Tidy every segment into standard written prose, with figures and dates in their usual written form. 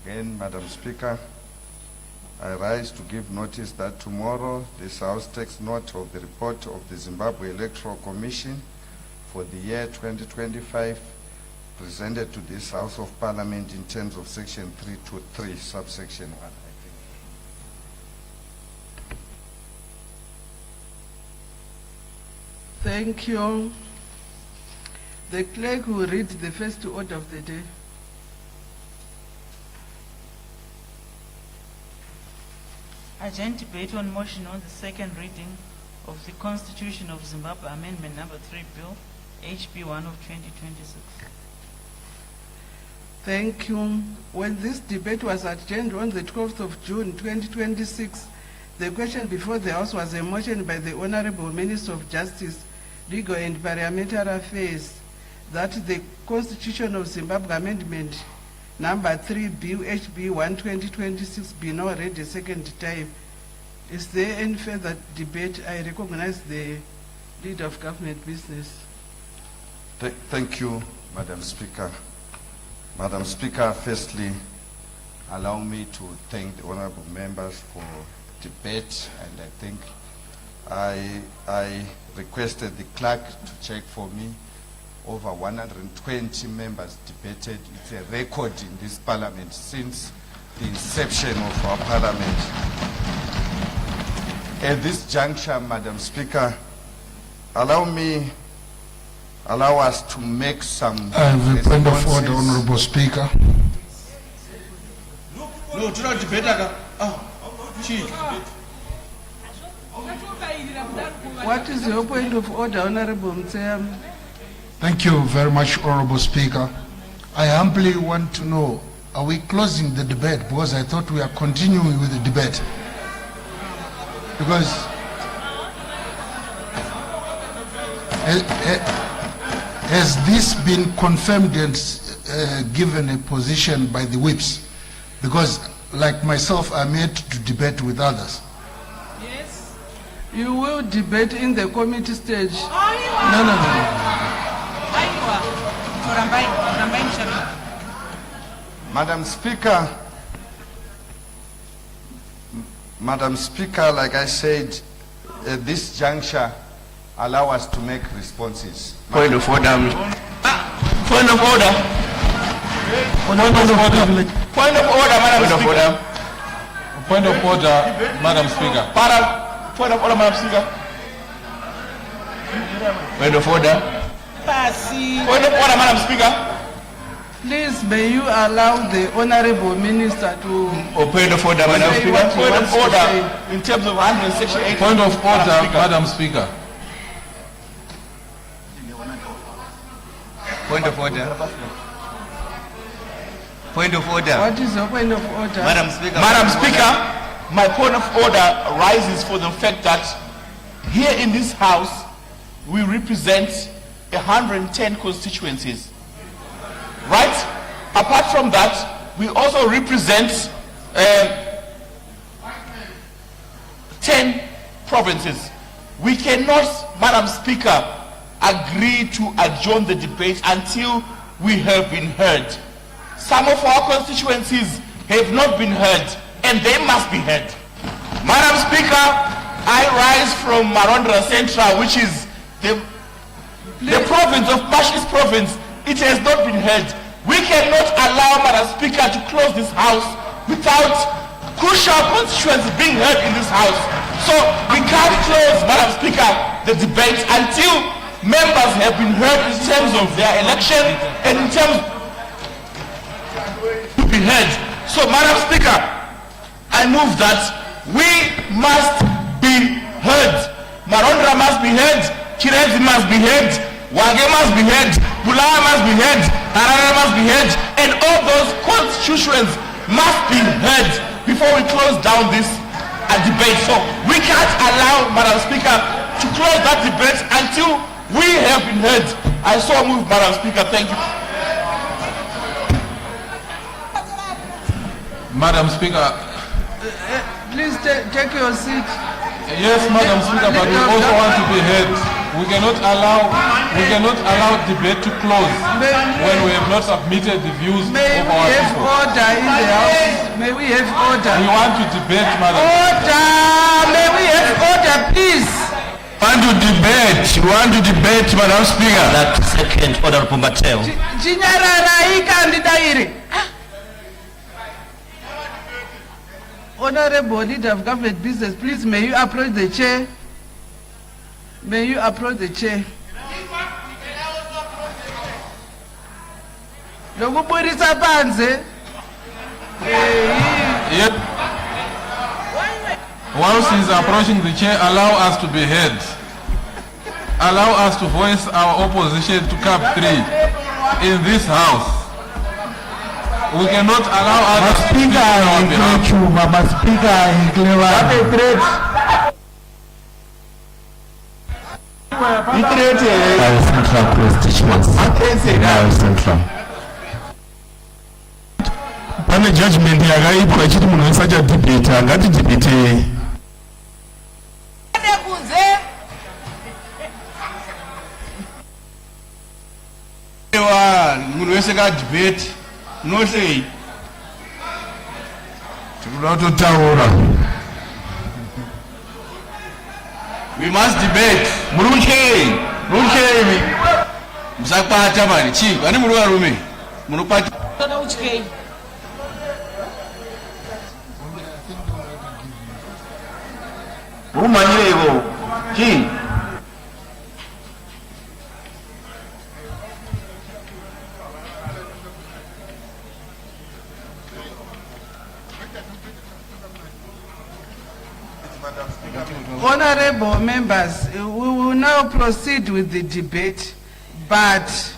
Again, Madam Speaker, I rise to give notice that tomorrow this House takes note of the report of the Zimbabwe Electoral Commission for the year 2025 presented to this House of Parliament in terms of Section 323, subsection 1. Thank you. The clerk will read the first order of the day. Urgent debate on motion on the second reading of the Constitution of Zimbabwe Amendment Number 3 Bill, HB 1 of 2026. Thank you. When this debate was adjourned on the 12th of June 2026, the question before the House was a motion by the Honorable Minister of Justice, Legal and Parliamentary Affairs that the Constitution of Zimbabwe Amendment Number 3 Bill HB 1 2026 be now read a second time. Is there any further debate? I recognize the leader of government business. Thank you, Madam Speaker. Madam Speaker, firstly, allow me to thank the honorable members for debate, and I think I requested the clerk to check for me. Over 120 members debated. It's a record in this parliament since the inception of our parliament. At this juncture, Madam Speaker, allow us to make some I have a point of order, Honorable Speaker. No, do not debate. What is your point of order, Honorable Mtsem? Thank you very much, Honorable Speaker. I humbly want to know, are we closing the debate? Because I thought we are continuing with the debate. Because has this been confirmed and given a position by the whips? Because like myself, I'm here to debate with others. Yes. You will debate in the committee stage. No. Madam Speaker, like I said, at this juncture, allow us to make responses. Point of order. Point of order. Point of order, Madam Speaker. Point of order, Madam Speaker. Point of order, Madam Speaker. Point of order. Point of order, Madam Speaker. Please, may you allow the Honorable Minister to... Point of order, Madam Speaker. Point of order in terms of Section 8. Point of order, Madam Speaker. Point of order. Point of order. What is your point of order? Madam Speaker. Madam Speaker, my point of order arises for the fact that here in this House, we represent 110 constituencies. Right? Apart from that, we also represent 10 provinces. We cannot, Madam Speaker, agree to adjourn the debate until we have been heard. Some of our constituencies have not been heard, and they must be heard. Madam Speaker, I rise from Marondra Central, which is the province of Pashis province. It has not been heard. We cannot allow, Madam Speaker, to close this House without crucial constituencies being heard in this House. So we can't close, Madam Speaker, the debate until members have been heard in terms of their election and in terms to be heard. So, Madam Speaker, I move that we must be heard. Marondra must be heard. Kirezi must be heard. Wage must be heard. Bulawa must be heard. Harare must be heard. And all those constitutions must be heard before we close down this debate. So we can't allow, Madam Speaker, to close that debate until we have been heard. I so move, Madam Speaker. Thank you. Madam Speaker. Please take your seat. Yes, Madam Speaker, but we also want to be heard. We cannot allow debate to close when we have not submitted the views of our people. May we have order in the House May we have We order? want to debate, madam. Order! May we have order, please? Want to debate, Madam Speaker. That second, Honorable Mateo. Chinyarara ikandidaire. Honorable Leader of Government Business, please may you approach the chair. May you approach the chair. Lokubuyisa phansi. Yep. Whilst he's approaching the chair, allow us to be heard. Allow us to voice our opposition to CAP 3 in this house. We cannot allow others to speak on our behalf. Pane judgment yakaitwa ichiti munhu wese achadhibheta ngatidhibhetei. Munhu wese ngadebate. No say. Tinoda kutotaura. We must debate. Murunchei. Musakpata mani. Chi, ani muri varume. Munokpata. Umanyireko. Chi. Honorable members, we will now proceed with the debate, but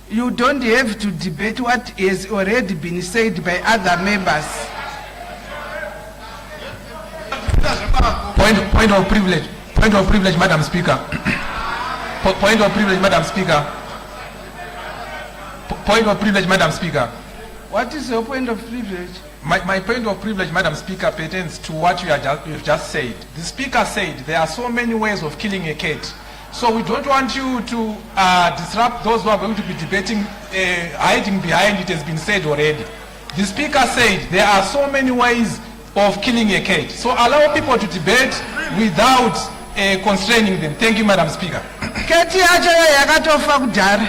you don't have to debate what has already been said by other members. Point of privilege, Madam Speaker. Point of privilege, Madam Speaker. Point of privilege, Madam Speaker. What is your point of privilege? My point of privilege, Madam Speaker, pertains to what you've just said. The Speaker said there are so many ways of killing a cat. So we don't want you to disrupt those who are going to be debating, hiding behind it has been said already. The Speaker said there are so many ways of killing a cat. So allow people to debate without constraining them. Thank you, Madam Speaker. Kati yacho yakatofa kudhara.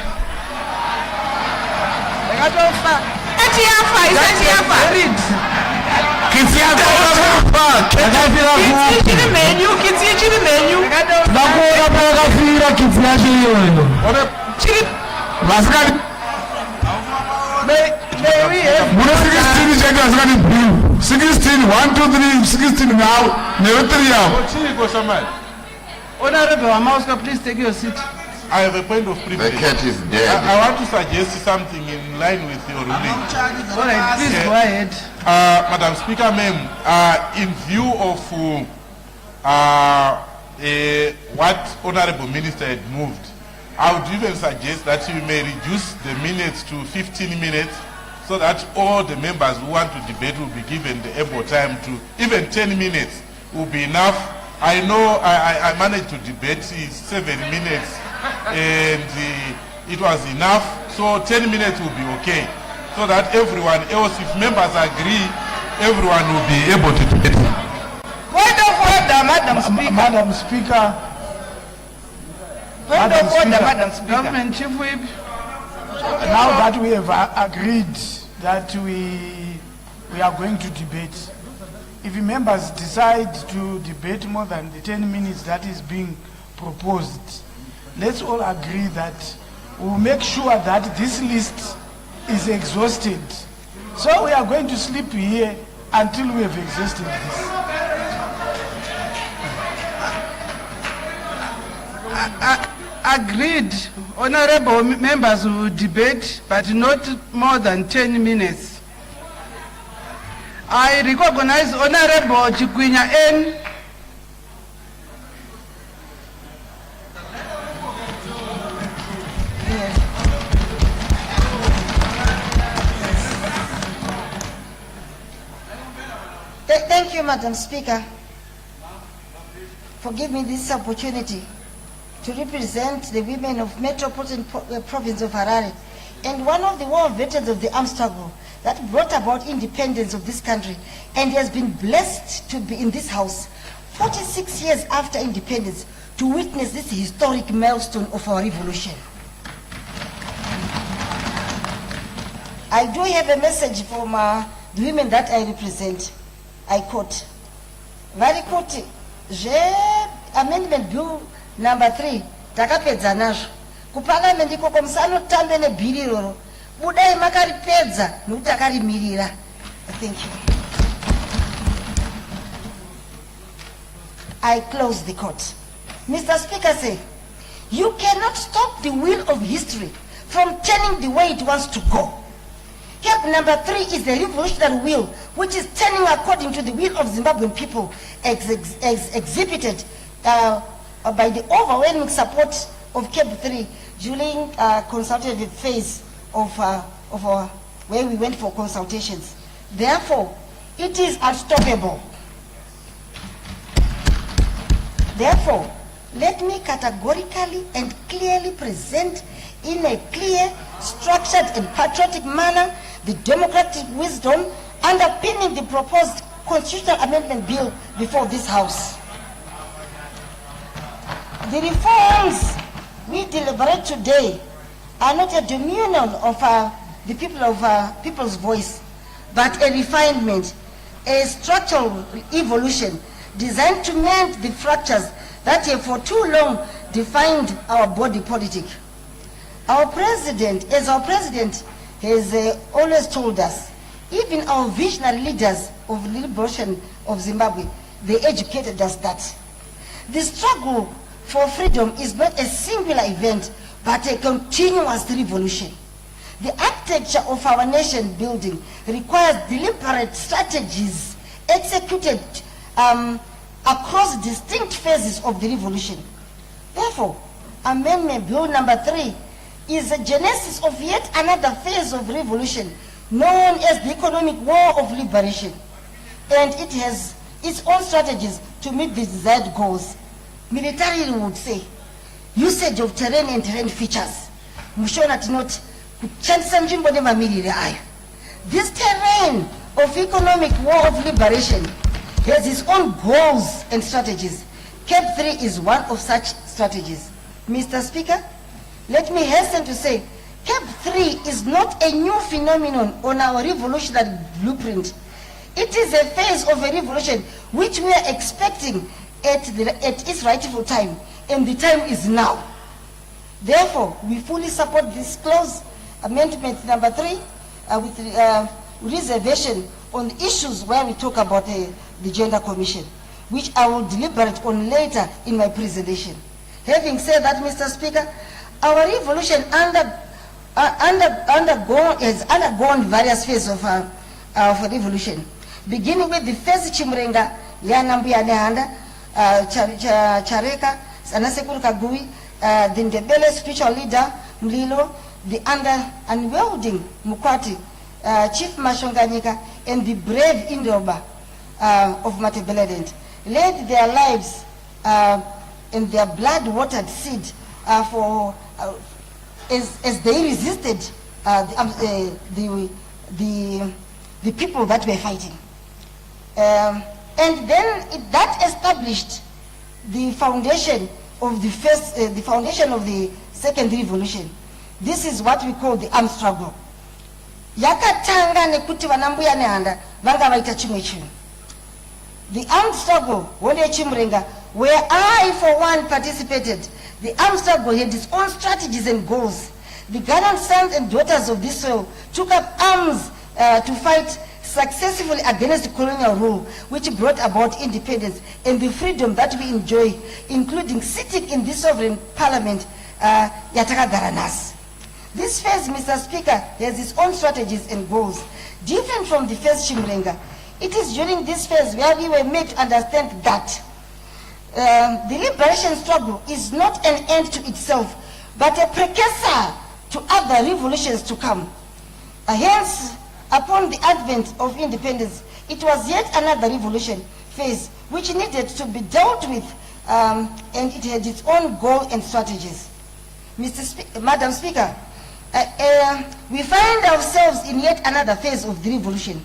Yakatofa. Kati yafa, isati yafa. Kitsi yakafira. Kitsi menu. Ndakuona pakafira kitsi yacho iyoyo. Vasikati. May we have Mune 16 chete vasikati blue. 16, 1, 2, 3, 16 now. Never 3 yao. Honorable Amauska, please take your seat. I have a point of The privilege. cat is dead. I want to suggest something in line with your ruling. All right, please go ahead. Madam Speaker, ma'am, in view of what Honorable Minister had moved, I would even suggest that you may reduce the minutes to 15 minutes so that all the members who want to debate will be given the ample time to, even 10 minutes will be enough. I know I managed to debate 7 minutes and it was enough, so 10 minutes will be okay. So that everyone else, if members agree, everyone will be able to debate. Point of order, Madam Speaker. Madam Speaker. Point Madam of order, Speaker. Madam Speaker. Government Chief Whip. Now that we have agreed that we are going to debate, if members decide to debate more than the 10 minutes that is being proposed, let's all agree that we'll make sure that this list is exhausted. So we are going to sleep here until we have exhausted this. Agreed. Honorable members will debate, but not more than 10 minutes. I recognize Honorable Chikwinya N. Thank you, Madam Speaker, for giving me this opportunity to represent the women of Metropolitan Province of Harare and one of the war veterans of the armed struggle, that brought about independence of this country and has been blessed to be in this house 46 years after independence to witness this historic milestone of our revolution. I do have a message from the women that I represent. I quote, very quote, amendment bill number 3, takapedza nazvo. Kuparliament iko komsano tambe nebhiri iroro. Budai makaripedza nokuti takarimirira. Thank you. I close the court. Mr. Speaker say, you cannot stop the wheel of history from turning the way it wants to go. Cap number 3 is the revolutionary wheel, which is turning according to the will of Zimbabwean people, exhibited by the overwhelming support of Cap 3 during consultative phase of where we went for consultations. Therefore, it is unstoppable. Therefore, let me categorically and clearly present in a clear, structured and patriotic manner the democratic wisdom underpinning the proposed constitutional amendment bill before this House. The reforms we deliberate today are not a diminution of the people's voice, but a refinement, a structural evolution designed to mend the fractures that have for too long defined our body politic. Our president has always told us, even our visionary leaders of the liberation of Zimbabwe, they educated us that the struggle for freedom is not a singular event, but a continuous revolution. The architecture of our nation building requires deliberate strategies executed across distinct phases of the revolution. Therefore, Amendment Bill number 3 is a genesis of yet another phase of revolution known as the economic war of liberation, and it has its own strategies to meet the desired goals. Militarily would say, usage of terrain and terrain features. This terrain of economic war of liberation has its own goals and strategies. Cap 3 is one of such strategies. Mr. Speaker, let me hasten to say, Cap 3 is not a new phenomenon on our revolutionary blueprint. It is a phase of a revolution which we are expecting at its rightful time, and the time is now. Therefore, we fully support this clause, amendment number 3, with reservation on issues where we talk about the Gender Commission, which I will deliberate on later in my presentation. Having said that, Mr. Speaker, our revolution has undergone various phases of revolution, beginning with the first Chimrenga, Yanambuya Nehanda, Chareka, Sanasekuru Kagui, the Ndebele spiritual leader, Mlilo, the unwielding Mukwati, Chief Mashonganyika, and the brave Indoba of Matebeleland, laid their lives and their blood-watered seed as they resisted the people that were fighting. And then that established the foundation of the foundation of the second revolution. This is what we call the armed struggle. Yakatanga nekuti vanambuya nehanda vanga vaita chimwe chinhu. The armed struggle, where I for one participated, the armed struggle had its own strategies and goals. The gallant sons and daughters of this soil took up arms to fight successfully against colonial rule, which brought about independence and the freedom that we enjoy, including sitting in this sovereign parliament, Yatakagara Nas. This phase, Mr. Speaker, has its own strategies and goals. Different from the first Chimrenga, it is during this phase where we were made to understand that the liberation struggle is not an end to itself, but a precursor to other revolutions to come. Hence, upon the advent of independence, it was yet another revolution phase which needed to be dealt with, and it had its own goal and strategies. Madam Speaker, We find ourselves in yet another phase of the revolution.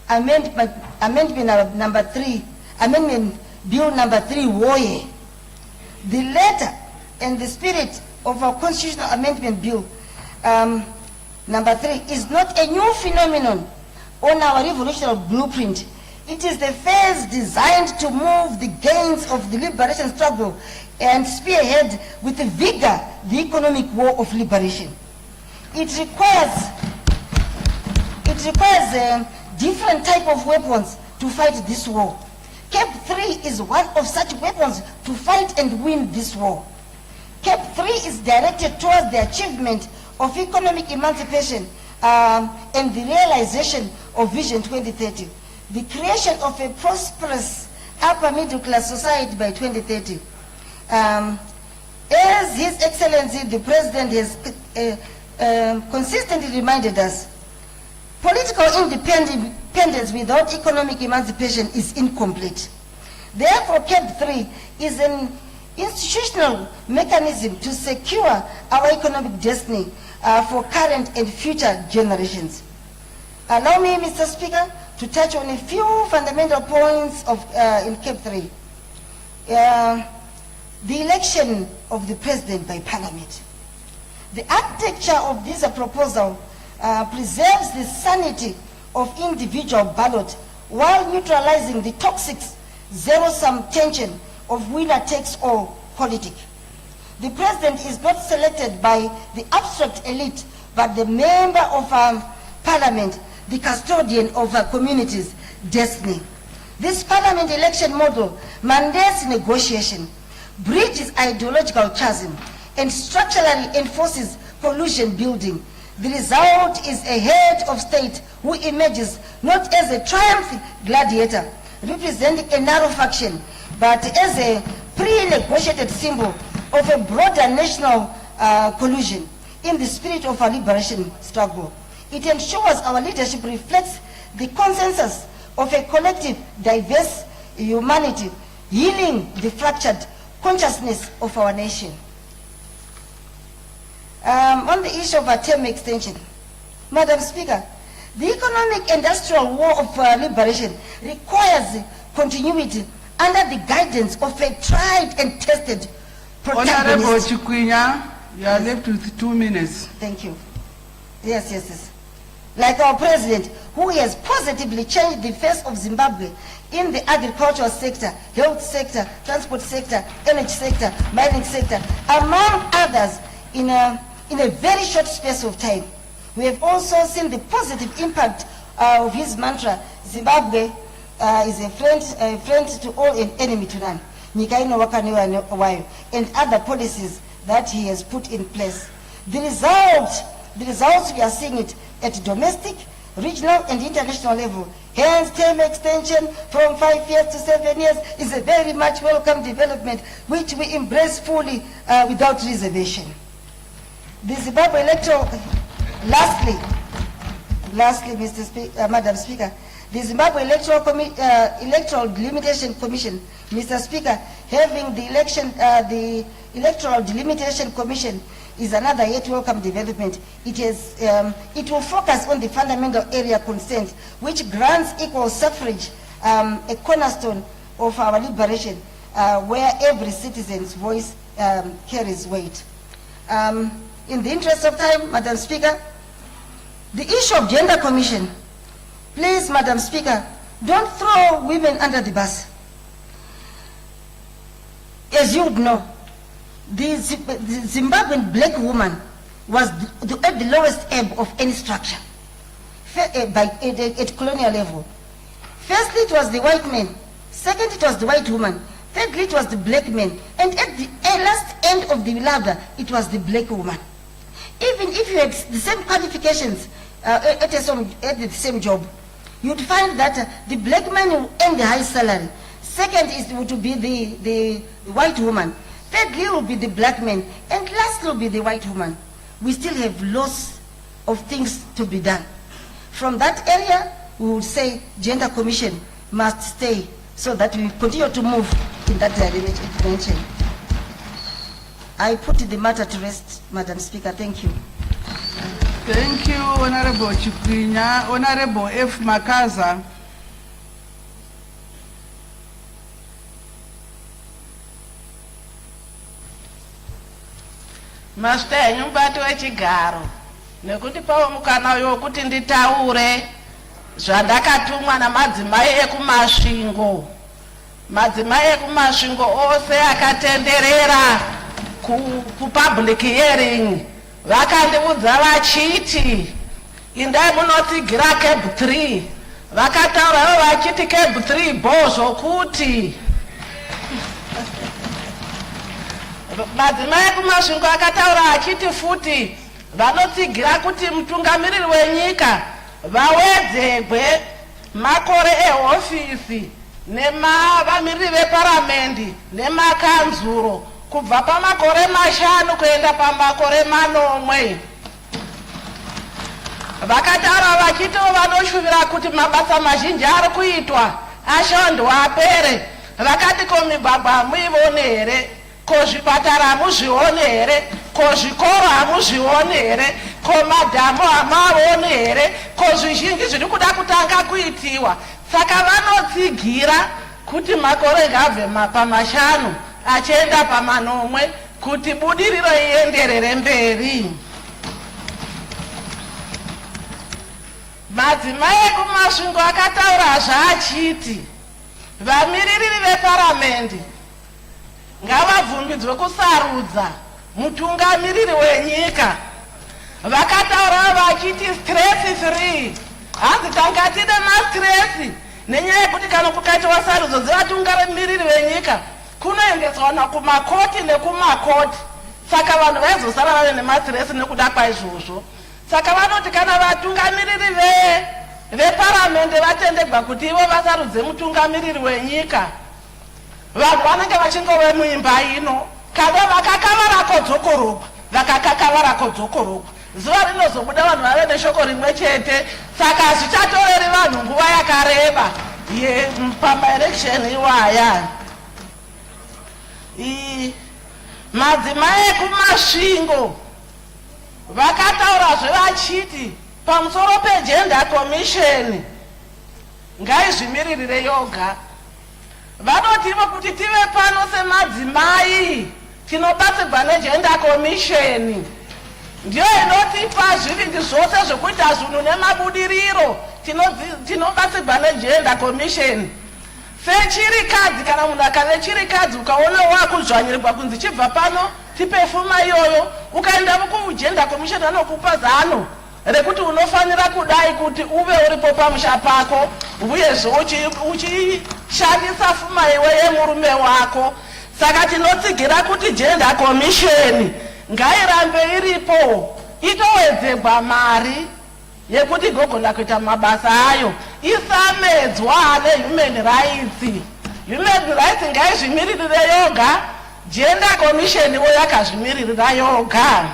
Amendment number 3, Amendment Bill number 3, Woye. The letter and the spirit of our Constitutional Amendment Bill number 3 is not a new phenomenon on our revolutionary blueprint. It is the phase designed to move the gains of the liberation struggle and spearhead with vigor the economic war of liberation. It requires different type of weapons to fight this war. CAP 3 is one of such weapons to fight and win this war. CAP 3 is directed towards the achievement of economic emancipation and the realization of Vision 2030, the creation of a prosperous upper middle class society by 2030. As His Excellency the President has consistently reminded us, political independence without economic emancipation is incomplete. Therefore, CAP 3 is an institutional mechanism to secure our economic destiny for current and future generations. Allow me, Mr. Speaker, to touch on a few fundamental points in CAP 3. The election of the President by Parliament. The architecture of this proposal preserves the sanity of individual ballot while neutralizing the toxic zero-sum tension of winner-takes-all politics. The President is not selected by the abstract elite, but the member of Parliament, the custodian of a community's destiny. This Parliament election model mandates negotiation, bridges ideological chasm, and structurally enforces coalition building. The result is a head of state who emerges not as a triumphant gladiator representing a narrow faction, but as a pre-negotiated symbol of a broader national collusion in the spirit of our liberation struggle. It ensures our leadership reflects the consensus of a collective, diverse humanity, healing the fractured consciousness of our nation. On the issue of a term extension, Madam Speaker, the economic industrial war of liberation requires continuity under the guidance of a tried and tested Honorable protagonist. Chikwinya, you are left with 2 minutes. Thank you. Yes. Like our president, who has positively changed the face of Zimbabwe in the agricultural sector, health sector, transport sector, energy sector, mining sector, among others, in a very short space of time. We have also seen the positive impact of his mantra, Zimbabwe is a friend to all and enemy to none, and other policies that he has put in place. The results we are seeing it at domestic, regional and international level. Hence, term extension from 5 years to 7 years is a very much welcome development which we embrace fully without reservation. The Zimbabwe electoral, lastly, Madam Speaker, the Zimbabwe Electoral Delimitation Commission, Mr. Speaker, having the Electoral Delimitation Commission is another yet welcome development. It will focus on the fundamental area concerned, which grants equal suffrage, a cornerstone of our liberation, where every citizen's voice carries weight. In the interest of time, Madam Speaker, the issue of gender commission, please, Madam Speaker, don't throw women under the bus. As you would know, the Zimbabwean black woman was at the lowest ebb of any structure at colonial level. Firstly, it was the white man. Second, it was the white woman. Thirdly, it was the black man. And at the last end of the ladder, it was the black woman. Even if you had the same qualifications at the same job, you'd find that the black man will earn the high salary. Second is to be the white woman. Thirdly will be the black man. And lastly will be the white woman. We still have lots of things to be done. From that area, we would say gender commission must stay so that we continue to move in that dimension. I put the matter to rest, Madam Speaker. Thank you. Thank you, Honorable Chikwinya. Honorable F. Makaza. Master nyumbati wechigaro nekuti pawo mukana yokuti nditaure zvandakatumwa namadzimai ekumasvingo. Madzimai ekumasvingo ose akatenderera ku public hearing vakandiudza vachiti indai munotsigira cab 3 vakataurawo vachiti cab 3 bhozvo kuti madzimai ekumasvingo akataura achiti futi vanotsigira kuti mutungamiriri wenyika vawedzegwe makore ehofisi nemavamiriri veparamendi nemakanzuro kubva pamakore 5 kuenda pamakore 9. Vakataura vachitiwo vanoshuvira kuti mabasa mazhinji ari kuitwa ashandwa apere. Vakati ko migwagwa hamuione here, ko zvipatara hamuzvione here, ko zvikoro hamuzvione here, ko madhamu hamaone here, ko zvizhinji zviri kuda kutanga kuitiwa. Saka vanotsigira kuti makore ngabve pa5 achienda pa9 kuti budiriro ienderere mberi. Madzimai ekumasvingo akataura zvachiti vamiririri veparamendi ngavabvumbidzwe kusarudza mutungamiriri wenyika. Vakataura vachiti stress free. Hanzi tanga tine mastress nenyaya yekuti kana kukaitwa sarudzo dzevatungamiriri venyika kunoendeswa kumakoti nekumakoti. Saka vanhu vaizosara vave nemastress nekuda kwaizvozvo. Saka vanoti kana vatungamiriri veparamendi vatendegwa kuti ivo vasarudze mutungamiriri wenyika, vanhu vanenge vachingove muimba ino kada vakakavarako dzokorogwa vakakakavarako dzokorogwa. Zuva rinozobuda vanhu vave neshoko rimwe chete. Saka hazvichatoreri vanhu nguva yakareba pamaelection iwaya. Madzimai ekumasvingo vakataurazve vachiti pamusoro pegender commission ngaizvimiririre yoga. Vanoti ivo kuti tive pano semadzimai tinobatsirwa negender commission ndiyo inotipa zvivindi zvose zvekuita zvinhu nemabudiriro. Tinobatsirwa negender commission. Sechirikadzi kana munhu akave chirikadzi ukaona wakuzvanyirirwa kunzi chibva pano tipefuma iyoyo ukaenda kugender commission vanokupa zano rekuti unofanira kudai kuti uve uripo pamusha pako uyezve uchishandisa fuma iwe yemurume wako. Saka tinotsigira kuti gender commission ngairambe iripo itowedzegwa mari yekuti igogona kuita mabasa ayo isamedzwa nehuman rights. Human rights ngaizvimiririre yoga, gender commission wo yakazvimiririra yoga.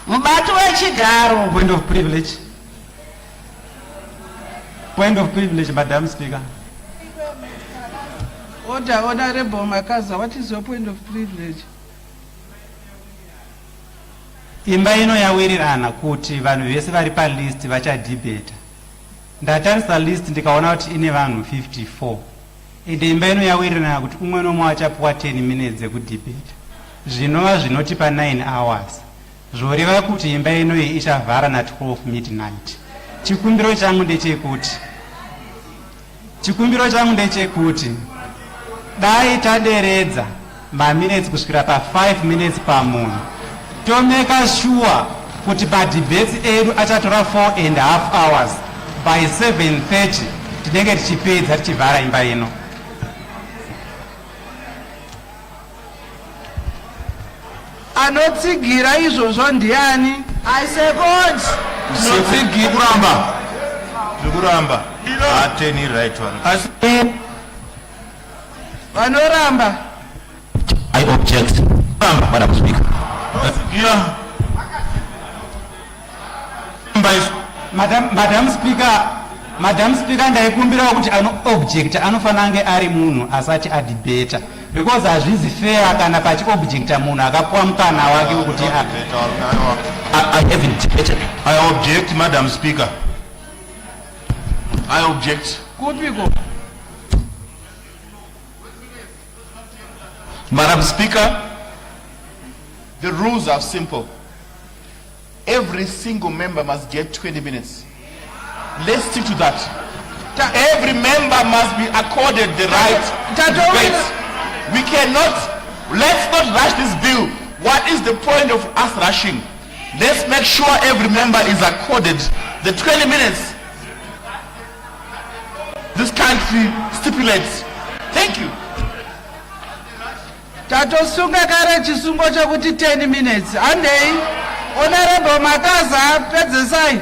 Mubati wechigaro. Point of privilege. Point of privilege, Madam Speaker. Order, Honorable Makaza, what is your point of privilege? Imba ino yawirirana kuti vanhu vese vari palist vachadebata. Ndatarisa list ndikaona kuti ine vanhu 54. Ende imba ino yawirirana kuti umwe nomwe achapuwa 10 minutes ekudebata. Zvinova zvinotipa 9 hours. Zvoreva kuti imba ino iyi ichavhara na 12 midnight. Chikumbiro changu ndechekuti dai taderedza maminutes kusvikira pa 5 minutes pamunhu. Tomeka sure kuti madebates edu achatora 4.5 hours. By 7:30 tinenge tichipedza tichivhara imba ino. Anotsigira izvozvo ndiani? I second. Kuramba. Ateni right one. Vanoramba. I object. Madam Speaker. Madam Speaker, ndaikumbira kuti ano object anofanira kunge ari munhu asati adebata. because hazvizi fair kana pachiobjecta munhu akapuwa mukana wake wekuti I haven't debated. I object, Madam Speaker. I object. Kupiko. Madam Speaker, the rules are simple. Every single member must get 20 minutes. Let's stick to that. Every member must be accorded the right to debate. We cannot, let's not rush this bill. What is the point of us rushing? Let's make sure every member is accorded the 20 minutes this country stipulates. Thank you. Tatosunga kare chisungo chakuti 10 minutes. Andei, Honorable Makaza, pedzesai.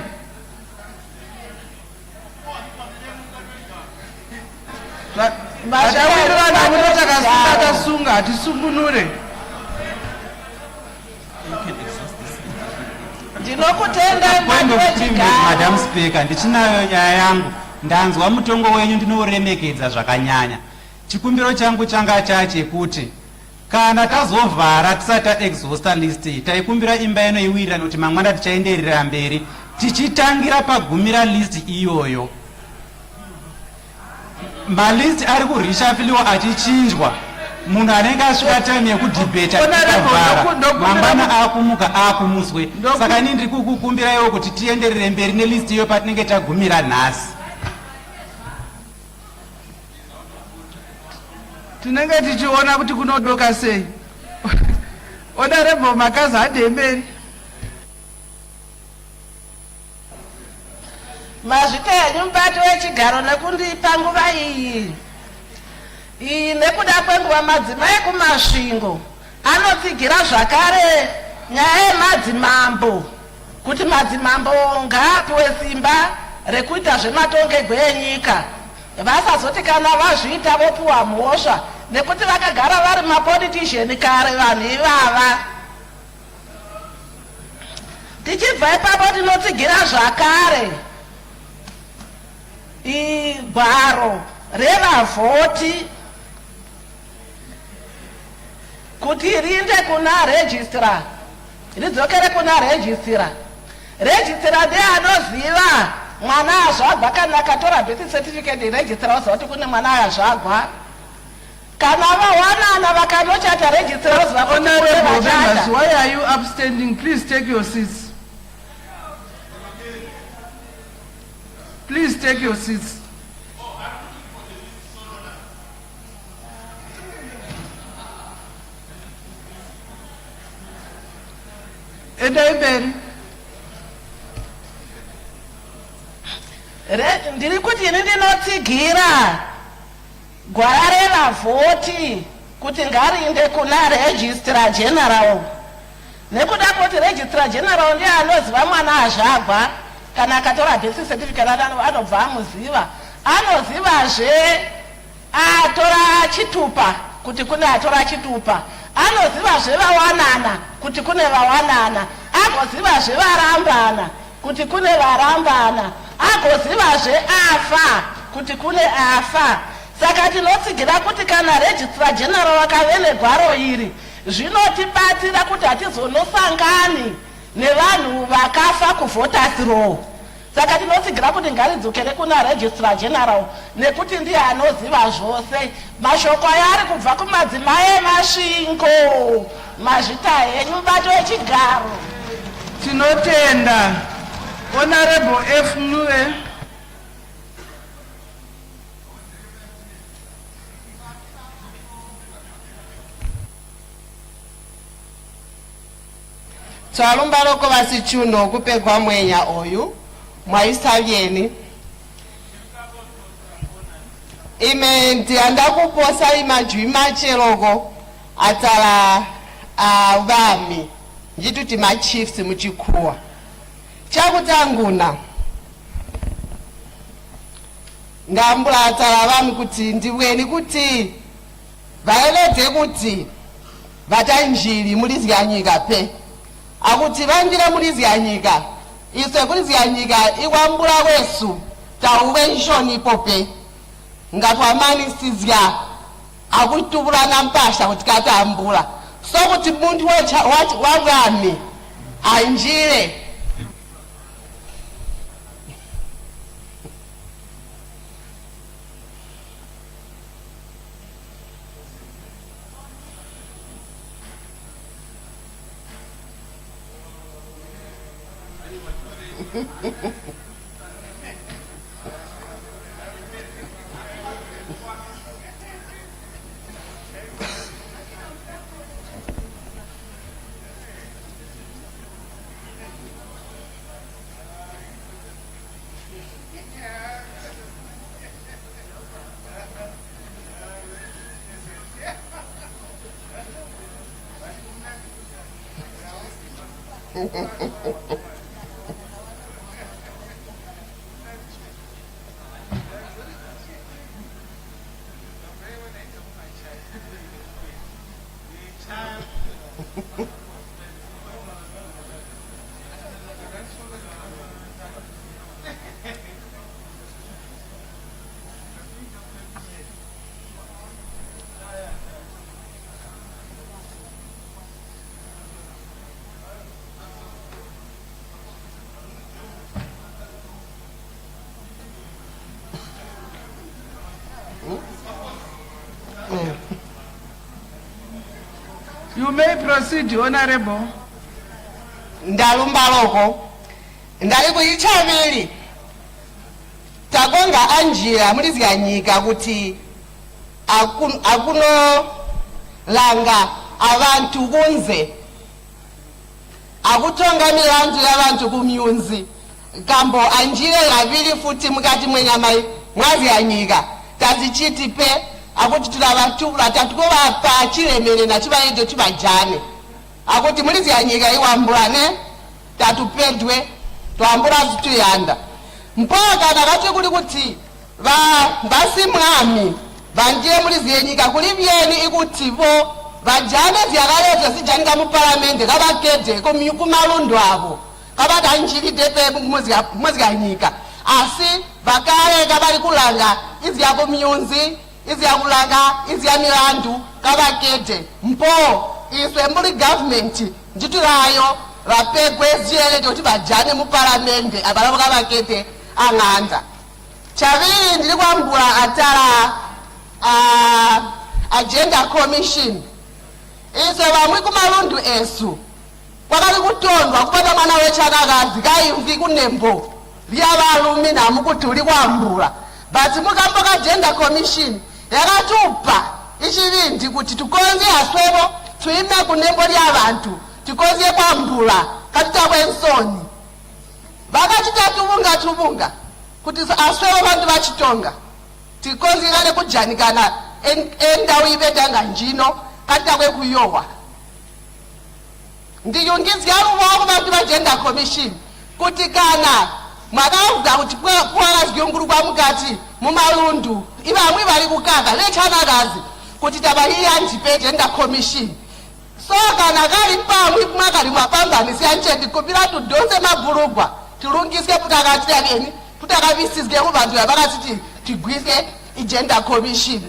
Vashawirana kuti takasunga tisungunure. Ndinokutenda Point of privilege, Madam Speaker, ndichinayo nyaya yangu. Ndanzwa mutongo wenyu ndinoremekedza zvakanyanya. Chikumbiro changu changa chachekuti kana tazovhara tisati exhausta list taikumbira imba inoiwirira nekuti mangwana tichaenderera mberi tichitangira pagumira list iyoyo. Malist ari kurishafiliwa achichinjwa. Munhu anenge asvika time yekudhibheta tikavhara mangwana akumuka akumuswe. Saka ini ndiri kukukumbiraiwo kuti tienderere mberi nelist iyo patinenge tagumira nhasi. Tinenge tichiona kuti kunodoka sei. Honorable Makaza ademberi. mazvita henyu mubati wechigaro nekundipa nguva iyi nekuda kwenguva madzimai kumasvingo anotsigira zvakare nyaya yemadzimambo kuti madzimambo ngaapiwe simba rekuita zvematongego enyika vasazoti kana vazviita vopiwa mhosva nekuti vakagara vari mapolitician kare vanhu ivava. Tichibva ipapo tinotsigira zvakare gwaro revavhoti kuti rinde kuna registrar, ridzokere kuna registrar. Registrar ndiye anoziva mwana azvagwa kana akatora birth certificate registrar oziva kuti kune mwana azvagwa. Kana vawanana vakanochata registrar oziva kuti kune vachata. Why are you abstaining? Please take your seats. Please take your seats. Ndiri kuti ini ndinotsigira gwara revavhoti kuti ngariinde kuna registrar general nekuda kuti registrar general ndiye anoziva mwana azvagwa kana akatora birth certificate anobva amuziva, anozivazve atora chitupa kuti kune atora chitupa, anozivazve vawanana kuti kune vawanana, agozivazve varambana kuti kune varambana, agozivazve afa kuti kune afa. Saka tinotsigira kuti kana registrar general akave negwaro iri zvinotibatsira kuti hatizonosangani nevanhu vakafa kuvoters row. Saka tinotsigira kuti ngaridzokere kuna registrar general nekuti ndiye anoziva zvose. Mashoko aya ari kubva kumadzimai emasvingo. Mazvita henyu mubato wechigaro. Tinotenda. Honorable F. Mue. Twalumba loko vasichuno kupegwa mwenya oyu mwaisavyeni ime ndianda kuposa imajwi macheloko atala vami njituti machiefs muchikuwa chakutanguna ngambula atala vami kuti ndiweni kuti vaeleze kuti vatanjiri mulizya nyika pe akuti vanjira mulizya nyika ise kulizya nyika ikwambula kwesu tauve nshoni pope ngatwamani sizya akutubulana mpasha kuti katambula so kuti munthu wavami anjire You may proceed, Honorable. ndalumbaloko ndali kuichamiri takonga anjira mulizikanyika kuti akunolanga abantu kunze akutonga milandu y'abantu kumyunzi kambo anjire kabiri futi mukati mwenyama mwazikanyika tazichitipe akuti tulabatubula tatukobapa chilemere na chibayejo chibajane akuti mulizikanyika iwambulane tatupendwe twambula zituyanda mpaka nakati kuli kuti basi mwami banjire mulizikanyika kuli byeni ikuti bo bajane zyakaleza sijanika mu parliament kabakete kumalundu abo kabatanjiritepe muzikanyika asi bakaleka bali kulanga izyako myunzi izyakulanga izyamilandu kabakete mpo iswe muli government njitulayo bapegwe ziyele kuti bajane mu parliament abalabo kabakete ang'anda chabiri ndili kwambula atala agenda commission iswe bamwe kumalundu esu kwakali kutondwa kupata mwana wechakakazi kaimvi kunembo lyabalumi namukuti uli kwambula bati mukamboka agenda commission yakatupa ichibindi kuti tukonze aswebo tuime kunembo ly'abantu tikonze kwambula katitabwe ensoni bakachita tubunga kuti aswebo bantu bachitonga tikonzekane kujanikana endawo ibetanga njino katitabwe kuyowa ndiyungizyaluwaku bantu bagenda commission kuti kana mwakauza kuti kwakazigungulu kwa mukati mumalundu ibamwe bali kukaka lechanakazi kuti tabahiya njipe genda commission so kana kali pamwe mwakali mwapambanisi yanchendi kupira tudonse mabhulugwa tilungiske putakati yakeni putakabisizike kubantu yabakati tigwise igenda commission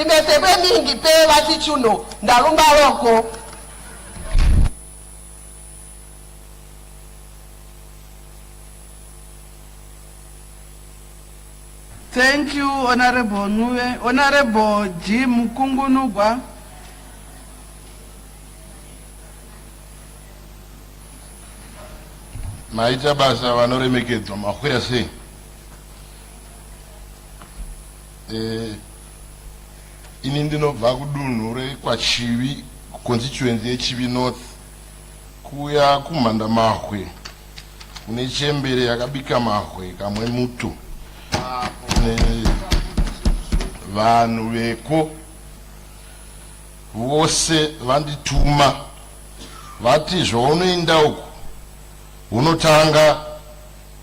imesekwe mingi pe bati chuno ndalumba loko. Thank you, Honorable Nuwe. Honorable Jim Kungunugwa. Maita basa vanoremekedzwa makwira sei. Ini ndinobva kudunhu rekwachivi constituency yechivi north kuya kumhanda mahwe une chembere yakabika mahwe kamwe muto vanhu veko vose vandituma vati zvaunoenda uku unotanga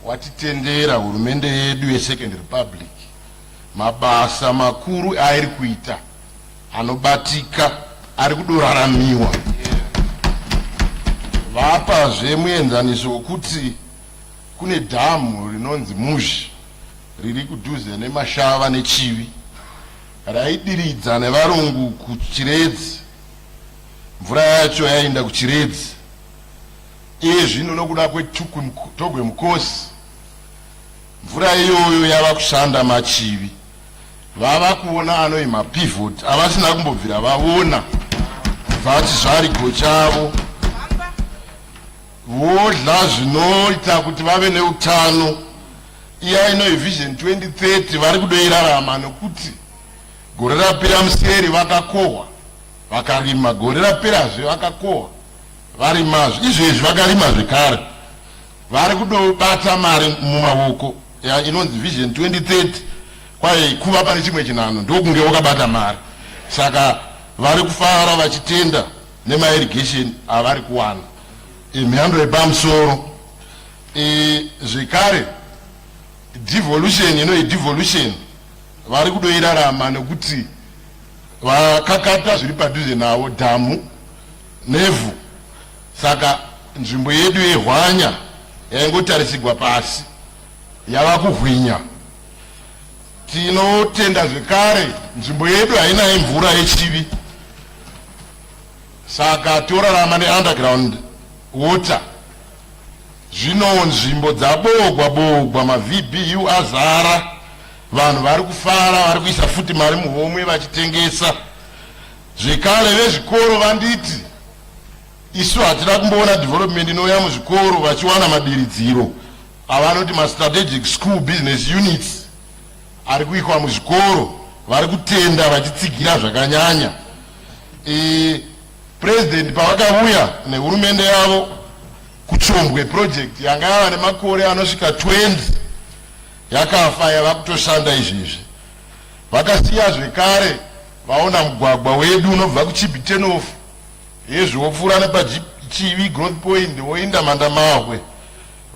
watitendera hurumende yedu yeSecond Republic mabasa makuru airi kuita anobatika ari kudoraramiwa vapa zvemuenzaniso wekuti kune dhamu rinonzi Muzhi riri kudhuze nemashava nechivi raidiridza nevarungu kuchiredzi, mvura yacho yaenda kuchiredzi. Iye zvino nokuda kwetogwe mukosi, mvura iyoyo yava kushanda machivi. Vava kuona anoi mapivot avasina kumbobvira vaona vati zvarigo chavo, vodla zvinoita kuti vave neutano. Iya inoi vision 2030 vari kudoirarama, nokuti gore rapera museri vakakohwa vakarima, gore raperazve vakakohwa varimazve, izvezvi vakarima zvekare. Vari kudobata mari mumaoko inonzi vision 2030, kwaye kuva pane chimwe chinano ndokunge wakabata mari. Saka vari kufara vachitenda nemairrigation avari kuwana mhando yepamusoro. Zvekare devolution devolution vari kudoirarama nekuti vakakata zviri padhuze navo dhamu nevhu. Saka nzvimbo yedu yehwanya yaingotarisirwa pasi yava kuhwinya. Tinotenda zvekare nzvimbo yedu haina mvura yechivi, saka torarama neunderground water. Zvino nzvimbo dzabogwa mavBU azara, vanhu vari kufara, vari kuisa futi mari muhomwe vachitengesa. Zvekare vezvikoro vanditi isu hatina kumboona development inouya muzvikoro vachiwana madiridziro avanoti strategic school business units ari kuikwa muzvikoro. Vari kutenda vachitsigira zvakanyanya. President pavakauya nehurumende yavo kuchombwe project yanga yava nemakore anosvika 20 yakafa, yava kutoshanda izvezvi. Vakasiya zvekare vaona mugwagwa wedu unobva kuchibitenof yezvopfuura nepachivi growth point woinda Mandamahwe,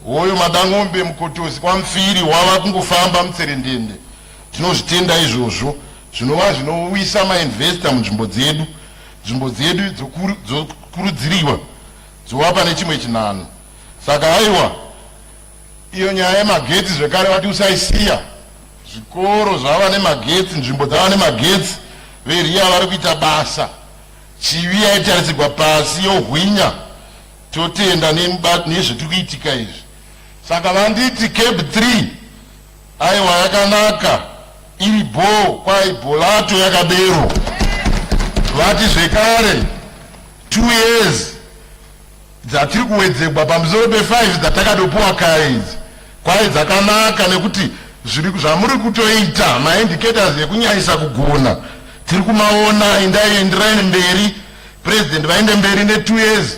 woyo Madangombe, Mukotosi kwaMfiri wava kungofamba mutserendende. Tinozvitenda izvozvo, zvinova zvinowisa mainvesta munzvimbo dzedu. Nzvimbo dzedu dzokurudziriwa dzovapa nechimwe chinano. Saka aiwa iyo nyaya yemagetsi zvekare vati usaisiya. Zvikoro zvava nemagetsi, nzvimbo dzava nemagetsi, veriya vari kuita basa. Chivi yaitarisirwa pasi yohwinya. Totenda nezvetiri kuitika izvi. Saka vanditi Cape 3 aiwa yakanaka, iri bho kwai bholato yakadero. Vati zvekare 2 years dzatiri kuwedzegwa pamusoro pe5 dzatakadopuwa kare idzi kwai dzakanaka, nekuti zvamuri kutoita maindicators ekunyanyisa kugona tiri kumaona. Enderai mberi, president vaende mberi ne2 years,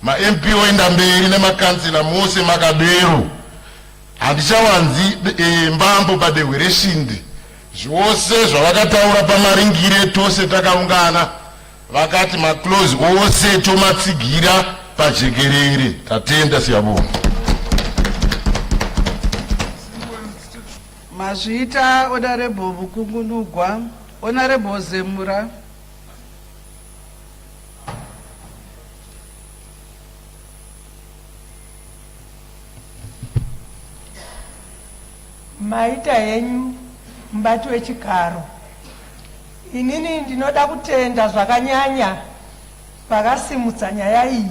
maMP oenda mberi nemakansila mose makadero. Handichawanzi mbambo padehwe reshindi. Zvose zvavakataura pamaringire tose takaungana, vakati maclose ose tomatsigira pajekerere. Tatenda, siyabonga. Mazvita Honorable Mukungunugwa, Honorable Zemura. Maita yenyu mbati wechigaro, inini ndinoda kutenda zvakanyanya vakasimudza nyaya iyi,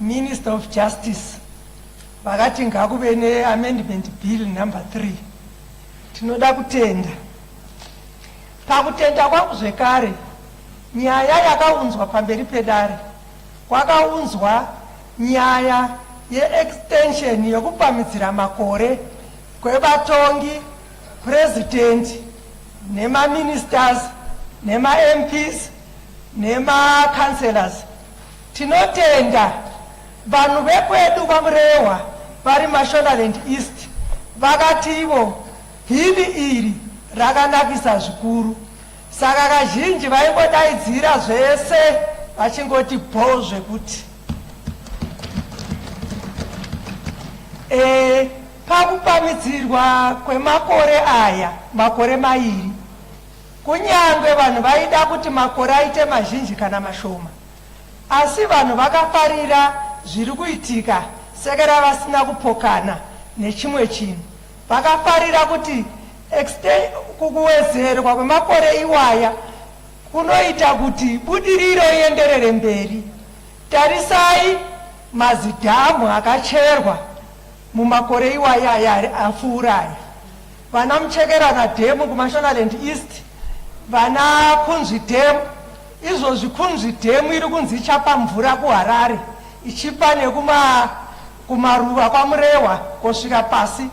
Minister of Justice, vakati ngakuve neamendment bill number 3. Tinoda kutenda. Pakutenda kwangu zvekare, nyaya yakaunzwa pamberi pedare, kwakaunzwa nyaya ye-extension yokupamhidzira makore kwevatongi, president, nema-ministers, nema-MPs, nema-councillors. Tinotenda vanhu vekwedu kwaMurewa vari Mashonaland East vakati ivo bhili iri rakanakisa zvikuru, saka kazhinji vaingodaidzira zvese vachingoti bho zvekuti pakupamhidzirwa kwemakore aya, makore mairi, kunyangwe vanhu vaida kuti makore aite mazhinji kana mashoma, asi vanhu vakafarira zviri kuitika sekera vasina kupokana nechimwe chinhu. Vakafarira kuti kukuwedzerwa kwemakore iwaya kunoita kuti budiriro ienderere mberi. Tarisai mazidhamu akacherwa mumakore iwaya apfuuraya. Vana Muchekerana dhemu kuMashonaland East, vana Kunzvi dhemu, izvozvi Kunzvi dhemu iri kunzi ichapa mvura kuHarare ichipa nekumaruva kwaMurehwa kusvika pasi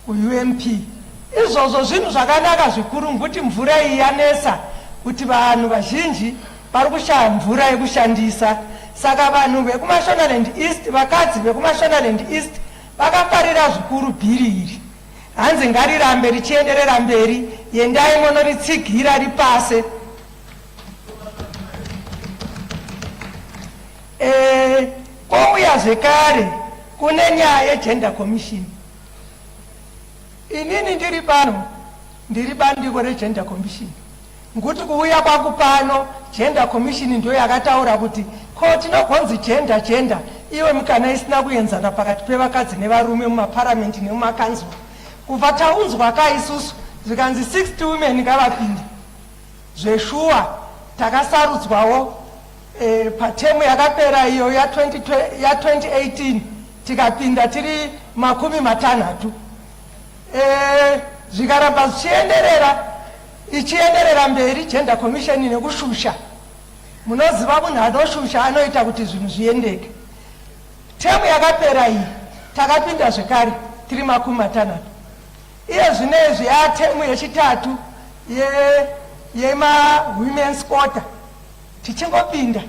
kuUMP. Izvozvo zvinhu zvakanaka zvikuru ngekuti mvura iyi yanesa kuti vanhu vazhinji vari kushaya mvura yekushandisa. Saka vanhu vekuMashonaland East, vakadzi vekuMashonaland East vakafarira zvikuru bhiri iri. Hanzi ngarirambe richienderera mberi, endai munoritsigira ripase. Kouya zvekare kune nyaya yeGender Commission. Inini ndiri pano, ndiri bandiko reGender Commission. Nguti kuuya kwangu pano, Gender Commission ndio yakataura kuti ko tinogonzi gender iwe mukana isina kuenzana pakati pevakadzi nevarume mumaparamendi nemumakanzwa. Kubva taunzwa kaisusu zvikanzi 60 women ngavapinde. Zveshuwa takasarudzwawo patemu yakapera iyo ya 2018 tikapinda tiri 60. Zvikaramba ichienderera mberi Gender Commission nekushusha. Munoziva munhu anoshusha anoita kuti zvinhu zviendeke. Temu yakapera iyi takapinda zvekare tiri 60. Iye zvinezvi temu yechitatu women's quarter tichingopinda.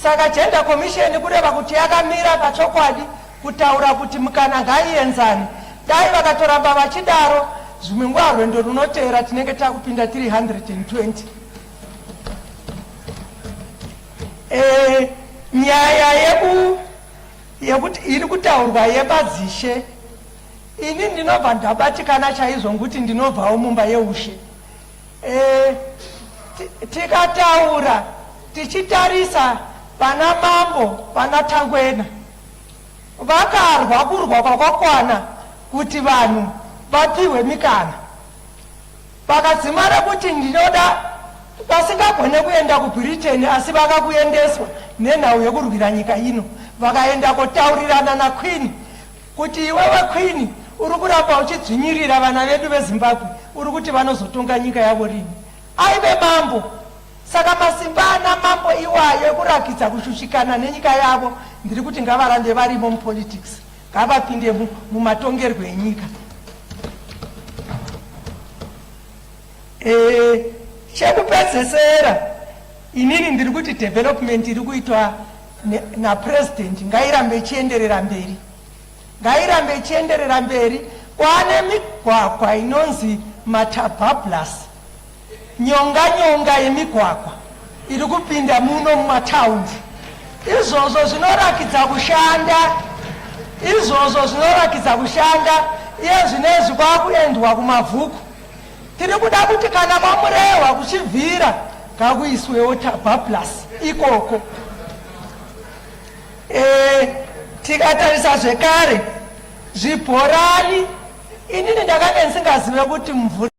Saka Gender Commission kureva kuti yakamira pachokwadi kutaura kuti mukana ngaienzane. Dai vakatoramba vachidaro zvimwe nguva rwendo runotera tinenge takupinda tiri 120. Nyaya yekuti iri kutaurwa yepadzishe, ini ndinobva ndabatikana chaizvo ngekuti ndinobvawo mumba yeushe. Tikataura tichitarisa pana mambo pana Tangwena vakarwa kurwa kwakakwana kuti vanhu vapiwe mikana. Vakadzimara kuti ndinoda vasingagone kuenda kuBritain asi vakakuendeswa nenhau yekurwira nyika ino. Vakaenda kotaurirana naQueen kuti iwewe Queen uri kuramba uchidzvinyirira vana vedu veZimbabwe, uri kuti vanozotonga nyika yavo rini. Aive mambo. Saka masimba ana mambo iwayo ekurakidza kushushikana nenyika yavo ndiri kuti ngavarambe varimo mupolitics, ngavapinde mumatongerwo enyika. Chekupedzesera, inini ndiri kuti development iri kuitwa napresident ngairambe ichienderera mberi. Ngairambe ichienderera mberi. Kwane migwagwa inonzi matabablas, nyonga yemigwagwa iri kupinda muno mumataundi. Izvozvo zvinorakidza kushanda. Iye zvinezvi kwakuendwa kumavhuku. Tiri kuda kuti kana kwaMurehwa kuchibvira ngakuiswewo tabablas ikoko. Tikatarisa zvekare zvibhorani, inini ndakanga ndisingazive kuti mvura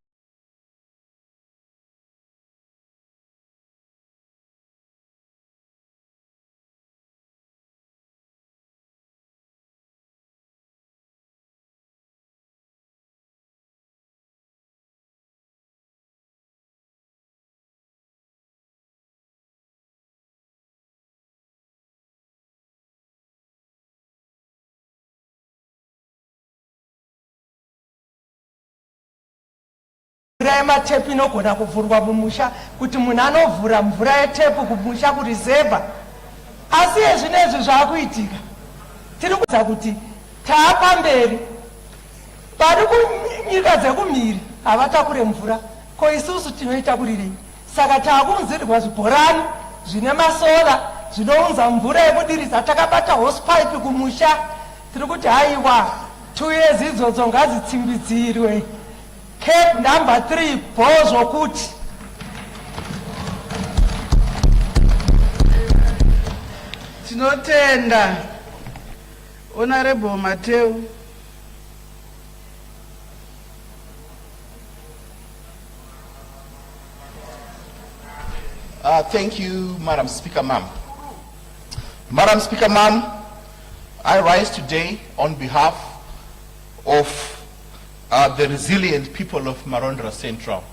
yematepu inogona kuvhurwa mumusha kuti munhu anovhura mvura yetepu kumusha kurizevha. Asi zvinezvi zvaakuitika tiri kuudza kuti taapamberi vari kunyika dzekumhiri havatakure mvura, ko isusu tinoita kurirei? Saka taakuunzirwa zvibhorani zvine masola zvinounza mvura yekudiridza. Takabata hosepipe kumusha, tiri kuti haiwa 2 years idzodzo ngadzitsimbidzirwe. Cape number 3 bhozo kuti tinotenda Honorable Mateo. Thank you, Madam Speaker, ma'am. Madam Speaker, ma'am, I rise today on behalf of the resilient people of Marondra Central.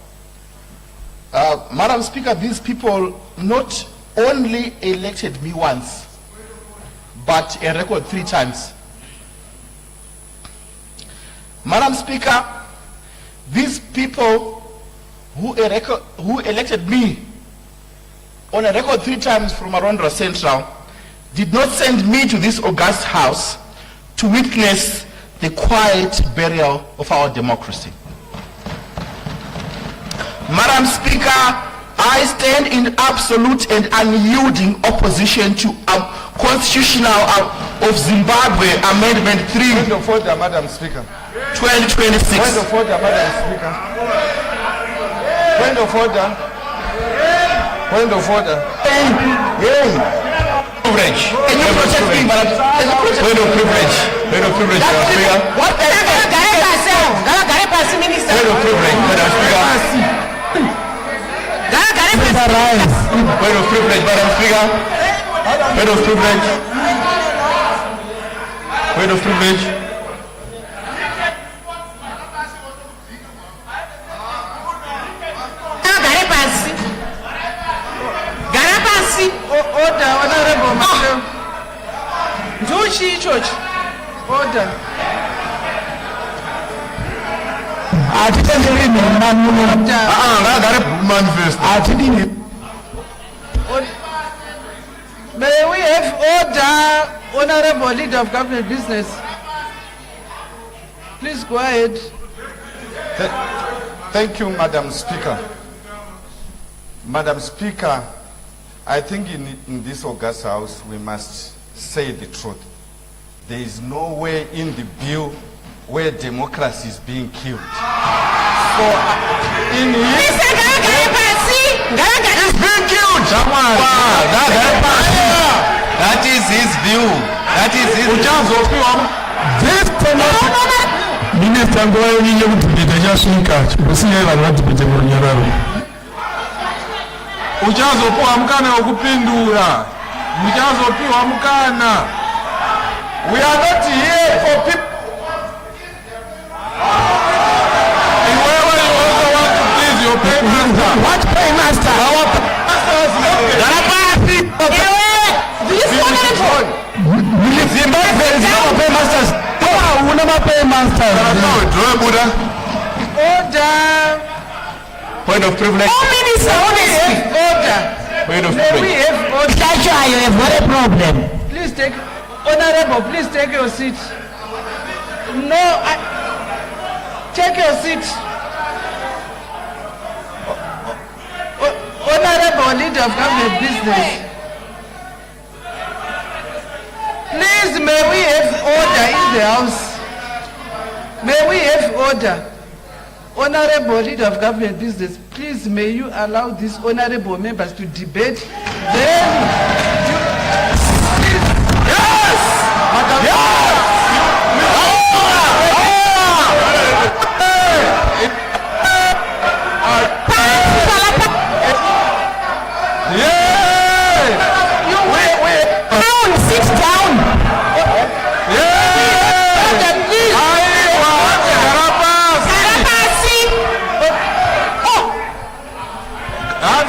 Madam Speaker, these people not only elected me once, but a record 3 times. Madam Speaker, these people who elected me on a record 3 times from Marondra Central did not send me to this august house to witness the quiet burial of our democracy. Madam Speaker, I stand in absolute and unyielding opposition to Constitutional of Zimbabwe Amendment 3. Point of order, Madam Speaker. 2026. Point of order, Madam Speaker. Point of order. Point of order. Privilege. Can you protect me, Madam? Point of privilege. Point of privilege, Madam Speaker. What the heck? Minister. Point of privilege, Madam Speaker. Point of privilege, Madam Speaker. Point of privilege. Point of privilege. Order, Honorable Madam. Joshi Church. Order. May we have order, Honorable Leader of Government Business. Please go ahead. Thank you, Madam Speaker. Madam Speaker, I think in this august house we must say the truth. There is no way in the bill where democracy is being killed. So in his it's being killed. That is his view. That is his Minister ngoyo nyinyi kudibita chasvika kusiya vanhu vadhibite murunyararo uchazopiwa mukana wekupindura muchazopiwa mukana. We are not here for people. Iwewe you also want to please your paymaster. What paymaster? Our paymaster. This honorable. Zimbabwe is our paymasters. Una paymaster. Order. Point of privilege. Minister, Order. Point of May we privilege. have order. Chacha, you have got a problem. Please take, Honorable, please take your seat. No, take your seat. Honorable Leader of Government Business. Please, may we have order in the house. May we have order. Honorable Leader of Government Business, please may you allow these honorable members to debate. Then you... Yes! Madam, Sit down.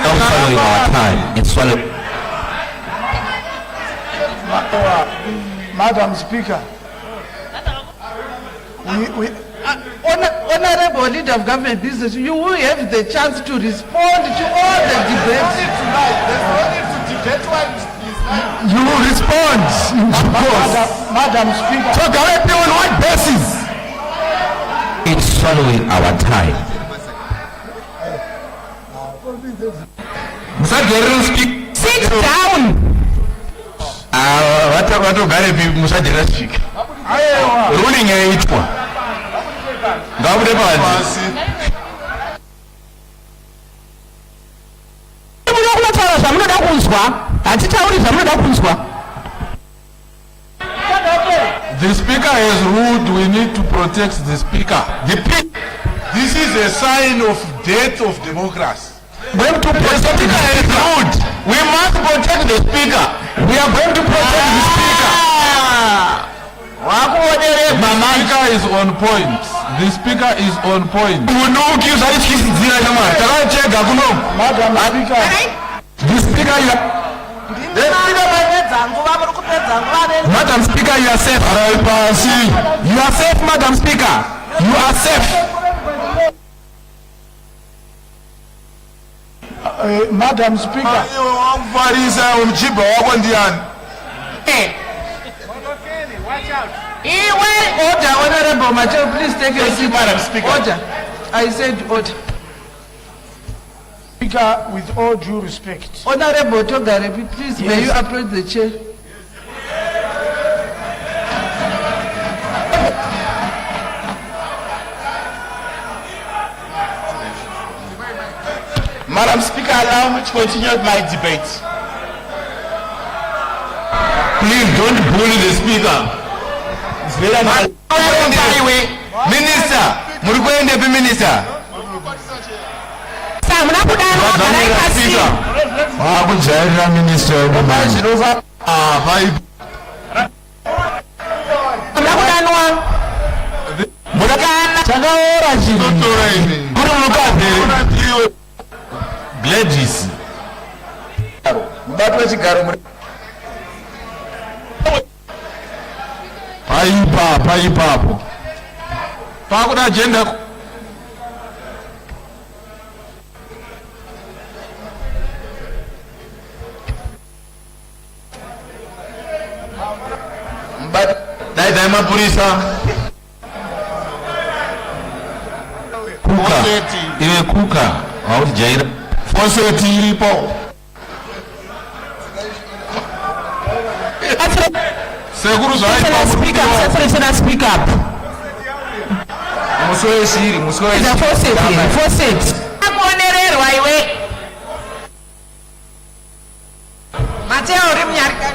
Following our time. It's following. Madam Speaker, Honorable Leader of Government Business, you will have the chance to respond to all the debates. You will respond. Madam Speaker. So directly on what basis? It's following our time. Sit down. Musagerera speaker. Ruling yaitwa. Ngabude pasi. Munotaura zvamunoda kunzwa. Hatitauri zvamunoda kunzwa. The speaker has ruled we need to protect the speaker. This is a sign of death of democracy. going to protect the speaker. We must protect the speaker. We are going to protect the speaker. The speaker is on point. The speaker is on point. Madam Speaker. Madam Speaker, you are safe. You are safe, Madam Speaker. You are safe. Madam Speaker. Order, Honorable Mateo, please take your seat. Madam Speaker. Order. I said order. Speaker, with all due respect. Honorable Togarepi, please, may you approach the chair. Madam Speaker, allow me to continue my debate. Please don't bully the speaker. Minister, Minister. Gladys. Paipapo. Pakuda agenda. Dai mapurisa. Kuka. Iwe kuka. Au jaira. Fonseti ilipo. Seguro za speak up. Muswe siri, muswe. Faucet. Akonererwa iwe. Mateo rimnyarika.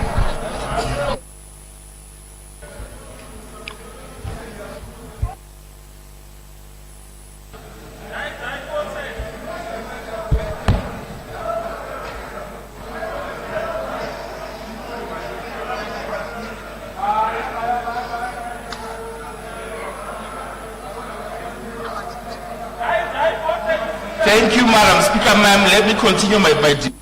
Thank you, Madam Speaker, ma'am. Let me continue my debate.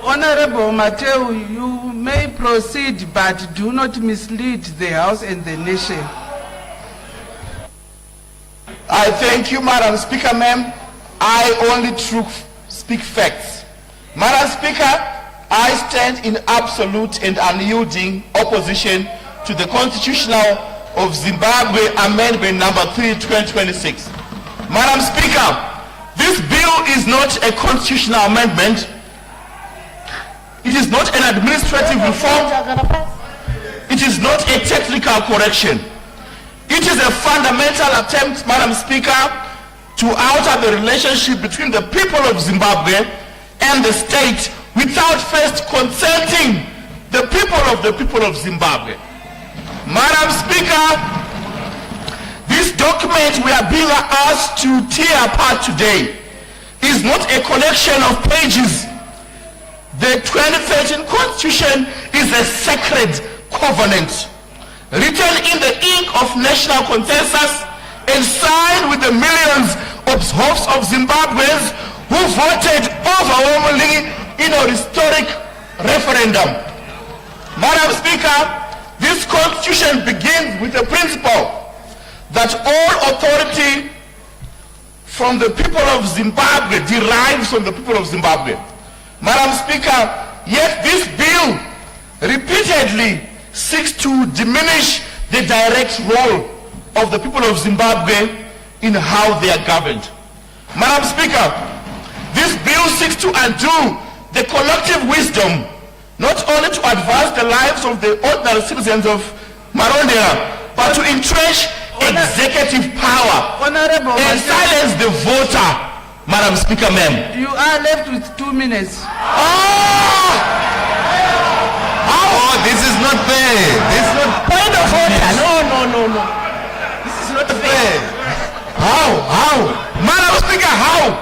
Honorable Mateo, you may proceed, but do not mislead the House and the nation. I thank you, Madam Speaker, ma'am. I only speak facts. Madam Speaker, I stand in absolute and unyielding opposition to the Constitutional of Zimbabwe Amendment number 3, 2026. Madam Speaker, this bill is not a constitutional amendment. It is not an administrative reform. It is not a technical correction. It is a fundamental attempt, Madam Speaker, to alter the relationship between the people of Zimbabwe and the state without first consulting the people of Zimbabwe. Madam Speaker, this document we are being asked to tear apart today is not a collection of pages. The 2013 Constitution is a sacred covenant written in the ink of national consensus and signed with the millions of hosts of Zimbabweans who voted overwhelmingly in a historic referendum. Madam Speaker, this constitution begins with the principle that all authority from the people of Zimbabwe derives from the people of Zimbabwe. Madam Speaker, yet this bill repeatedly seeks to diminish the direct role of the people of Zimbabwe in how they are governed. Madam Speaker, this bill seeks to undo the collective wisdom, not only to advance the lives of the ordinary citizens of Marondera, but to entrench executive power and silence the voter. Madam Speaker, ma'am. You are left with 2 minutes. Oh! this is not fair. This is not Point of order. No. This is not fair. How? Madam Speaker, how?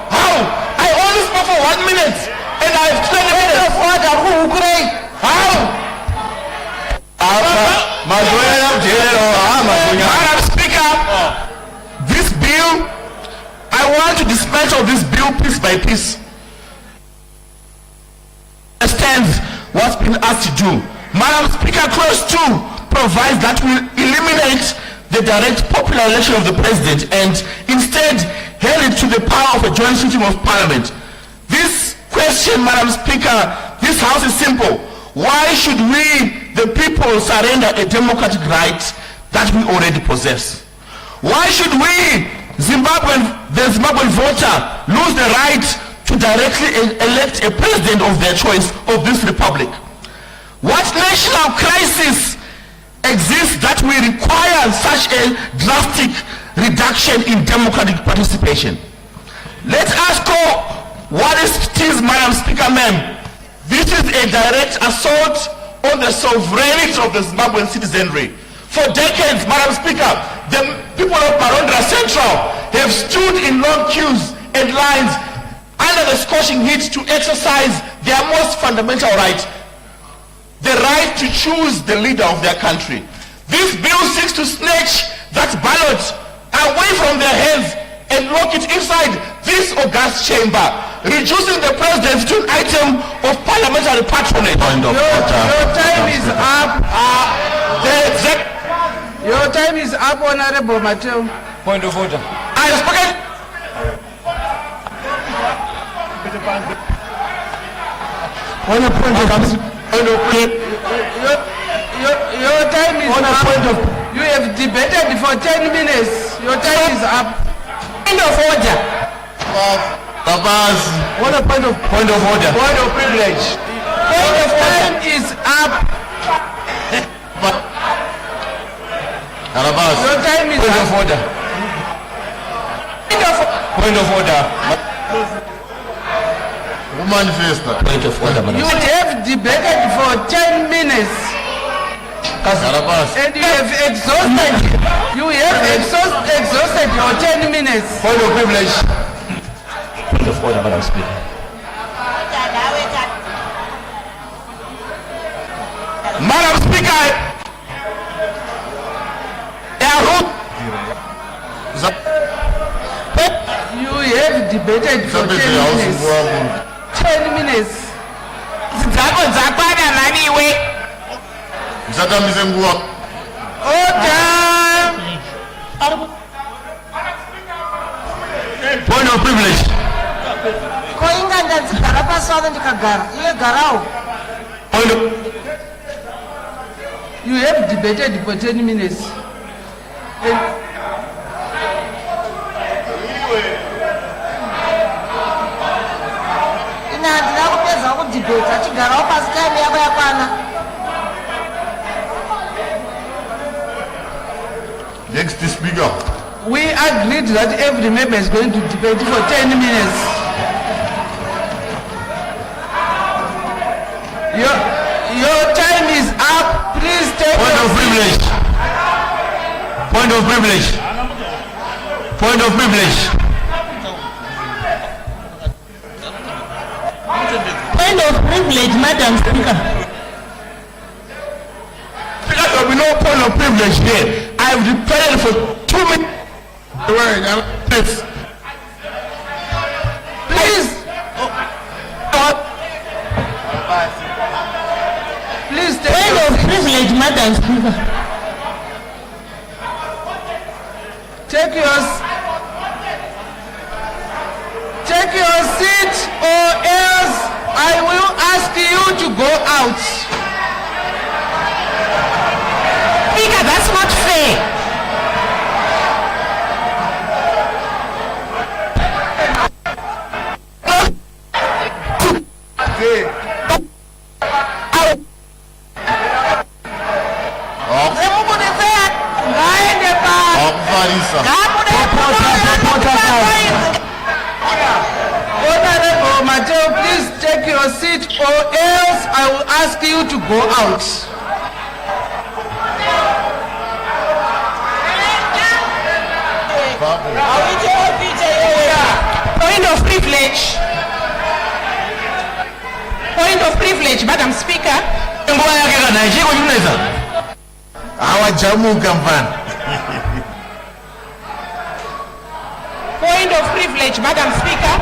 I only spoke for 1 minute and I have 20 minutes. Point of order. Who pray? How? Madam Speaker, this bill, I want to dismantle this bill piece by piece. Understands what's been asked to do. Madam Speaker, clause 2 provides that will eliminate the direct popular election of the president and instead hand it to the power of a joint sitting of parliament. This question, Madam Speaker, this house is simple. Why should we, the people, surrender a democratic right that we already possess? Why should we, the Zimbabwean voter, lose the right to directly elect a president of their choice of this republic? What national crisis exists that will require such a drastic reduction in democratic participation? Let us call what it is, Madam Speaker, ma'am. This is a direct assault on the sovereignty of the Zimbabwean citizenry. For decades, Madam Speaker, the people of Marondra Central have stood in long queues and lines under the scorching heat to exercise their most fundamental right, the right to choose the leader of their country. This bill seeks to snatch that ballot away from their hands and lock it inside this august chamber, reducing the president to an item of parliamentary patronage. Your time is up. Your time is up, Honorable Mateo. Point of order. I have spoken. On a point your time is up. You have debated for 10 minutes. Your time is up. Point of order. Babas. What a point of order. Point of privilege. Your time is up. Arabas. Your time is Point up. of order. Point of order. Manifesta. Point of order, Madam. You have debated for 10 minutes. Arabas. And you have exhausted your 10 minutes. Point of privilege. Point of order, Madam Speaker. Madam Speaker, you have debated for 10 minutes. 10 minutes. Msatambise nguwa. Order. Point of privilege. Koinga ndadzigara pasi wave ndikagara. Iye garawo. Point of... You have debated for 10 minutes. Ina handina kupedza kudebate achigarawo pasi time yako yakwana. Next speaker. We agreed that every member is going to debate for 10 minutes. Your time is up. Please take Point of privilege. Point of privilege. Point of privilege. Point of privilege, Madam Speaker. Speaker, there will be no point of privilege here. I have debated for 2 minutes. Please. Please take Point of privilege, Madam Speaker. Take your seat or else I will ask you to go out. Speaker, that's not fair. Honorable Mateo, please take your seat or else I will ask you to go out. Point of privilege. Point of privilege, Madam Speaker. Point of privilege, Madam Speaker.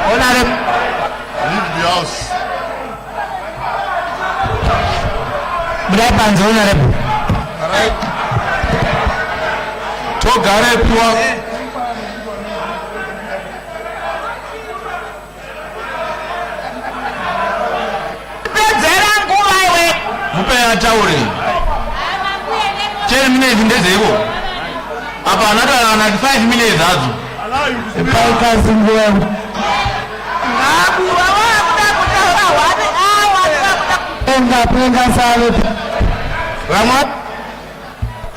Honorable. Leave the house. Honorable. Tauri. 10 minutes ndezeko. Apa anataka 5 minutes hazo. Kazi ngwe. Penga sale. Ramat.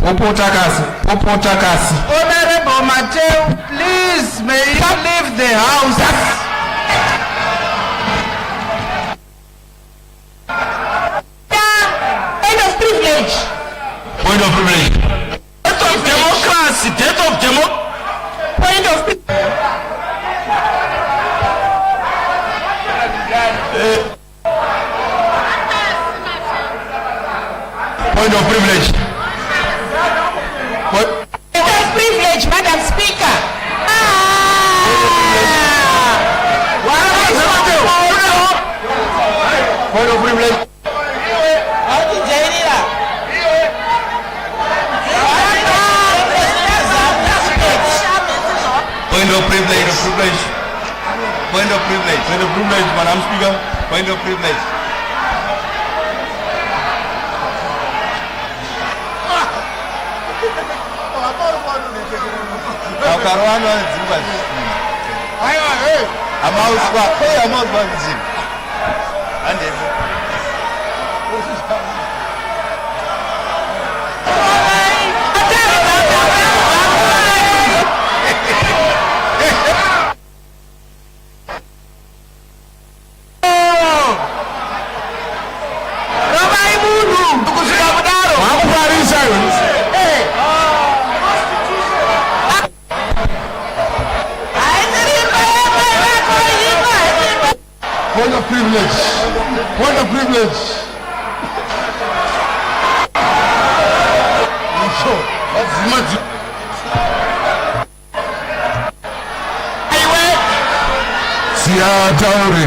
Popota kasi. Honorable Mateo, please, may you leave the house. Point of privilege. Death of democracy. Death of democracy. Point of Point of privilege. Point of privilege, Madam Speaker. Point of privilege. Point of privilege. Point of privilege. Point of privilege, Madam Speaker. Point of privilege. Karuano Zimbabwe. Point of privilege. Point of privilege. Tauri.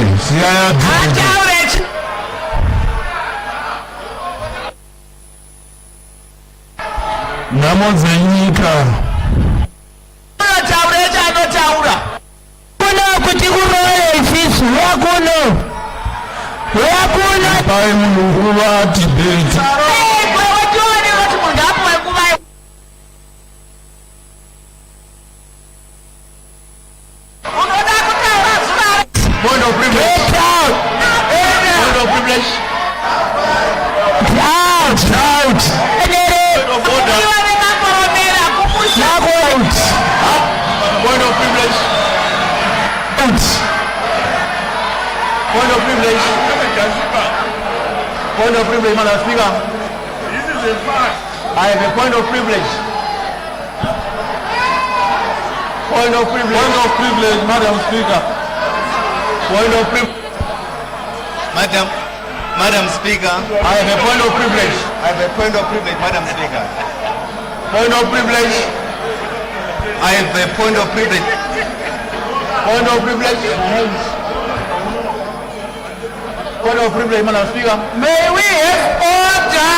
Namozanyika. Pai munhu wa debate. Point of privilege. Point of privilege. Out. Point of order. Point of privilege. Point of privilege. Point of privilege, Madam Speaker. This is a fact. I have a point of privilege. Point of privilege. Point of privilege, Madam Speaker. Point of privilege. Madam Speaker. I have a point of privilege. I have a point of privilege, Madam Speaker. Point of privilege. I have a point of privilege. Point of privilege. Point of privilege, Madam Speaker. May we have order?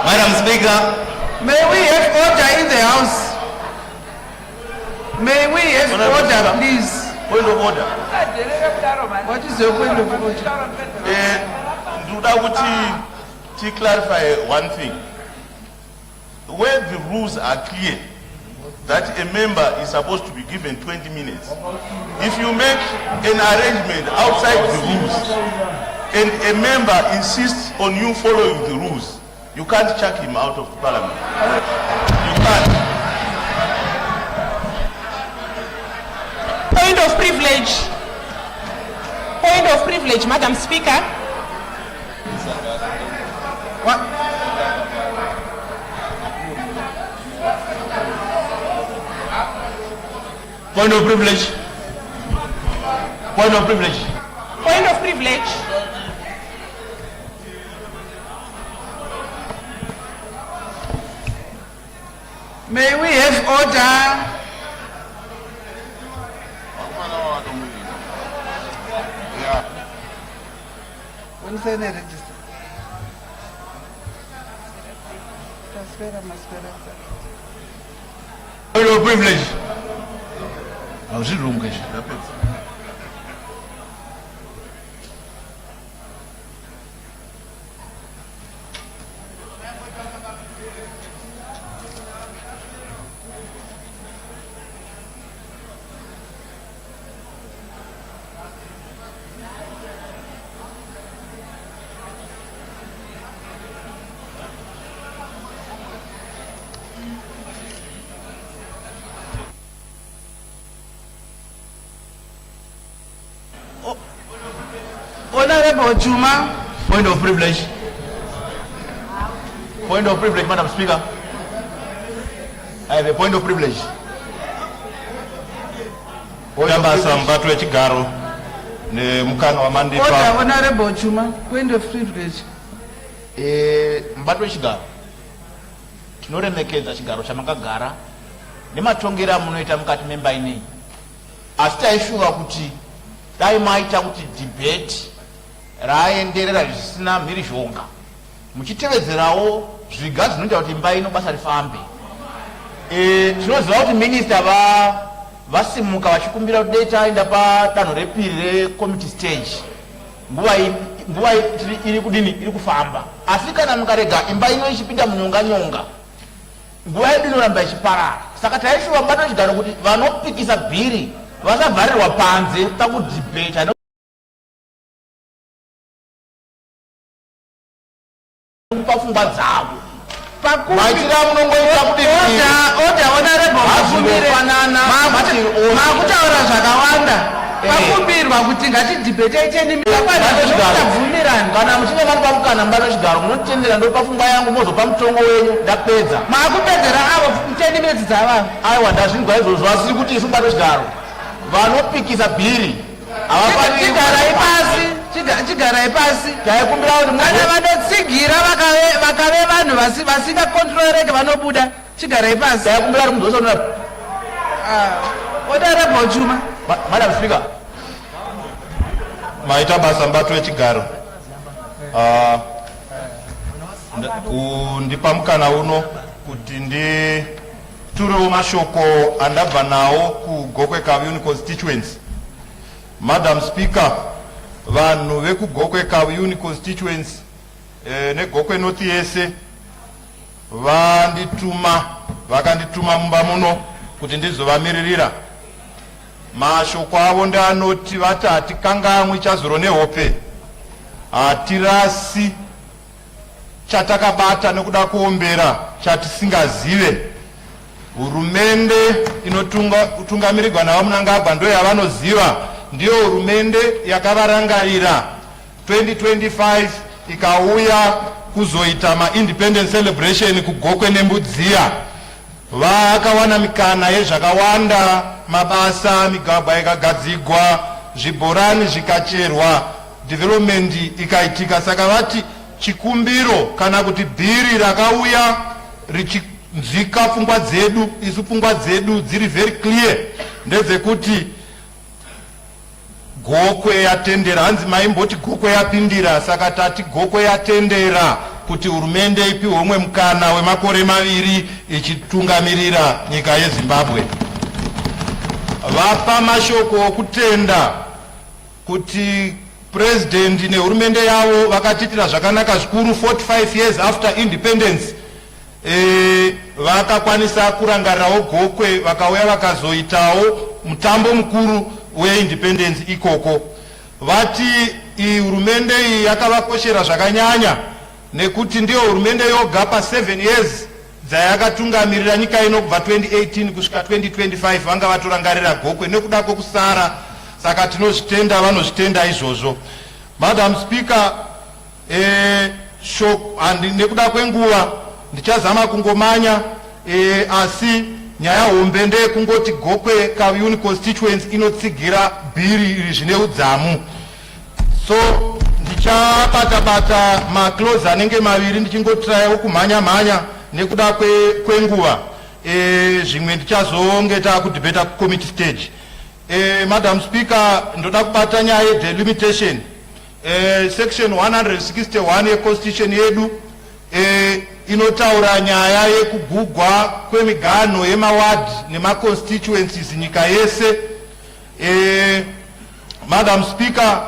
Madam Speaker. May we have order in the house? May we have order, please? Point of order. What is your point of order? Nduda kuti to clarify one thing. Where the rules are clear that a member is supposed to be given 20 minutes. If you make an arrangement outside the rules and a member insists on you following the rules, you can't chuck him out of Parliament. You can't. Point of privilege. Point of privilege, Madam Speaker. What? Point of privilege. Point of privilege. Point of privilege. May we have order? When say register. Point of privilege. I was in room, guys. Honorable Juma. Point of privilege. Point of privilege, Madam Speaker. I have a point of privilege. Sambato echigaro ne mukano wa mandipa. Order, Honorable Juma. Point of privilege. Mbato echigaro. Tinoremekeza chigaro chamakagara nematongera munoita mukati memba inei. Asi taishuva kuti dai maita kuti debate raenderera zvisina mhirizhonga muchitevedzerawo zviga zvinoita kuti imba ino basa rifambe. Tinoziva kuti minista vasimuka vachikumbira kuti dai taenda padanho repiri recommittee stage nguva iri kudini, iri kufamba. Asi kana mukarega imba ino ichipinda munyonga-nyonga nguva yedu inoramba ichiparara. Saka taishuva mbato echigaro kuti vanopikisa bhiri vasabvarirwa panze pakudhibheta pafungwa dzavo. Maitira munongoita kuti makutaura zvakawanda pakumbirwa kuti ngatidhibhete ichenimikabvumirana. Kana muchinge vari pamukana mbano chigaro munotendera ndo pafungwa yangu mozopa mutongo wenyu ndapedza. Makupedzera avo 10 minutes dzavavo. Aiwa ndazvingwa izvozvo asiri kuti isu mbato chigaro vanopikisa bhiri chigarai pasi taikumbira kuti kana vanotsigira vakave vanhu vasingakontroreke vanobuda. Chigarai pasi taikumbira kuti mudzosa Honorable Juma. Madam Speaker, maita basa mbato echigaro kundipa mukana uno kuti nditurewo mashoko andabva nawo kugokwe Kaviuni constituency. Madam Speaker, vanhu vekugokwe Kaviuni constituency negokwe North yese vakandituma mumba muno kuti ndizovamiririra. Mashoko avo ndeanoti vati hatikangamwi chazoro nehope, hatirasi chatakabata nekuda kuombera chatisingazive. Hurumende inotungamirirwa navamunangagwa ndo yavanoziva, ndiyo hurumende yakavarangarira 2025 ikauya kuzoita ma-independence celebration kugokwe nembudziya. Vakawana mikana yezvakawanda, mabasa, migwagwa ikagadzigwa, zvibhorani zvikacherwa, development ikaitika. Saka vati chikumbiro kana kuti bhiri rakauya richinzika pfungwa dzedu, isu pfungwa dzedu dziri very clear, ndedzekuti gokwe yatendera. Hanzi maimboti gokwe yapindira, saka tati gokwe yatendera kuti hurumende ipi homwe mukana wemakore 2 ichitungamirira nyika yeZimbabwe. Vapa mashoko okutenda kuti president nehurumende yavo vakatitira zvakanaka zvikuru 45 years after independence. Vakakwanisa kurangarirawo gokwe, vakauya vakazoitawo mutambo mukuru weindependence ikoko. Vati hurumende iyi yakavakoshera zvakanyanya nekuti ndiyo hurumende yoga pa7 years dzayakatungamirira nyika ino kubva 2018 kusvika 2025 vanga vatorangarira gokwe nekuda kwekusara. Saka tinozvitenda, vanozvitenda izvozvo. Madam Speaker, nekuda kwenguva ndichazama kungomanya, asi nyaya hombe ndeyekungoti Gokwe Kayuni constituency inotsigira bhiri zvine udzamu. So ndichapata maclose anenge maviri ndichingotiraiwo kumhanya nekuda kwenguva. Zvimwe ndichazonge takudhibheta kucommittee stage. Madam Speaker, ndoda kubata nyaya yedelimitation. Section 161 yeconstitution yedu inotaura nyaya yekugugwa kwemiganho yemaward nemaconstituencies nyika yese. Madam Speaker,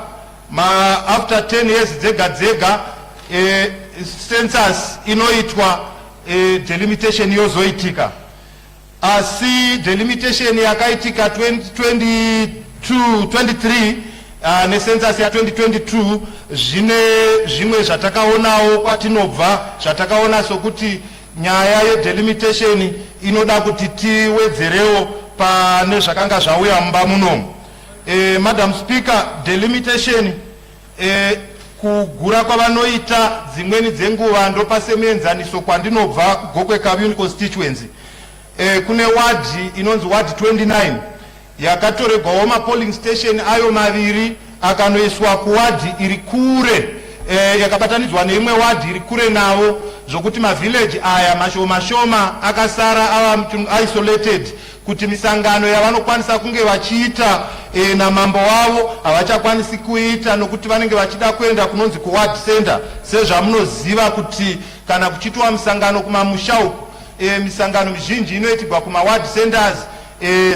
after 10 years dzega census inoitwa delimitation yozoitika. Asi delimitation yakaitika 2023 necensus ya 2022 zvimwe zvatakaonawo kwatinobva zvatakaona sokuti nyaya yedelimitation inoda kuti tiwedzerewo pane zvakanga zvauya mumba munomu. Madam Speaker, delimitation kugura kwavanoita dzimweni dzenguva ndopasemuenzaniso kwandinobva kuGokwe Kayuni constituency. Kune ward inonzi ward 29 yakatoregwawo mapolling station ayo maviri akanoiswa kuward iri kure, yakabatanidzwa neimwe ward iri kure nawo, zvokuti mavillage aya mashoma akasara ava isolated, kuti misangano yavanokwanisa kunge vachiita namambo wavo havachakwanisi kuita nokuti vanenge vachida kuenda kunonzi kuward center. Sezvamunoziva kuti kana kuchitwa misangano kumamusha uku, misangano mizhinji inoitirwa kumaward centers.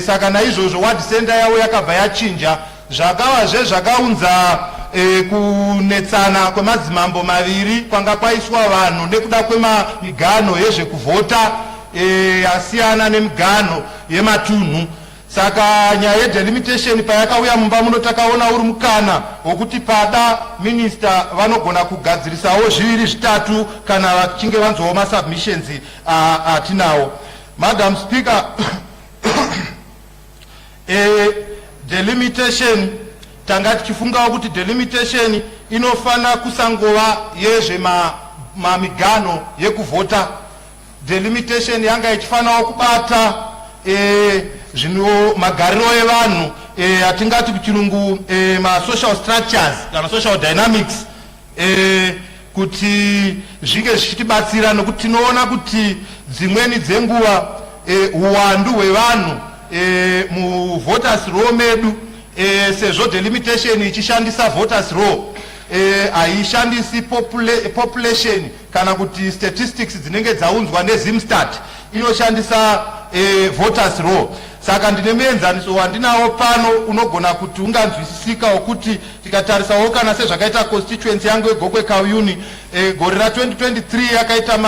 Saka naizvozvo ward center yavo yakabva yachinja, zvakavazve zvakaunza kunetsana kwemadzimambo maviri kwanga kwaiswa vanhu nekuda kwemiganho yezvekuvhota yasiyana nemiganho yematunhu. Saka nyaya yedelimitation payakauya mumba muno takaona uri mukana wokuti pada minister vanogona kugadzirisawo zviviri zvitatu kana vachinge vanzwawo masubmissions atinawo. Madam Speaker, delimitation tanga tichifungawo kuti delimitation inofana kusangova yezvemamiganho yekuvhota. Delimitation yanga ichifanawo kubata zvino magariro evanhu, atingati kuchirungu ma-social structures kana social dynamics, kuti zvinge zvichitibatsira nokuti tinoona kuti dzimweni dzenguva uwandu hwevanhu muvoters row medu, sezvo delimitation ichishandisa voters row haishandisi population kana kuti statistics dzinenge dzaunzwa nezimstat, inoshandisa voters row. Saka ndine muenzaniso wandinawo pano unogona kuti unganzwisisika wokuti tikatarisawo kana sezvakaita constituency yangu yeGokwe Kayuni, gore ra2023 yakaita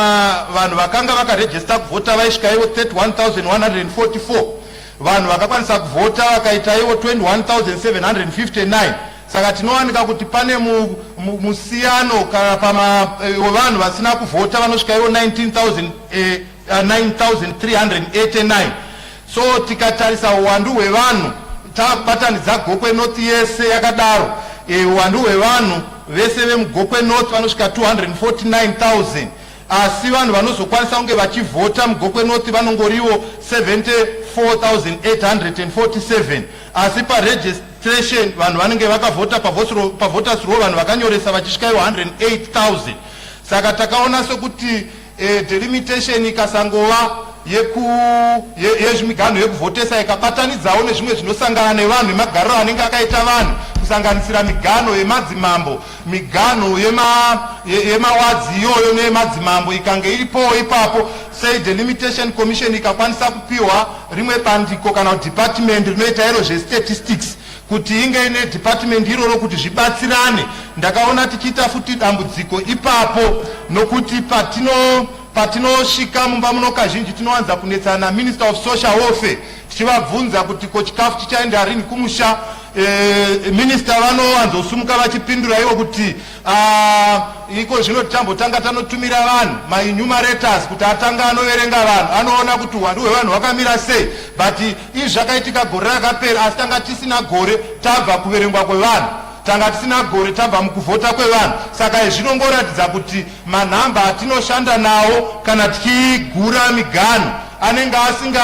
vanhu vakanga vakarejista kuvhota vaisvika ivo 31,144. vanhu vakakwanisa kuvhota vakaita ivo 21,759. Saka tinowanika kuti pane musiyano kana vanhu vasina kuvhota vanosvika ivo 9,389. So tikatarisa uwandu hwevanhu takubatanidza Gokwe North yese yakadaro, uwandu hwevanhu vese vemuGokwe North vanosvika 249,000. Asi vanhu vanozokwanisa kunge vachivhota muGokwe North vanongoriwo 74,847. Asi paregistration vanhu vanenge vakavhota pavoters row vanhu vakanyoresa vachisvika 108,000. Saka takaona sokuti delimitation ikasangova yezvimiganho yekuvhotesa ikabatanidzawo nezvimwe zvinosangana nevanhu nemagariro anenge akaita vanhu, kusanganisira miganho yemadzimambo, miganho yemawadzi iyoyo neyemadzimambo ikange iripowo ipapo, sei delimitation commission ikakwanisa kupiwa rimwe bandiko kana department rinoita iro zvestatistics kuti inge ine department iroro kuti zvibatsirane. Ndakaona tichiita futi dambudziko ipapo nokuti patinosvika mumba muno kazhinji tinowanza kunetsana minister of social welfare tichivabvunza kuti ko chikafu chichaenda rini kumusha. Minister vanowanzosumuka vachipindura ivo kuti iko zvino tambotanga tanotumira vanhu maenumerators kuti atanga anoverenga vanhu anoona kuti uwandu hwevanhu hwakamira sei, but izvi zvakaitika gore rakapera asi tanga tisina gore tabva kuverengwa kwevanhu, tanga tisina gore tabva mukuvhota kwevanhu. Saka zvinongoratidza kuti manhamba atinoshanda nawo kana tichigura miganho anenge asinga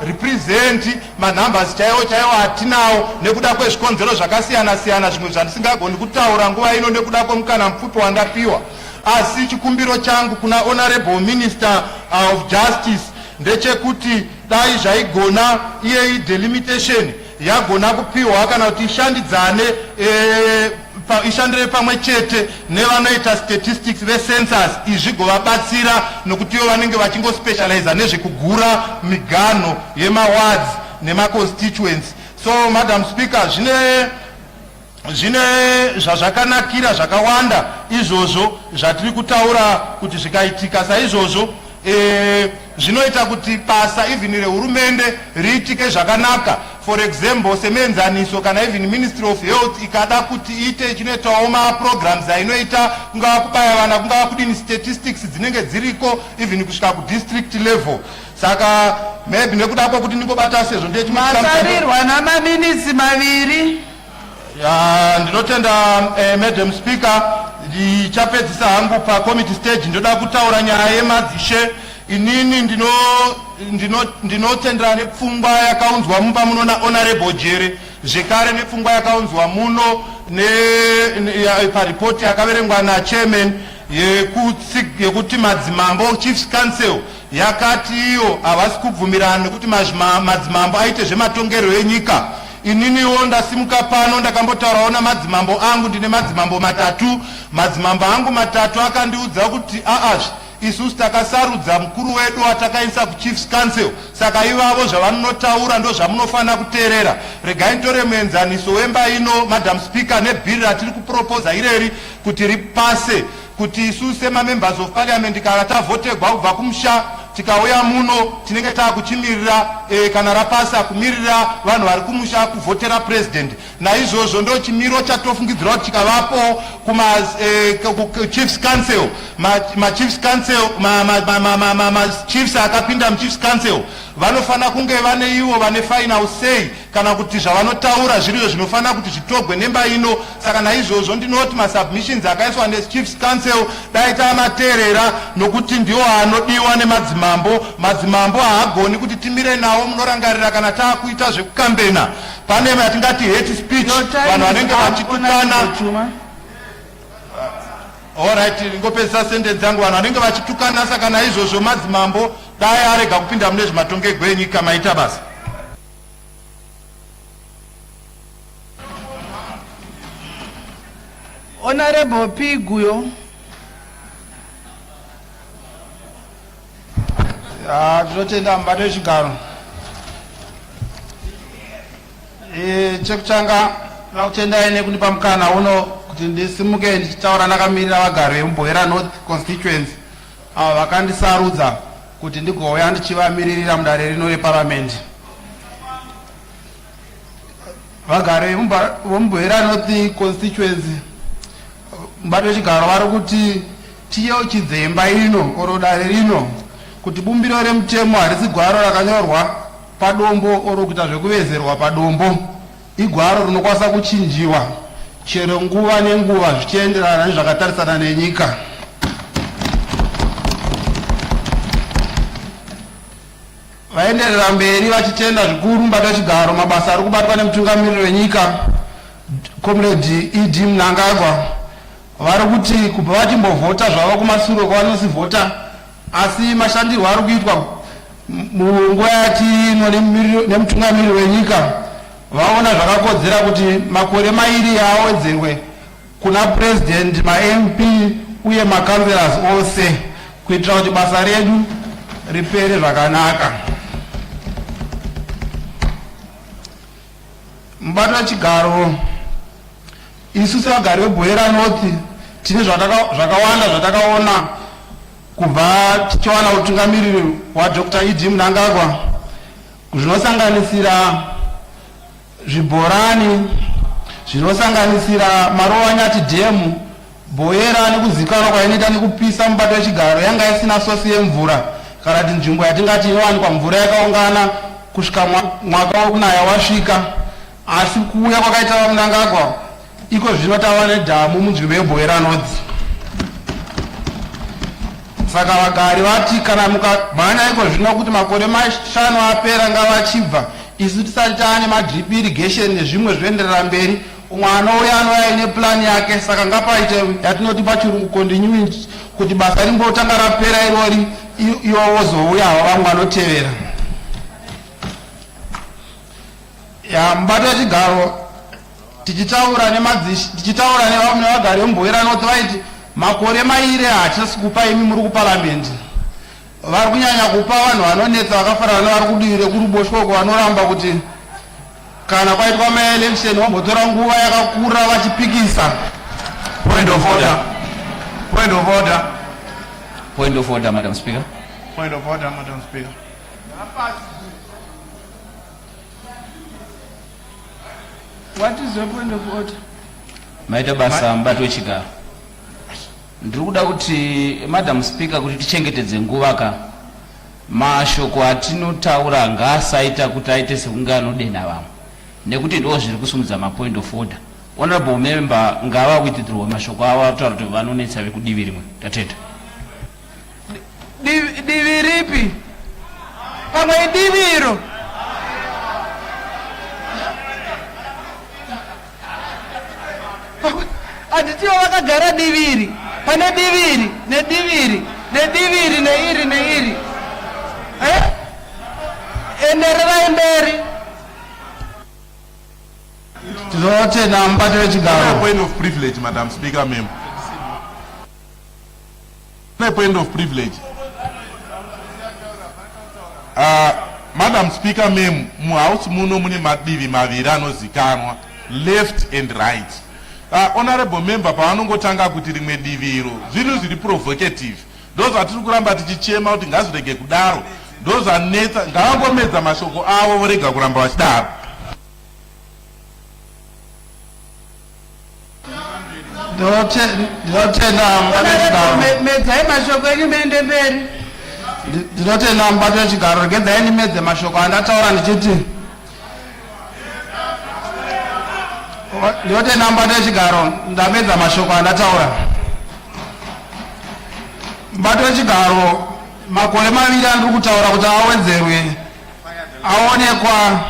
represent manumbers chaiwo atinawo nekuda kwezvikonzero zvakasiyana siyana zvimwe zvandisingagoni kutaura nguva ino nekuda kwemukana mupfupi wandapiwa. Asi chikumbiro changu kuna Honorable Minister of Justice ndechekuti dai zvaigona iye delimitation yagona kupiwa kana kuti ishandidzane ishandire pamwe chete nevanoita statistics vecensus izvigovabatsira nokuti ivo vanenge vachingospecializa nezvekugura migano yemawards nemaconstituents. So Madam Speaker, zvine zvazvakanakira zvakawanda izvozvo zvatiri kutaura kuti zvikaitika saizvozvo zvinoita kuti basa even rehurumende riitike zvakanaka. For example, semuenzaniso kana even Ministry of Health ikada kuti iite chinoitawo maprograms ainoita kungava kubaya vana kungava kudini statistics dzinenge dziriko even kusvika kudistrict level. Saka maybe nekuda kwokuti ndingobata sezvo masarirwa namaminitsi maviri. Ndinotenda Madam Speaker, ndichapedzisa hangu pacommittee stage ndoda kutaura nyaya yemadzishe. Inini ndinotendera nepfungwa yakaunzwa mumba muno naHonorable Jere, zvekare nepfungwa yakaunzwa muno paripoti yakaverengwa nachairman yekuti madzimambo Chiefs Council yakati iyo havasi kubvumirana nekuti madzimambo aite zvematongerwo enyika. Ininiwo ndasimuka pano ndakambotaurawo namadzimambo angu, ndine madzimambo matatu. Madzimambo angu matatu akandiudza kuti isusu takasarudza mukuru wedu watakaisa kuChiefs Council, saka ivavo zvavanotaura ndo zvamunofanira kuteerera. Regai nditore muenzaniso wemba ino Madam Speaker nebhiri ratiri kuproposa ireri kuti ripase kuti isusu semamembers of parliament kana tavhotegwa kubva kumusha tikauya muno tinenge takuchimirira kana rapasa kumirira vanhu vari kumusha kuvhotera president. Naizvozvo ndo chimiro chatofungidzira kuti chikavapo Chiefs Council, Chiefs Council, Chiefs akapinda Chiefs Council vanofana kunge vane ivo vane final say kana kuti zvavanotaura zviriyo zvinofana kuti zvitogwe nemba ino. Saka naizvozvo ndinoti masubmissions akaiswa neChiefs Council dai tamateerera nokuti ndiwo anodiwa nemadzimambo haagoni kuti timire nawo munorangarira kana taakuita zvekukambena. Pane yatingati hate speech, vanhu vanenge vachitukana. Alright, ngopesa sentence dzangu, vanhu vanenge vachitukana. Saka naizvozvo madzimambo dai arega kupinda mune zvimatongerwo enyika maita basa. Honorable P. Guyo. Tinotenda mubati wechigaro. Chekutanga ndakutendai nekunipa mukana uno kuti ndisimuke ndichitaura ndakamirira vagari vemubhoera North constituency avo vakandisarudza kuti ndigouya ndichivamiririra mudare rino reparliament. Vagari vemubhoera North constituency mubati wechigaro vari kuti tiyeuchidze imba ino oro dare rino kuti bumbiro remutemo harisi gwaro rakanyorwa padombo oro kuita zvekuvezerwa padombo, igwaro rinokwanisa kuchinjiwa chero nguva nenguva zvichienderana nezvakatarisana nenyika. Vaenderera mberi vachitenda zvikuru mubati wechigaro mabasa ari kubatwa nemutungamiriri wenyika Comrade E.D. Mnangagwa. Vari kuti kubva vachimbovhota zvavo kumasuro kwavanosivhota, asi mashandirwo ari kuitwa munguva yatino nemutungamiriri wenyika vaona zvakakodzera kuti makore mairi awedzerwe kuna president, ma-MP uye makanselas ose kuitira kuti basa redu ripere zvakanaka. Mubati wechigaro, isu sevagari vebhoera North tine zvakawanda zvatakaona kubva tichiwana utungamiriri waDr. E.D. Mnangagwa, zvinosanganisira zvibhorani, zvinosanganisira marowanyati dhemu, bhoera nekuzikanwa kwainoita nekupisa. Mubati wechigaro yanga isina sosi yemvura kana kuti nzvimbo yatingati inowanikwa mvura yakaungana kusvika mwaka wokunaya wasvika, asi kuuya kwakaita Mnangagwa iko zvino tava nedhamu munzvimbo yebhoera North. saka vagari vati kana mukabhanya iko zvino kuti makore 5 apera ngavachibva isu tisati taane madrip irrigation nezvimwe zvoenderera mberi mwana uya anouya ine plani yake saka ngapaite yatinoti pachirungu continuity kuti basa rimbotanga rapera irori iwo wozouyawo vamwe vanotevera mubato wechigaro tichitaura nevagari vemboera noti vaiti makore mairi hachasi kupa imi muri kuparamende vari kunyanya kupa vanhu vanonetsa vakafanana nevari kudivi rekuruboshwe uko vanoramba kuti kana kwaitwa maelection vambotora nguva yakakura vachipikisa. Point of order. Point of order. Point of order, Madam Speaker. Point of order, Madam Speaker. What is your point of order? Maita basa mbato wechigaro. Ndiri kuda kuti Madam Speaker kuti tichengetedze nguva ka mashoko atinotaura ngaasaita kuti aite sekunge anodena vamwe nekuti ndo zviri kusumudza mapoint of order. Honorable member ngava withdraw mashoko avo ataura kuti vanonetsa vekudivi rimwe. Tateta. Divi ripi? Pamwe diviro. Anditiwa vakagara diviri. Pane diviri, nediviri, nediviri, neiri, neiri. Enderera mberi. Tizotenda mubato wechigaro. Point of privilege, Madam Speaker, ma'am. Point of privilege. Madam Speaker, ma'am, muhouse muno mune madivi maviri anozikanwa left and right. Honorable member pavanongotanga kuti rimwe diviro zvinhu zviri provocative ndo zvatiri kuramba tichichema kuti ngazvirege kudaro ndo zvanetsa ngavangomedza mashoko avo vorega kuramba vachidaro. Medzai mashoko enyu muende mberi. Ndinotenda mubato wechigaro regedzai ndimedze mashoko andataura ndichiti ndinotenda mubato wechigaro ndamedza mashoko andataura. Mubato wechigaro makore maviri andiri kutaura kuti awedzerwe aonekwa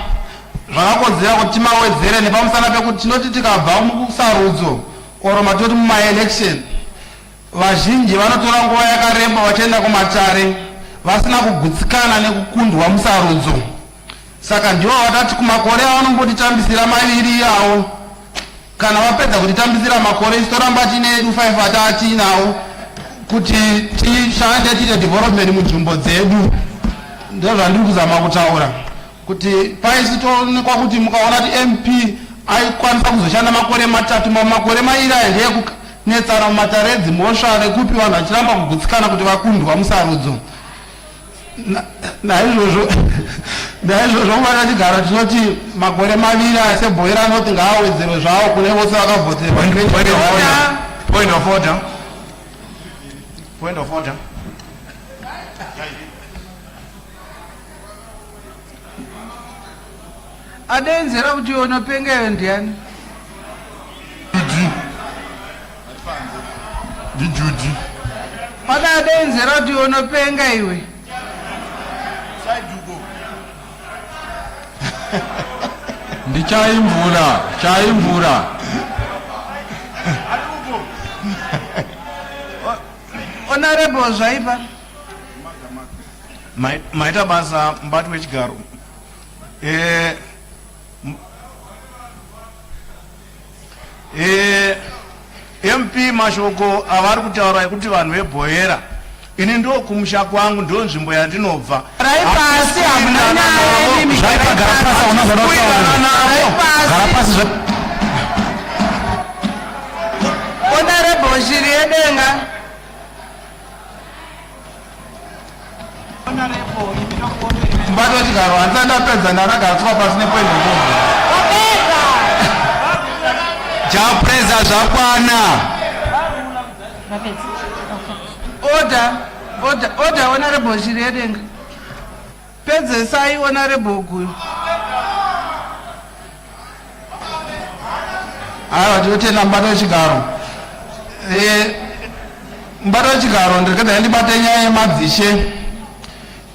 zvakakodzera kuti timawedzere nepamusana pekuti tinoti tikabva musarudzo oro matoti mumaelection vazhinji vanotora nguva yakareba vachienda kumatare vasina kugutsikana nekukundwa musarudzo saka ndivo vatati kumakore avanombotitambisira maviri avo kana vapedza kutitambisira makore isitoramba tine 5 ataatinawo kuti tishande tiite development munzvimbo dzedu. Ndo zvandiri kuzama kutaura kuti paisitoonekwa kuti mukaona kuti MP aikwanisa kuzoshanda makore 3 makore mairi aya ndeyekunetsana mumatare edzimhosva nekupi vanhu vachiramba kugutsikana kuti vakundwa musarudzo. Naizvozvo mubata chigaro tinoti makore maviri aya sebhoira anoti ngaawedzerwe zvavo kune vose vakavhoterwa. Point of order. Point of order. Adenzera kuti unopengeyo ndiani? Ndijudi. Pana adenzera kuti unopenga iwe. Chaimvura. Honorable zvaipa. Maita basa mubato wechigaro. MP mashoko avari kutaura ekuti vanhu vebhoera ini ndo kumusha kwangu ndo nzvimbo yandinobva. Raipasi hamuna nyaya yenyu. Honorable shiri yedenga. Mubato wechigaro handisati ndapedza ndaragatswa pasi nepoint of order. Chapreza zvakwana. Order, honorable shiri yedenga. Pedzesai honorable Guyu. Aiwa, tinotenda mubato wechigaro. mubata wechigaro ndirekedza ndibate nyaya yemadzishe.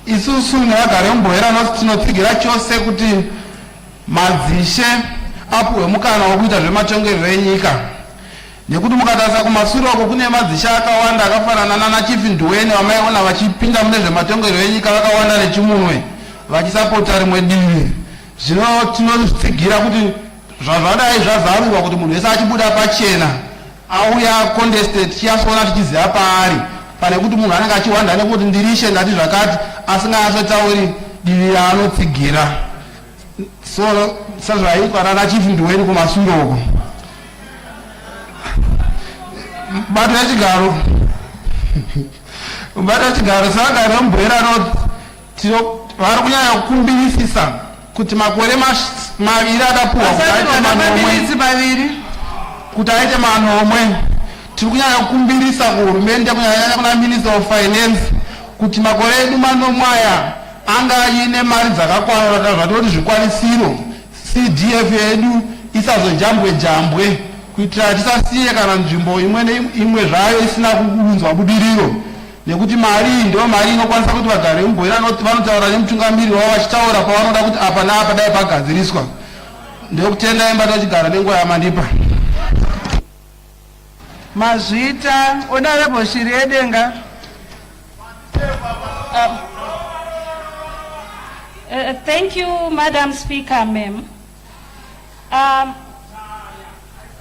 Isusu nevagari vemubhoera tinotsigira chose kuti madzishe apuhwe mukana wekuita zvematongerero enyika, nekuti mukatarisa kumashure uko kune madzishe akawanda akafanana nana Chief Nduwene vamaiona vachipinda mune zvematongerero enyika vakawanda nechimunwe vachisapota rimwe divi. Zvino tinotsigira kuti zvadai zvazarurwa kuti munhu wese achibuda pachena auya contested tichasoona tichiziva paari, pane kuti munhu anenge achiwanda nekuti ndirishe ndati zvakati asingasotauri divi raanotsigira. So sezvaitwa nana Chief Nduwene kumashure uko. Bato yechigaro bato yechigaro savagari vemubhoera vari kunyanya kukumbirisisa kuti makore maviri akapuhwa kuti aite manomwe. Tiri kunyanya kukumbirisa kuhurumende kunyanya kuna Minister of Finance kuti makore edu manomwe aya anga aine mari dzakakwana zvatoti zvikwanisiro CDF yedu isazojambwe jambwe kuitira tisasiye kana nzvimbo imwe neimwe zvayo isina kuunzwa budiriro, nekuti mari ndio mari inokwanisa kuti vagari vemubhoera vanotaura nemutungamiriri wavo vachitaura pavanoda kuti apa naapa dai pagadziriswa. Ndokutenda mbata wechigaro nenguva yamandipa. Mazvita Honorable Shiri Edenga. Thank you, Madam Speaker, ma'am.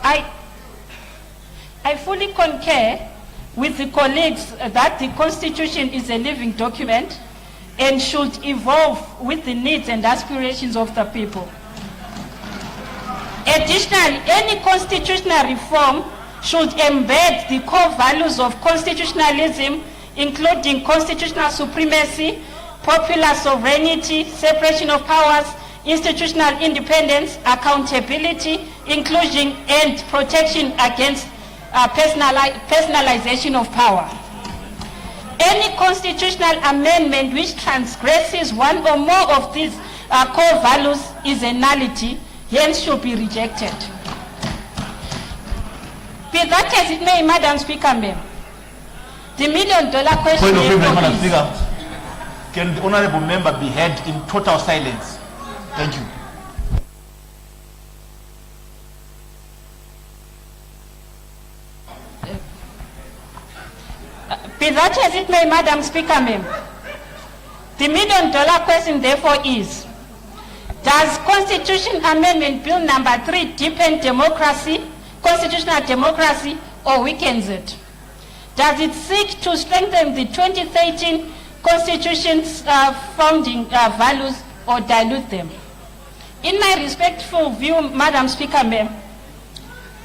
I fully concur with the colleagues that the Constitution is a living document and should evolve with the needs and aspirations of the people. Additionally, any constitutional reform should embed the core values of constitutionalism, including constitutional supremacy, popular sovereignty, separation of powers, institutional independence, accountability, inclusion, and protection against personalization of power. Any constitutional amendment which transgresses one or more of these core values is a nullity, hence should be rejected. Be that as it may, Madam Speaker, ma'am, the $1 million question... Point of privilege, Madam Speaker. Can the honourable member be heard in total silence? Thank you. Be that as it may, Madam Speaker, ma'am, the $1 million question therefore is, does Constitution Amendment Bill number 3 deepen democracy, constitutional democracy, or weakens it? Does it seek to strengthen the 2013 Constitution's founding values or dilute them? In my respectful view, Madam Speaker, ma'am,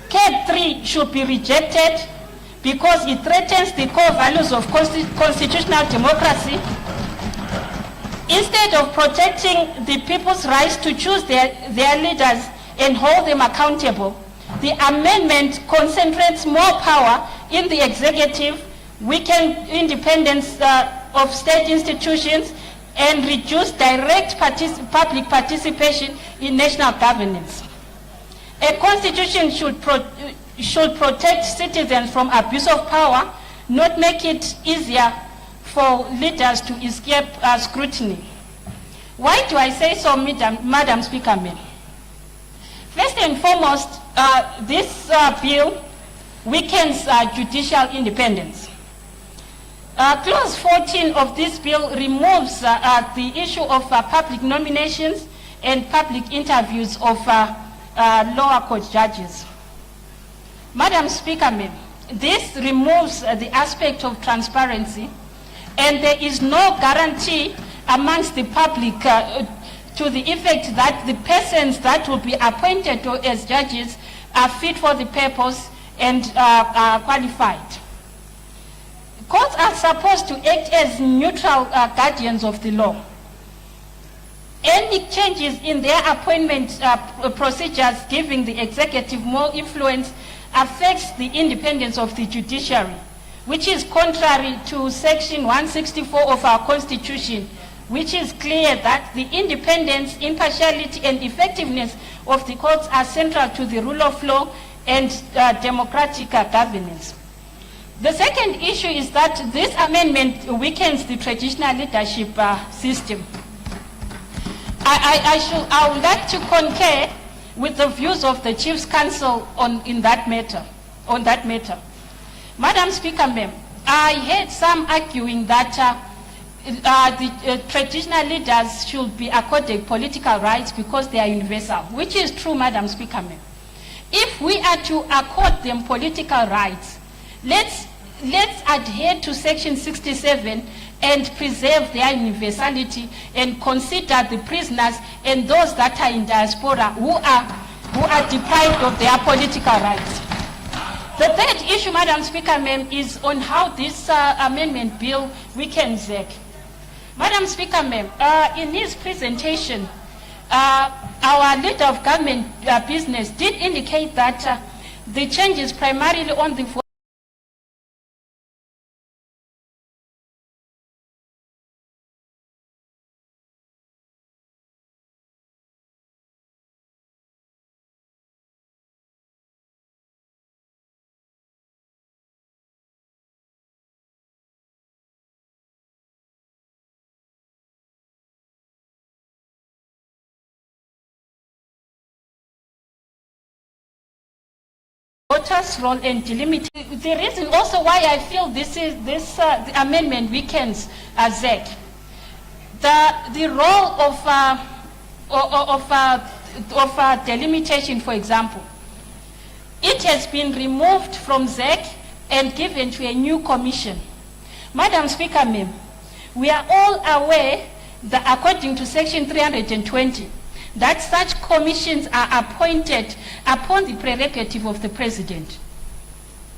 CAD 3 should be rejected because it threatens the core values of constitutional democracy. Instead of protecting the people's rights to choose their leaders and hold them accountable, the amendment concentrates more power in the executive, weakens independence of state institutions, and reduce direct public participation in national governance. A constitution should protect citizens from abuse of power, not make it easier for leaders to escape scrutiny. Why do I say so, Madam Speaker, ma'am? First and foremost, this bill weakens judicial independence. Clause 14 of this bill removes the issue of public nominations and public interviews of lower court judges. Madam Speaker, ma'am, this removes the aspect of transparency, and there is no guarantee amongst the public to the effect that the persons that will be appointed as judges are fit for the purpose and are qualified. Courts are supposed to act as neutral guardians of the law. Any changes in their appointment procedures giving the executive more influence affects the independence of the judiciary, which is contrary to Section 164 of our Constitution, which is clear that the independence, impartiality, and effectiveness of the courts are central to the rule of law and democratic governance. The second issue is that this amendment weakens the traditional leadership system. I would like to concur with the views of the Chief's Council on that matter. Madam Speaker, ma'am, I heard some arguing that the traditional leaders should be accorded political rights because they are universal, which is true, Madam Speaker, ma'am. If we are to accord them political rights, let's adhere to Section 67 and preserve their universality and consider the prisoners and those that are in diaspora who are deprived of their political rights. The third issue, Madam Speaker, ma'am, is on how this amendment bill weakens ZEC. Madam Speaker, ma'am, in his presentation, our leader of government business did indicate that the changes primarily on the voters' role and delimit. The reason also why I feel this the amendment weakens ZEC. The role of delimitation, for example, it has been removed from ZEC and given to a new commission. Madam Speaker, ma'am, we are all aware that according to Section 320, that such commissions are appointed upon the prerogative of the President.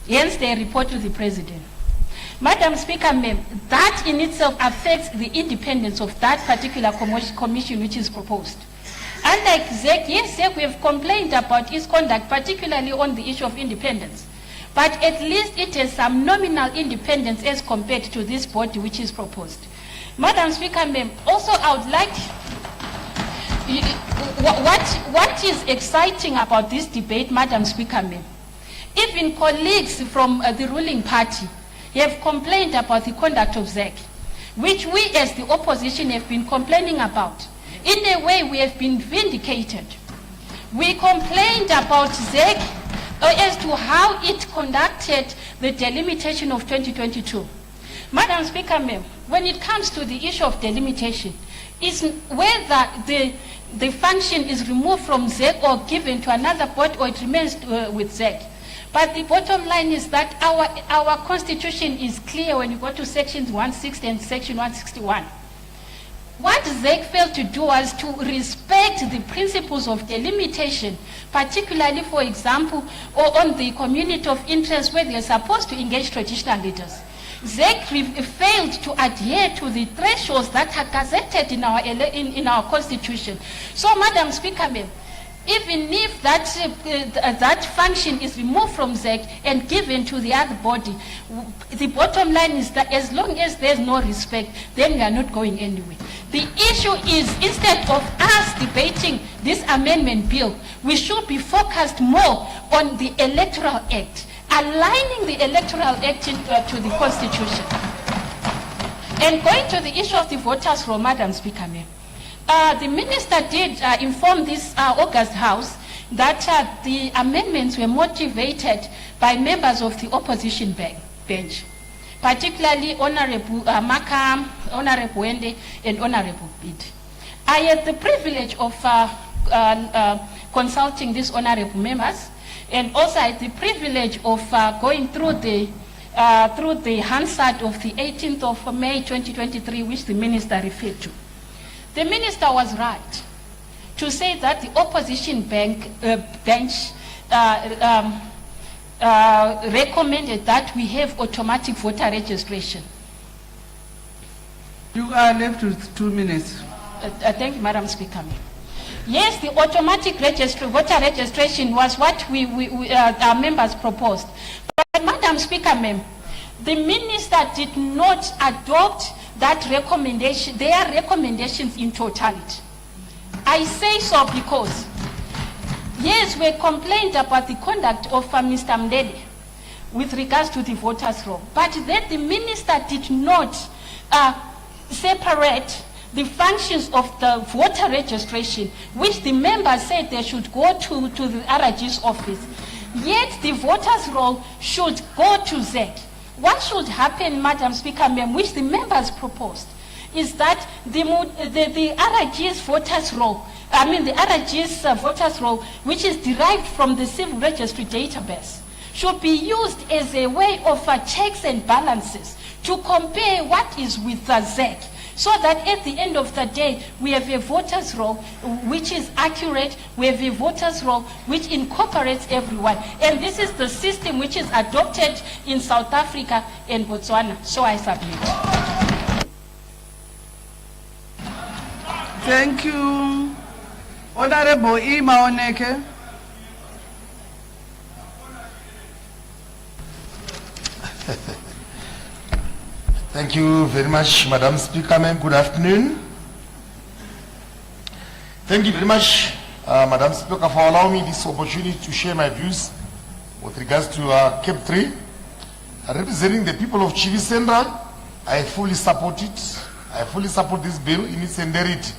Hence, they report to the President. Madam Speaker, ma'am, that in itself affects the independence of that particular commission which is proposed. Unlike ZEC, yes, ZEC we have complained about its conduct, particularly on the issue of independence. But at least it has some nominal independence as compared to this body which is proposed. Madam Speaker, ma'am, also I would like what is exciting about this debate, Madam Speaker, ma'am, even colleagues from the ruling party have complained about the conduct of ZEC, which we as the opposition have been complaining about. In a way, we have been vindicated. We complained about ZEC as to how it conducted the delimitation of 2022. Madam Speaker, ma'am, when it comes to the issue of delimitation, is whether the function is removed from ZEC or given to another board or it remains with ZEC. But the bottom line is that our constitution is clear when you go to sections 160 and section 161. What ZEC failed to do was to respect the principles of delimitation, particularly, for example, or on the community of interest where they're supposed to engage traditional leaders. ZEC failed to adhere to the thresholds that are gazetted in our constitution. So, Madam Speaker, ma'am, even if that function is removed from ZEC and given to the other body, the bottom line is that as long as there's no respect, then we are not going anywhere. The issue is, instead of us debating this amendment bill, we should be focused more on the Electoral Act, aligning the Electoral Act to the Constitution. And going to the issue of the voters' roll, Madam Speaker, ma'am, the minister did inform this August House that the amendments were motivated by members of the opposition bench, particularly Honorable Makam, Honorable Wende, and Honorable Bid. I had the privilege of consulting these honorable members, and also I had the privilege of going through the Hansard of the 18th of May 2023, which the minister referred to. The minister was right to say that the opposition bench recommended that we have automatic voter registration. You are left with 2 minutes. Thank you, Madam Speaker. Yes, the automatic voter registration was what our members proposed. But, Madam Speaker, ma'am, the minister did not adopt that recommendation, their recommendations in totality. I say so because, yes, we complained about the conduct of Mr. Mdede, with regards to the voters' roll. But then the minister did not separate the functions of the voter registration, which the members said they should go to the RIG's office. Yet the voters' roll should go to ZEC. What should happen, Madam Speaker, Ma'am, which the members proposed, is that the RIG's voters' roll, the RIG's voters' roll, which is derived from the civil registry database, should be used as a way of checks and balances to compare what is with the ZEC, so that at the end of the day, we have a voters' roll which is accurate, we have a voters' roll which incorporates everyone. And this is the system which is adopted in South Africa and Botswana. So I submit. Thank you. Honorable Ima Oneke. Thank you very much, Madam Speaker, ma'am. Good afternoon. Thank you very much, Madam Speaker, for allowing me this opportunity to share my views with regards to CAP 3. Representing the people of Chivi Central, I fully support it. I fully support this bill in its entirety,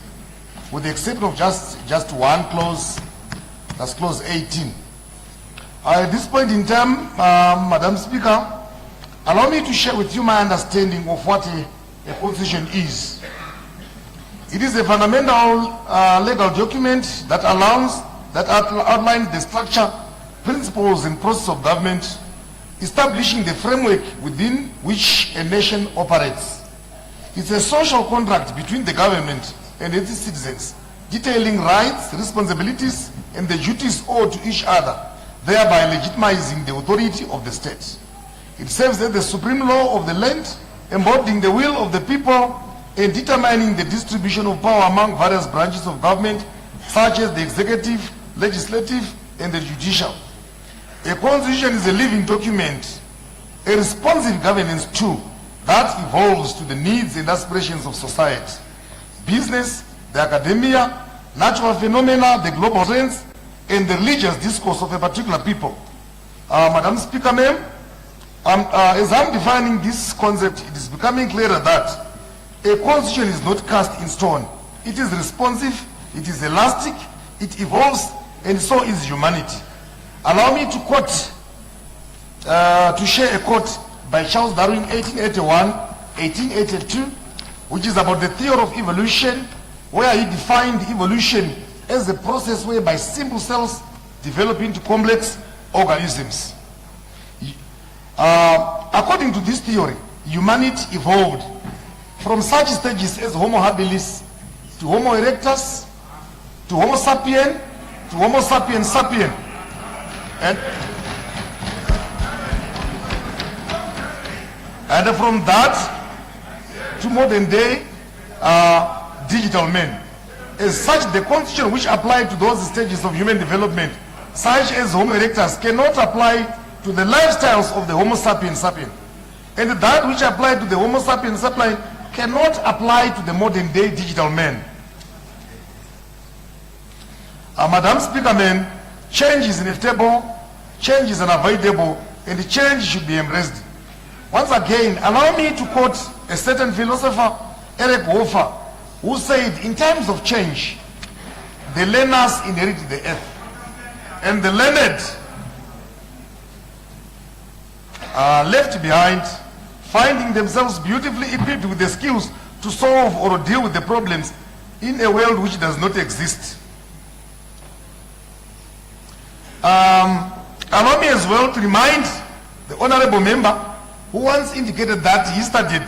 with the exception of just one clause, that's clause 18. At this point in time, Madam Speaker, allow me to share with you my understanding of what a constitution is. It is a fundamental legal document that outlines the structure, principles, and process of government, establishing the framework within which a nation operates. It's a social contract between the government and its citizens, detailing rights, responsibilities, and the duties owed to each other, thereby legitimizing the authority of the state. It serves as the supreme law of the land, embodying the will of the people and determining the distribution of power among various branches of government, such as the executive, legislative, and the judicial. A constitution is a living document, a responsive governance tool that evolves to the needs and aspirations of society, business, the academia, natural phenomena, the global trends, and the religious discourse of a particular people. Madam Speaker, ma'am, as I'm defining this concept, it is becoming clearer that a constitution is not cast in stone. It is responsive, it is elastic, it evolves, and so is humanity. Allow me to quote, to share a quote by Charles Darwin, 1881, 1882, which is about the theory of evolution, where he defined evolution as a process whereby simple cells develop into complex organisms. According to this theory, humanity evolved from such stages as Homo habilis to Homo erectus to Homo sapien to Homo sapiens sapien. And from that to modern day digital men. As such, the constitution which applied to those stages of human development, such as Homo erectus, cannot apply to the lifestyles of the Homo sapiens sapien. And that which applied to the Homo sapiens sapien cannot apply to the modern day digital man. Madam Speaker, man, change is inevitable, change is unavoidable, and change should be embraced. Once again, allow me to quote a certain philosopher, Eric Hofer, who said, in times of change, the learners inherit the earth, and the learned are left behind, finding themselves beautifully equipped with the skills to solve or deal with the problems in a world which does not exist. Allow me as well to remind the honorable member who once indicated that he studied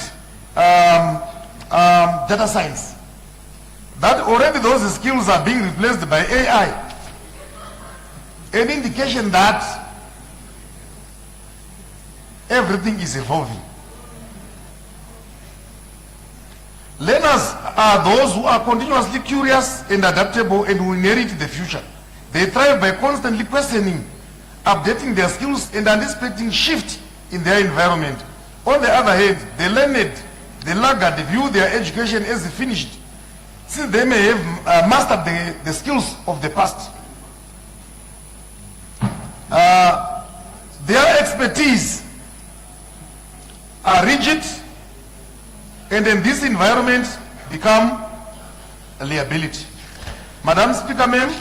data science, that already those skills are being replaced by AI. An indication that everything is evolving. Learners are those who are continuously curious and adaptable and who inherit the future. They thrive by constantly questioning, updating their skills, and anticipating shift in their environment. On the other hand, the learned, the laggard, view their education as finished, since they may have mastered the skills of the past. Their expertise are rigid, and in this environment become a liability. Madam Speaker, ma'am,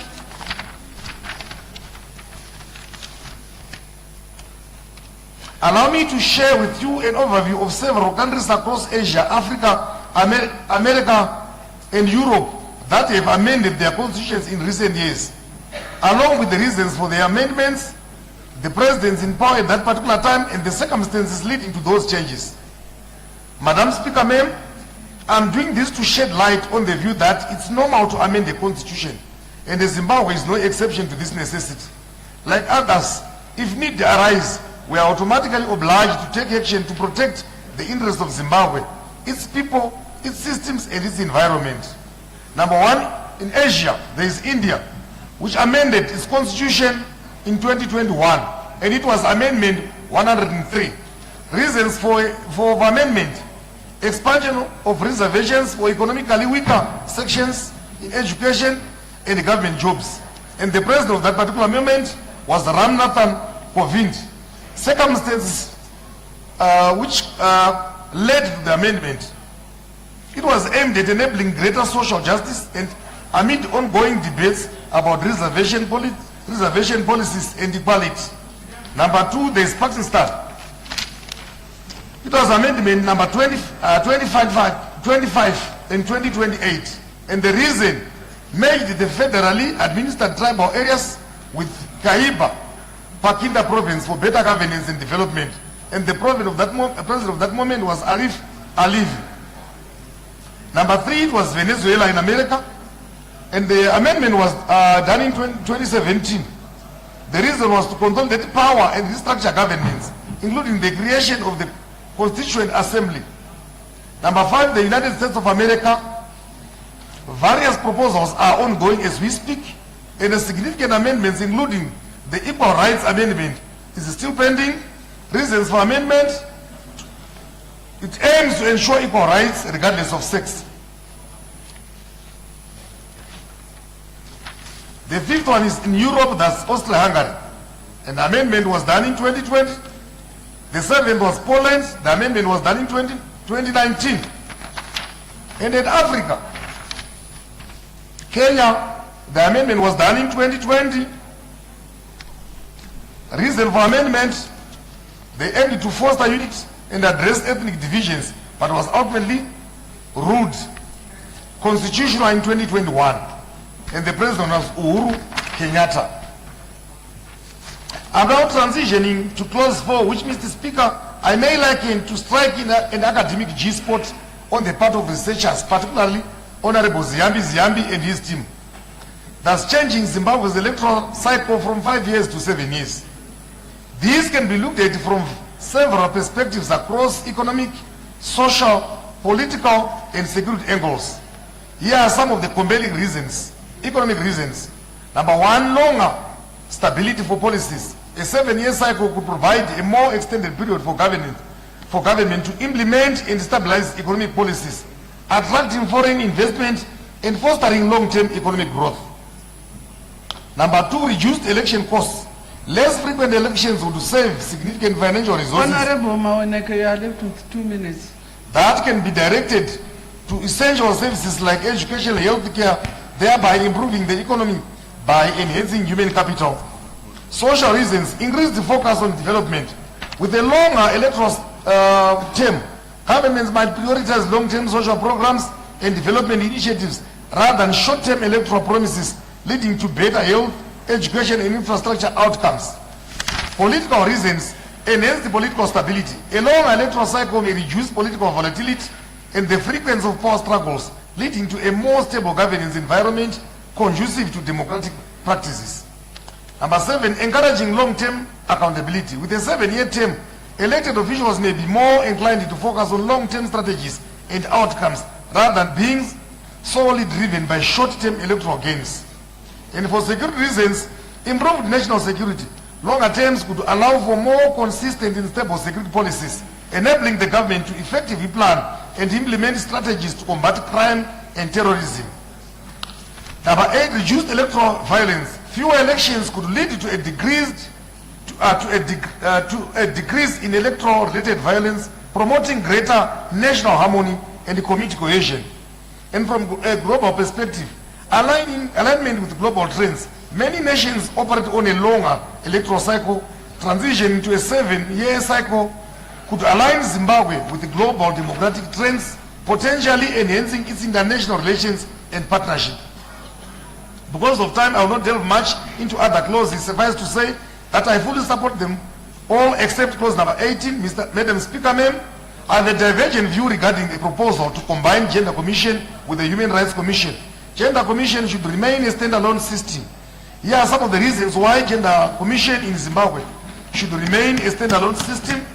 allow me to share with you an overview of several countries across Asia, Africa, America, and Europe that have amended their constitutions in recent years, along with the reasons for the amendments, the presidents in power at that particular time, and the circumstances leading to those changes. Madam Speaker, ma'am, I'm doing this to shed light on the view that it's normal to amend the constitution, and Zimbabwe is no exception to this necessity. Like others, if need arise, we are automatically obliged to take action to protect the interests of Zimbabwe, its people, its systems, and its environment. Number one, in Asia, there is India, which amended its constitution in 2021, and it was Amendment 103. Reasons for amendment: expansion of reservations for economically weaker sections in education and government jobs. And the president of that particular amendment was Ramnathan Kovind. Circumstances which led to the amendment: it was aimed at enabling greater social justice and amid ongoing debates about reservation policies and equality. Number two, there is Pakistan. It was amendment number 25 in 2028, and the reason made the federally administered tribal areas with Kaiba, Pakinda province for better governance and development, and the president of that moment was Arif Alivi. Number three, it was Venezuela in America, and the amendment was done in 2017. The reason was to consolidate power and restructure governance, including the creation of the Constituent Assembly. Number five, the United States of America. Various proposals are ongoing as we speak, and a significant amendments, including the Equal Rights Amendment, is still pending. Reasons for amendment: it aims to ensure equal rights regardless of sex. The fifth one is in Europe, that's Austria-Hungary. An amendment was done in 2020. The seventh was Poland. The amendment was done in 2019. And in Africa, Kenya, the amendment was done in 2020. Reason for amendment: they aimed to foster unity and address ethnic divisions, but was ultimately ruled constitutional in 2021. And the president was Uhuru Kenyatta. I'm now transitioning to clause 4, which, Mr. Speaker, I may liken to striking an academic G-spot on the part of researchers, particularly Honorable Ziyambi and his team. Thus changing Zimbabwe's electoral cycle from 5 years to 7 years. These can be looked at from several perspectives across economic, social, political, and security angles. Here are some of the compelling reasons, economic reasons. Number one, longer stability for policies. A 7-year cycle could provide a more extended period for government to implement and stabilize economic policies, attracting foreign investment and fostering long-term economic growth. Number two, reduced election costs. Less frequent elections would save significant financial resources. Honorable Maoneke, you are left with 2 minutes. That can be directed to essential services like education and health care, thereby improving the economy by enhancing human capital. Social reasons: increase the focus on development. With a longer electoral term, governments might prioritize long-term social programs and development initiatives rather than short-term electoral promises, leading to better health, education, and infrastructure outcomes. Political reasons: enhance the political stability. A long electoral cycle may reduce political volatility and the frequency of power struggles, leading to a more stable governance environment conducive to democratic practices. Number seven, encouraging long-term accountability. With a 7-year term, elected officials may be more inclined to focus on long-term strategies and outcomes rather than being solely driven by short-term electoral gains. And for security reasons, improved national security. Longer terms could allow for more consistent and stable security policies, enabling the government to effectively plan and implement strategies to combat crime and terrorism. Number eight, reduced electoral violence. Fewer elections could lead to a decreased to a decrease in electoral-related violence, promoting greater national harmony and community cohesion. And from a global perspective, alignment with global trends, many nations operate on a longer electoral cycle. Transition into a 7-year cycle could align Zimbabwe with the global democratic trends, potentially enhancing its international relations and partnership. Because of time, I will not delve much into other clauses. Suffice to say that I fully support them all except clause number 18, Madam Speaker, ma'am. I have a divergent view regarding a proposal to combine Gender Commission with the Human Rights Commission. Gender Commission should remain a standalone system. Here are some of the reasons why Gender Commission in Zimbabwe should remain a standalone system,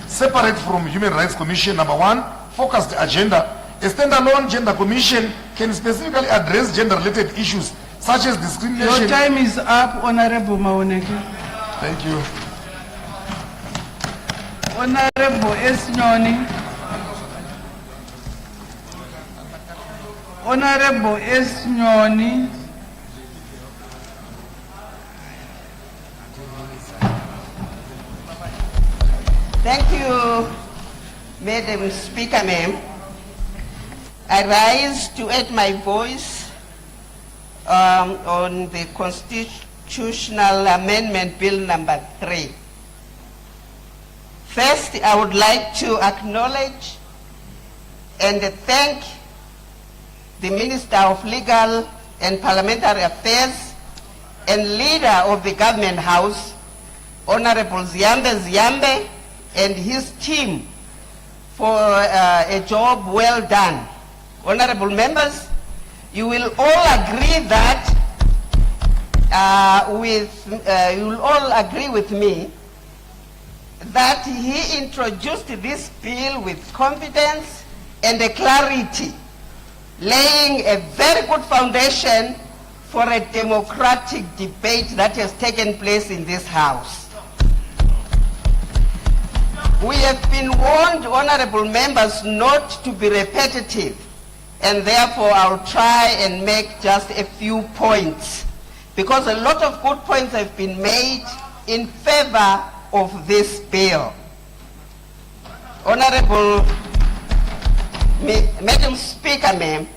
separate from Human Rights Commission. Number one, focused agenda. A standalone Gender Commission can specifically address gender-related issues such as discrimination. Your time is up, Honorable Maoneke. Thank you. Honorable Esnyoni. Honorable Esnyoni. Thank you, Madam Speaker, ma'am. I rise to add my voice on the Constitutional Amendment Bill number 3. First, I would like to acknowledge and thank the Minister of Legal and Parliamentary Affairs and leader of the Government House, Honorable Ziyambe, and his team for a job well done. Honorable members, you will all agree that you will all agree with me that he introduced this bill with confidence and a clarity, laying a very good foundation for a democratic debate that has taken place in this House. We have been warned, honorable members, not to be repetitive, and therefore I'll try and make just a few points, because a lot of good points have been made in favor of this bill. Honorable Madam Speaker, ma'am,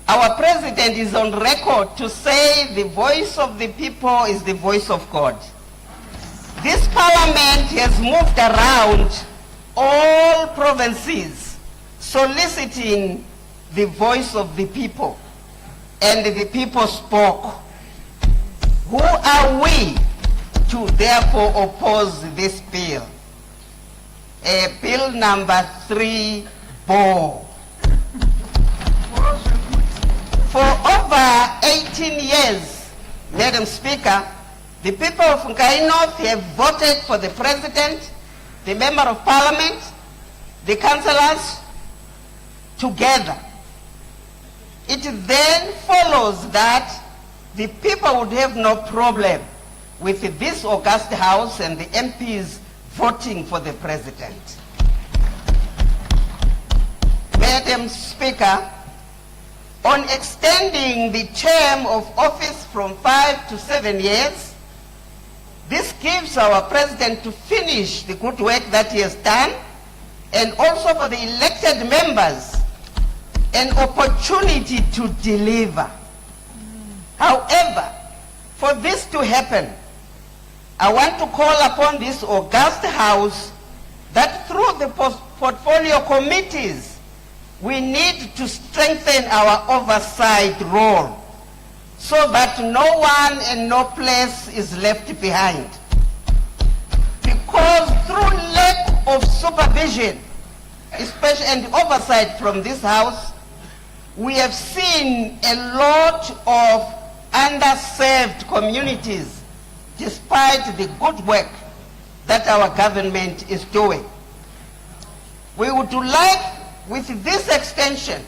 our president is on record to say the voice of the people is the voice of God. This parliament has moved around all provinces soliciting the voice of the people, and the people spoke. Who are we to therefore oppose this bill? Bill number 3 bore. For over 18 years, Madam Speaker, the people of Nkai North have voted for the President, the Member of Parliament, the councillors, together. It then follows that the people would have no problem with this august House and the MPs voting for the President. Madam Speaker, on extending the term of office from 5 to 7 years, this gives our President to finish the good work that he has done, and also for the elected members an opportunity to deliver. However, for this to happen, I want to call upon this august House that through the portfolio committees, we need to strengthen our oversight role so that no one and no place is left behind. Because through lack of supervision, especially and oversight from this House, we have seen a lot of underserved communities despite the good work that our government is doing. We would like, with this extension,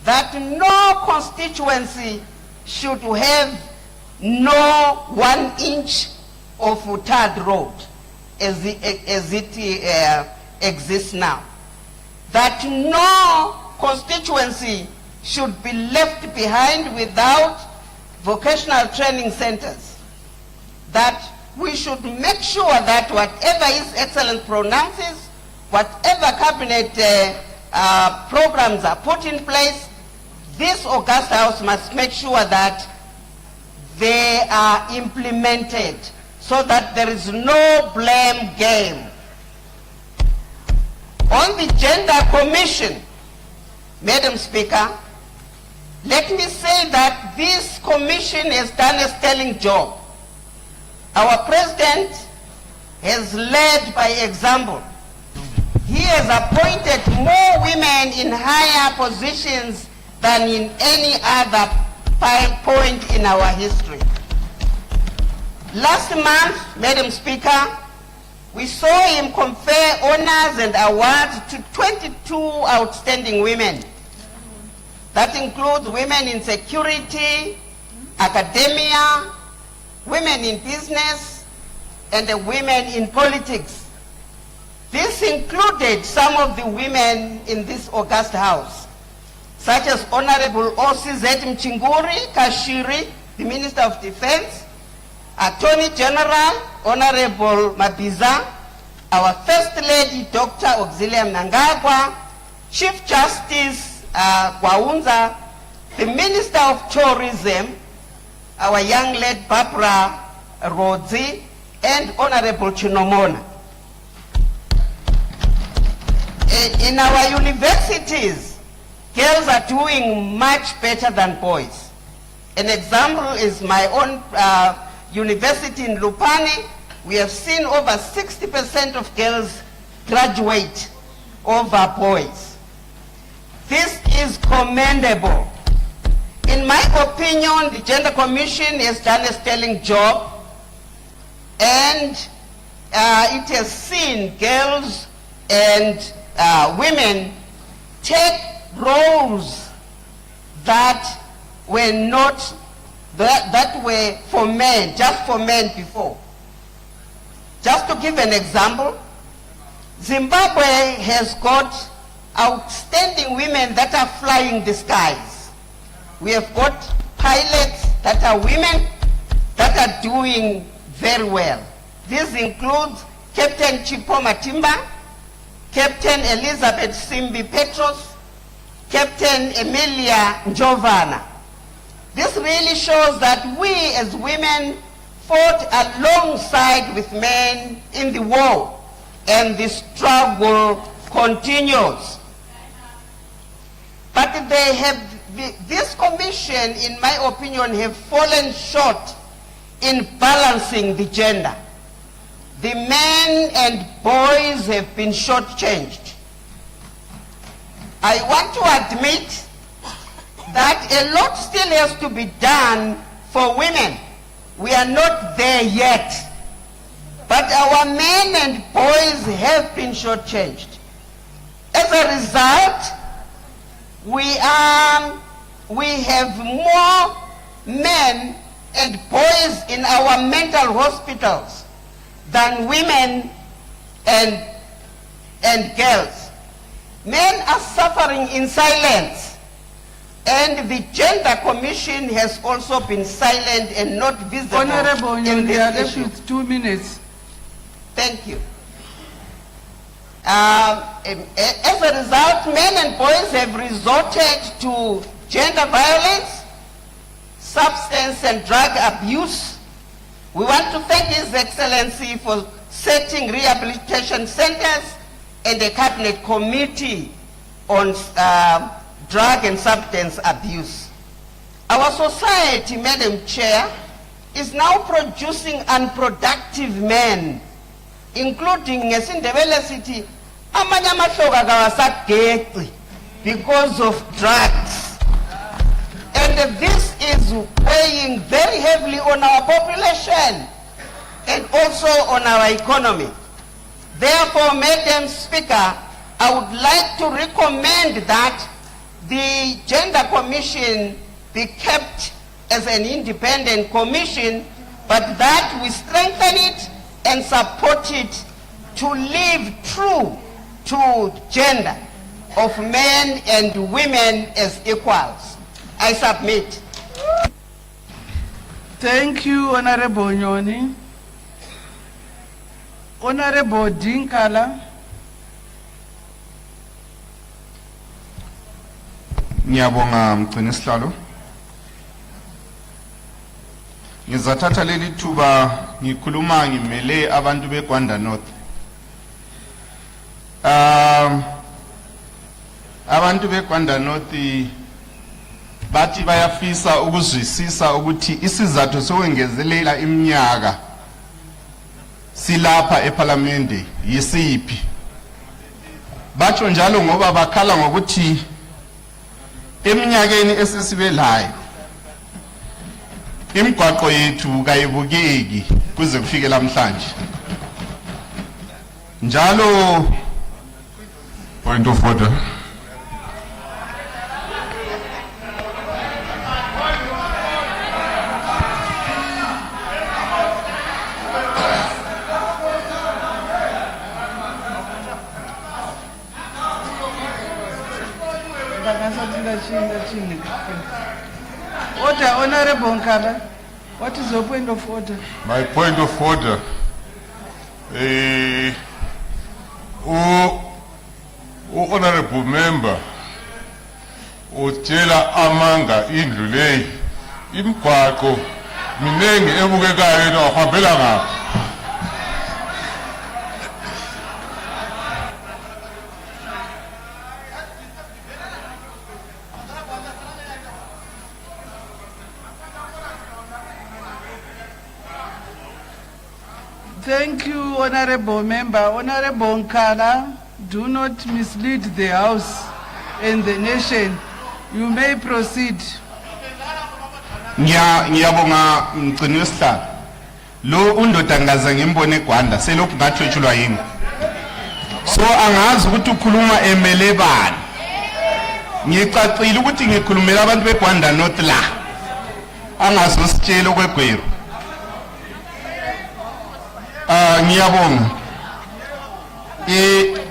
that no constituency should have no 1 inch of tarred road as it exists now. That no constituency should be left behind without vocational training centers. That we should make sure that whatever His Excellency pronounces, whatever cabinet programs are put in place, this August House must make sure that they are implemented so that there is no blame game. On the Gender Commission, Madam Speaker, let me say that this commission has done a sterling job. Our President has led by example. He has appointed more women in higher positions than in any other point in our history. Last month, Madam Speaker, we saw him confer honors and awards to 22 outstanding women. That includes women in security, academia, women in business, and the women in politics. This included some of the women in this august house, such as Honorable O.C.Z. Mchinguri Kashiri, the Minister of Defense, Attorney General Honorable Mabiza, our First Lady Dr. Auxilia Mnangagwa, Chief Justice Kwaunza, the Minister of Tourism, our young lady Barbara Rodzi, and Honorable Chinomona. In our universities, girls are doing much better than boys. An example is my own university in Lupani. We have seen over 60% of girls graduate over boys. This is commendable. In my opinion, the Gender Commission has done a sterling job, and it has seen girls and women take roles that were not, that were for men, just for men before. Just to give an example, Zimbabwe has got outstanding women that are flying the skies. We have got pilots that are women that are doing very well. This includes Captain Chipo Matimba, Captain Elizabeth Simbi Petros, Captain Emilia Njovana. This really shows that we as women fought alongside with men in the war, and the struggle continues. But they have, this commission, in my opinion, have fallen short in balancing the gender. The men and boys have been shortchanged. I want to admit that a lot still has to be done for women. We are not there yet. But our men and boys have been shortchanged. As a result, we have more men and boys in our mental hospitals than women and girls. Men are suffering in silence, and the Gender Commission has also been silent and not visible. Honorable, in you are this left issue. with 2 minutes. Thank you. As a result, men and boys have resorted to gender violence, substance and drug abuse. We want to thank His Excellency for setting rehabilitation centers and a cabinet committee on drug and substance abuse. Our society, Madam Chair, is now producing unproductive men, including Ngesindebele City, amanye amahloka kawasageqi because of drugs. And this is weighing very heavily on our population and also on our economy. Therefore, Madam Speaker, I would like to recommend that the Gender Commission be kept as an independent commission, but that we strengthen it and support it to live true to gender of men and women as equals. I submit. Thank you, Honorable Nyoni. Honorable Dinkala. Ngiyabonga mgcini sihlalo. Ngizathatha leli thuba ngikhuluma ngimele abantu beGwanda North. Abantu beGwanda North bathi bayafisa ukuzwisisa ukuthi isizathu sokwengezelela iminyaka silapha eParliamentary yisiphi. Batsho njalo ngoba bakhala ngokuthi eminyakeni esesibelayo imigwaqo yethu kayibukeki kuze kufike namhlanje. Njalo point of order. Order, Honorable Nkala. What is your point of order? My point of order. Honorable member, utshela amanga indlu leyi imigwaqo minengi ebukekayo yena wahambela ngaphi. Thank you, Honorable Member. Honorable Nkala, do not mislead the House and the nation. You may proceed. ngiyabonga mgcini wesihlalo. Lo undoda ngaze ngimbone eGwanda selokhu ngathwetshulwa yini. So angazi ukuthi ukhuluma emele bani. Ngicacile ukuthi ngikhulumela abantu beGwanda North la. Angazositshela okwegweru. Ngiyabonga.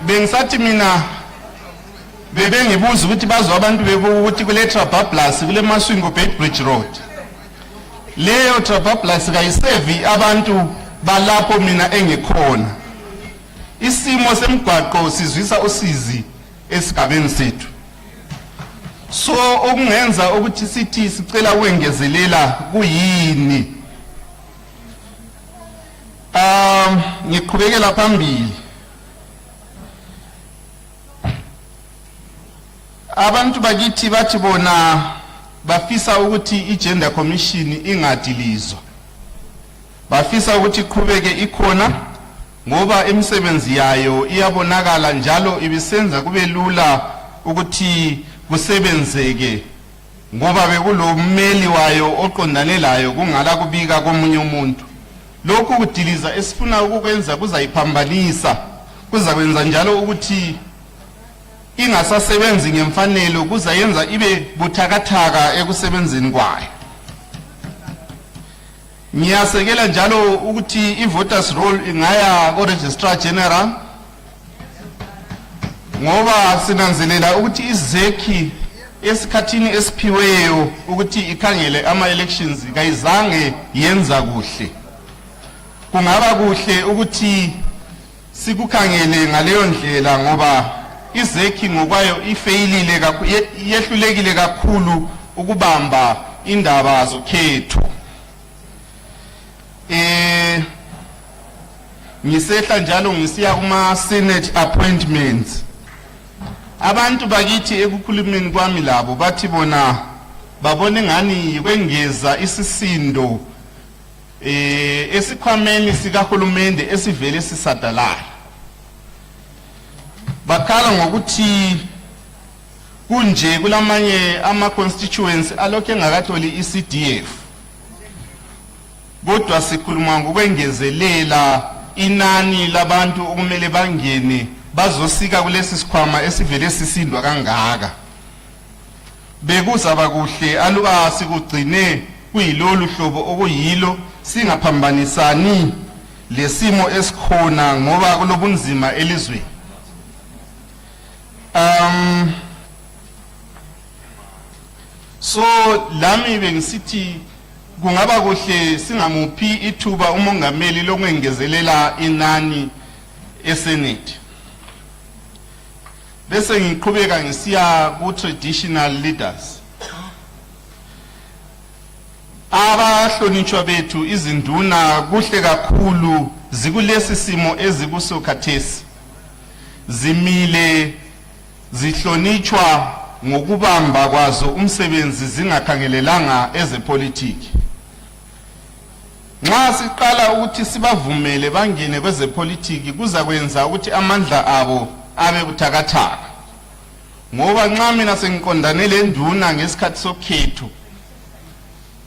Bengisathi mina bebengibuza ukuthi bazwa abantu bebuka ukuthi kule Trabablas kule Maswingo Bedbridge Road. Leyo Trabablas kayisevi abantu balapho mina engikhona. Isimo semgwaqo sizwisa usizi esigabeni sethu. So okungenza ukuthi sithi sicela ukwengezelela kuyini? Ngiqhubekela phambili. Abantu bakithi bathi bona bafisa ukuthi iGender Commission ingadilizwa. Bafisa ukuthi iqhubeke ikhona ngoba imisebenzi yayo iyabonakala njalo ibisenza kube lula ukuthi kusebenzeke ngoba bekulommeli wayo oqondane layo kungala kubika komunye umuntu. Lokhu kudiliza esifuna ukukwenza kuzayiphambanisa, kuzakwenza njalo ukuthi ingasasebenzi ngemfanelo, kuzayenza ibe buthakathaka ekusebenzeni kwayo. Ngiyasekela njalo ukuthi i-voters roll ingaya ko-Registrar General ngoba sinanzelela ukuthi izekhi esikhathini esiphiweyo ukuthi ikhangele ama-elections kayizange yenza kuhle. Kungaba kuhle ukuthi sikukhangele ngaleyo ndlela ngoba izekhi ngokwayo ifeyilile kakhulu, yehlulekile kakhulu ukubamba indaba zokhetho. Ngisehla njalo ngisiya kuma Senate appointments. Abantu bakithi ekukhulumeni kwami labo bathi bona babone ngani kwengeza isisindo esikhwameni sikahulumende esivele sisadalayo. Bakhala ngokuthi kunje kulamanye ama-constituency alokhu engakatholi i-CDF. Kodwa sikhuluma ngokwengezelela inani labantu okumele bangene bazosika kulesi sikhwama esivele sisindwa kangaka. Bekuzaba kuhle aluba sikugcine kuyilolu hlobo okuyilo singaphambanisani lesimo esikhona ngoba kulobunzima elizweni. So lami bengisithi kungaba kuhle singamuphi ithuba umongameli lokwengezelela inani eSenate. Bese ngiqhubeka ngisiya ku traditional leaders. Abahlonitshwa bethu izinduna kuhle kakhulu zikulesi simo ezikuso khathesi. Zimile zihlonitshwa ngokubamba kwazo umsebenzi zingakhangelelanga ezepolitiki. Nxa siqala ukuthi sibavumele bangene kwezepolitiki kuza kwenza ukuthi amandla abo abe buthakathaka. Ngoba nxa mina sengiqondane lenduna ngesikhathi sokhetho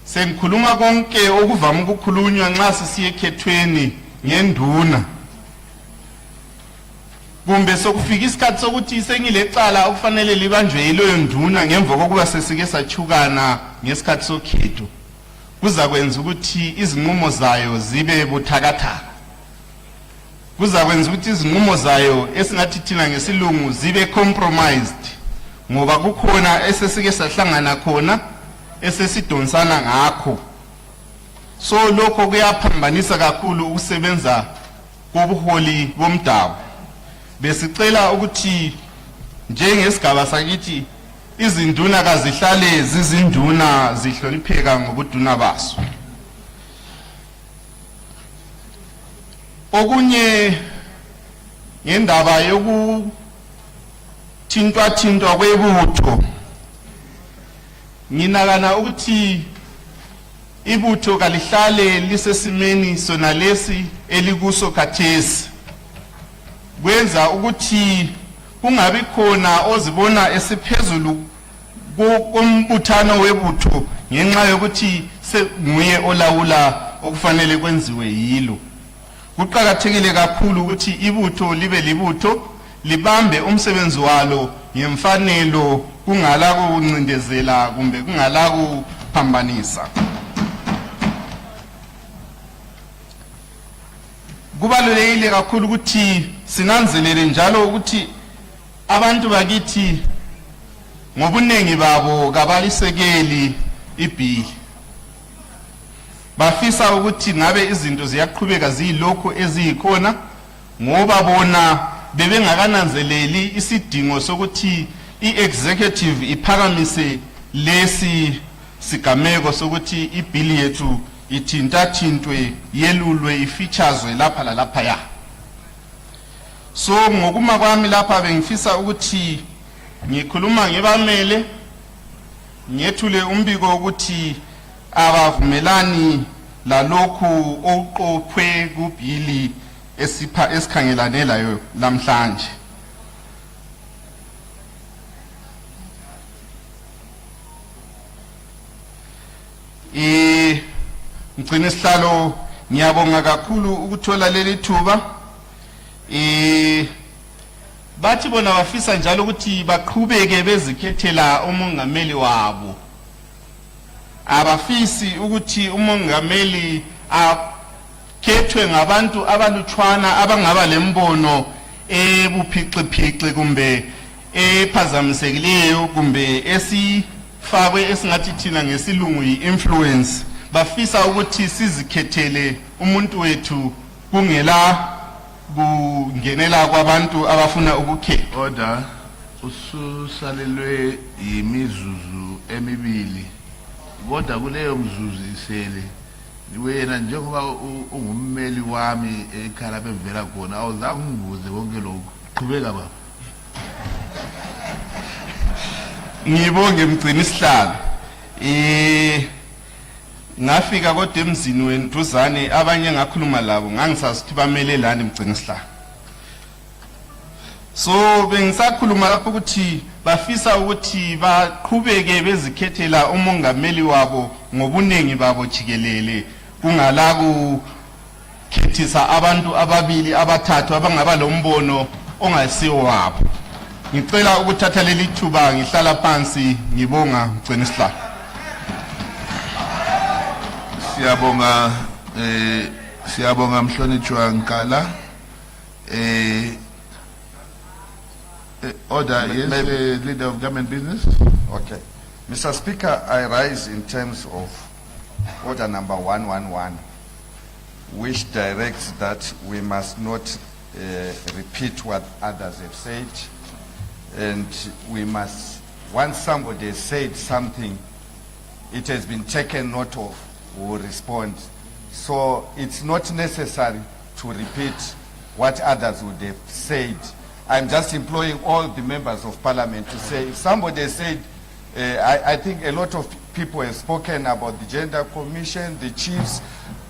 sengikhuluma konke okuvama ukukhulunywa nxa sisiye ekhethweni ngenduna. Kumbe sokufika isikhathi sokuthi sengilecala okufanele libanjwe yileyo nduna ngemva kokuba sesike sachukana ngesikhathi sokhetho. Kuza kwenza ukuthi izinqumo zayo zibe buthakathaka. Kuza kwenza ukuthi izinqumo zayo esingathi thina ngesilungu zibe compromised ngoba kukhona esesike sahlangana khona esesidonsana ngakho. So lokho kuyaphambanisa kakhulu ukusebenza kobuholi bomdabu. Besicela ukuthi njengesigaba sakithi izinduna kazihlale zizinduna zihlonipheka ngobuduna baso. Okunye ngendaba yokuthintwa kwebutho, nginakana ukuthi ibutho kalihlale lisesimeni sona lesi elikuso khathesi. Kwenza ukuthi kungabi khona ozibona esiphezulu kombuthano webutho ngenxa yokuthi senguye olawula okufanele kwenziwe yilo. Kuqakathekile kakhulu ukuthi ibutho libe libutho libambe umsebenzi walo ngemfanelo kungala kuncindezela kumbe kungala kuphambanisa. Kubalulekile kakhulu ukuthi sinanzelele njalo ukuthi abantu bakithi ngobunengi babo kabalisekeli ibhili. Bafisa ukuthi ngabe izinto ziyaqhubeka ziyilokho eziyikhona ngoba bona bebengakananzeleli isidingo sokuthi i-executive iphakamise lesi sigameko sokuthi ibhili yethu ithintathintwe yelulwe ifeatureswe lapha lalaphaya. So ngokuma kwami lapha bengifisa ukuthi ngikhuluma ngebamele ngethule umbiko ukuthi abavumelani lalokhu oqophwe kubhili esikhangelane layo namhlanje. Ngicela isihlalo ngiyabonga kakhulu ukuthola leli thuba. Bathi bona bafisa njalo ukuthi baqhubeke bezikhethela umongameli wabo. Abafisi ukuthi umongameli akhethwe ngabantu abalutshwana abangaba lembono ebuphiciphici kumbe ephazamisekileyo kumbe esifakwe esingathi thina ngesilungu yi-influence. Bafisa ukuthi sizikhethele umuntu wethu kungela kungenela kwabantu abafuna ukukhetha. Order ususalelwe yimizuzu emibili. Kodwa kuleyo mzuzu isele wena njengoba ungummeli wami ekhala bevela khona awuzange ungibuze konke lokho. Qhubeka baba. Ngibonge mgcini isihlalo. Ngafika kodwa emzini wenu duzane abanye ngakhuluma labo ngangisazi ukuthi bamele lani mgcini isihlalo. So bengisakhuluma lapho ukuthi bafisa ukuthi baqhubeke bezikhethela umongameli wabo ngobunengi babo jikelele kungala kukhethisa abantu ababili abathathu abangaba lombono ongasiwo wabo. Ngicela ukuthatha leli thuba ngihlala phansi ngibonga mgcini isihlalo. Siyabonga mhlonitshwa Nkala. Order, yes, leader of government business. Okay. Mr. Speaker, I rise in terms of order number 111, which directs that we must not repeat what others have said, and we must, once somebody has said something, it has been taken note of, we will respond. So it's not necessary to repeat what others would have said. I'm just employing all the members of parliament to say, if somebody said, I think a lot of people have spoken about the gender commission, the chiefs,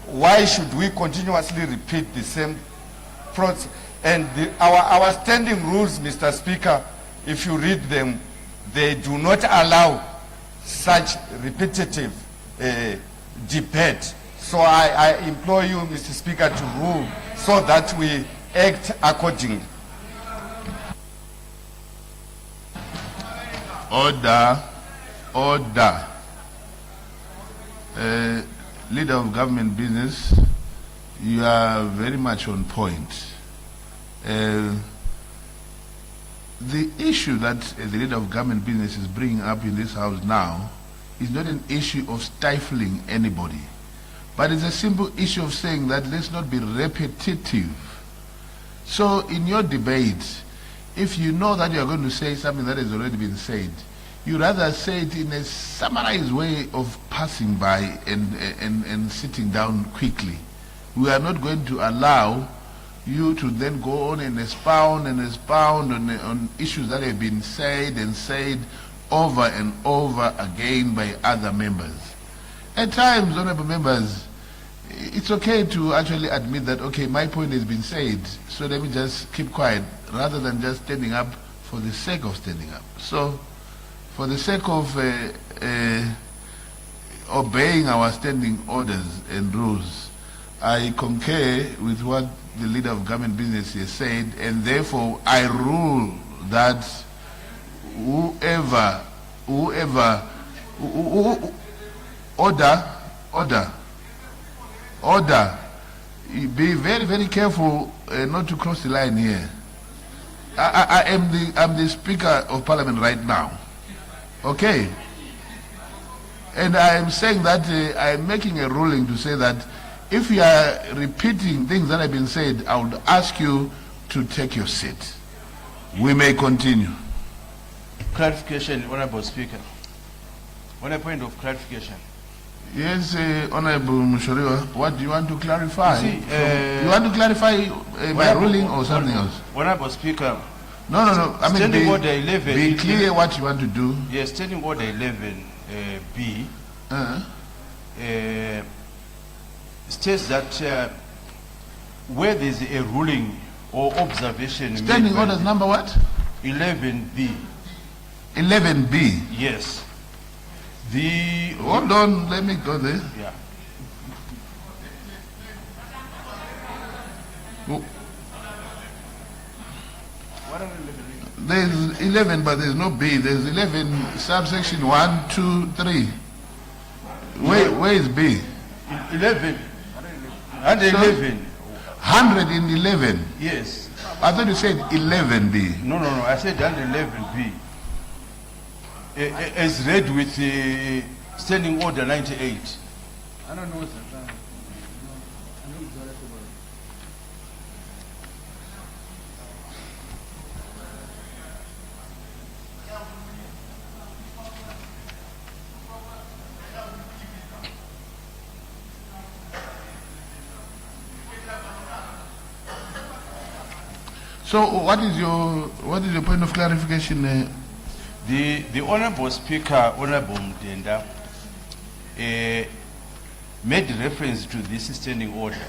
why should we continuously repeat the same process? And our standing rules, Mr. Speaker, if you read them, they do not allow such repetitive debate. So I implore you, Mr. Speaker, to rule so that we act accordingly. Order. Leader of government business, you are very much on point. The issue that the leader of government business is bringing up in this house now is not an issue of stifling anybody, but it's a simple issue of saying that let's not be repetitive. So in your debate, if you know that you are going to say something that has already been said, you rather say it in a summarized way of passing by and sitting down quickly. We are not going to allow you to then go on and expound on issues that have been said and said over and over again by other members. At times, honorable members, it's okay to actually admit that, okay, my point has been said, so let me just keep quiet, rather than just standing up for the sake of standing up. So, for the sake of obeying our standing orders and rules, I concur with what the leader of government business has said, and therefore I rule that order, be very, very careful not to cross the line here. I'm the Speaker of Parliament right now. Okay? And I am saying that I am making a ruling to say that if you are repeating things that have been said, I would ask you to take your seat. We may continue. Clarification, Honorable Speaker. On a point of clarification. Yes, Honorable Mushoriwa, what do you want to clarify? You see, you want to clarify my ruling or something else? Honorable Speaker. No. I mean, Standing Order 11. Be clear what you want to do. Yes, Standing Order 11 B states that where there is a ruling or observation. Standing Orders number what? 11B. 11B. Yes. Hold on, let me go there. Yeah. There's 11, but there's no B. There's 11 subsection 1, 2, 3. Where is B? 11. 111. 111. Yes. I thought you said 11B. No. I said 111B. As read with the Standing Order 98. I don't know what's that. So what is your point of clarification? The Honorable Speaker, Honorable Mdenda, made reference to this standing order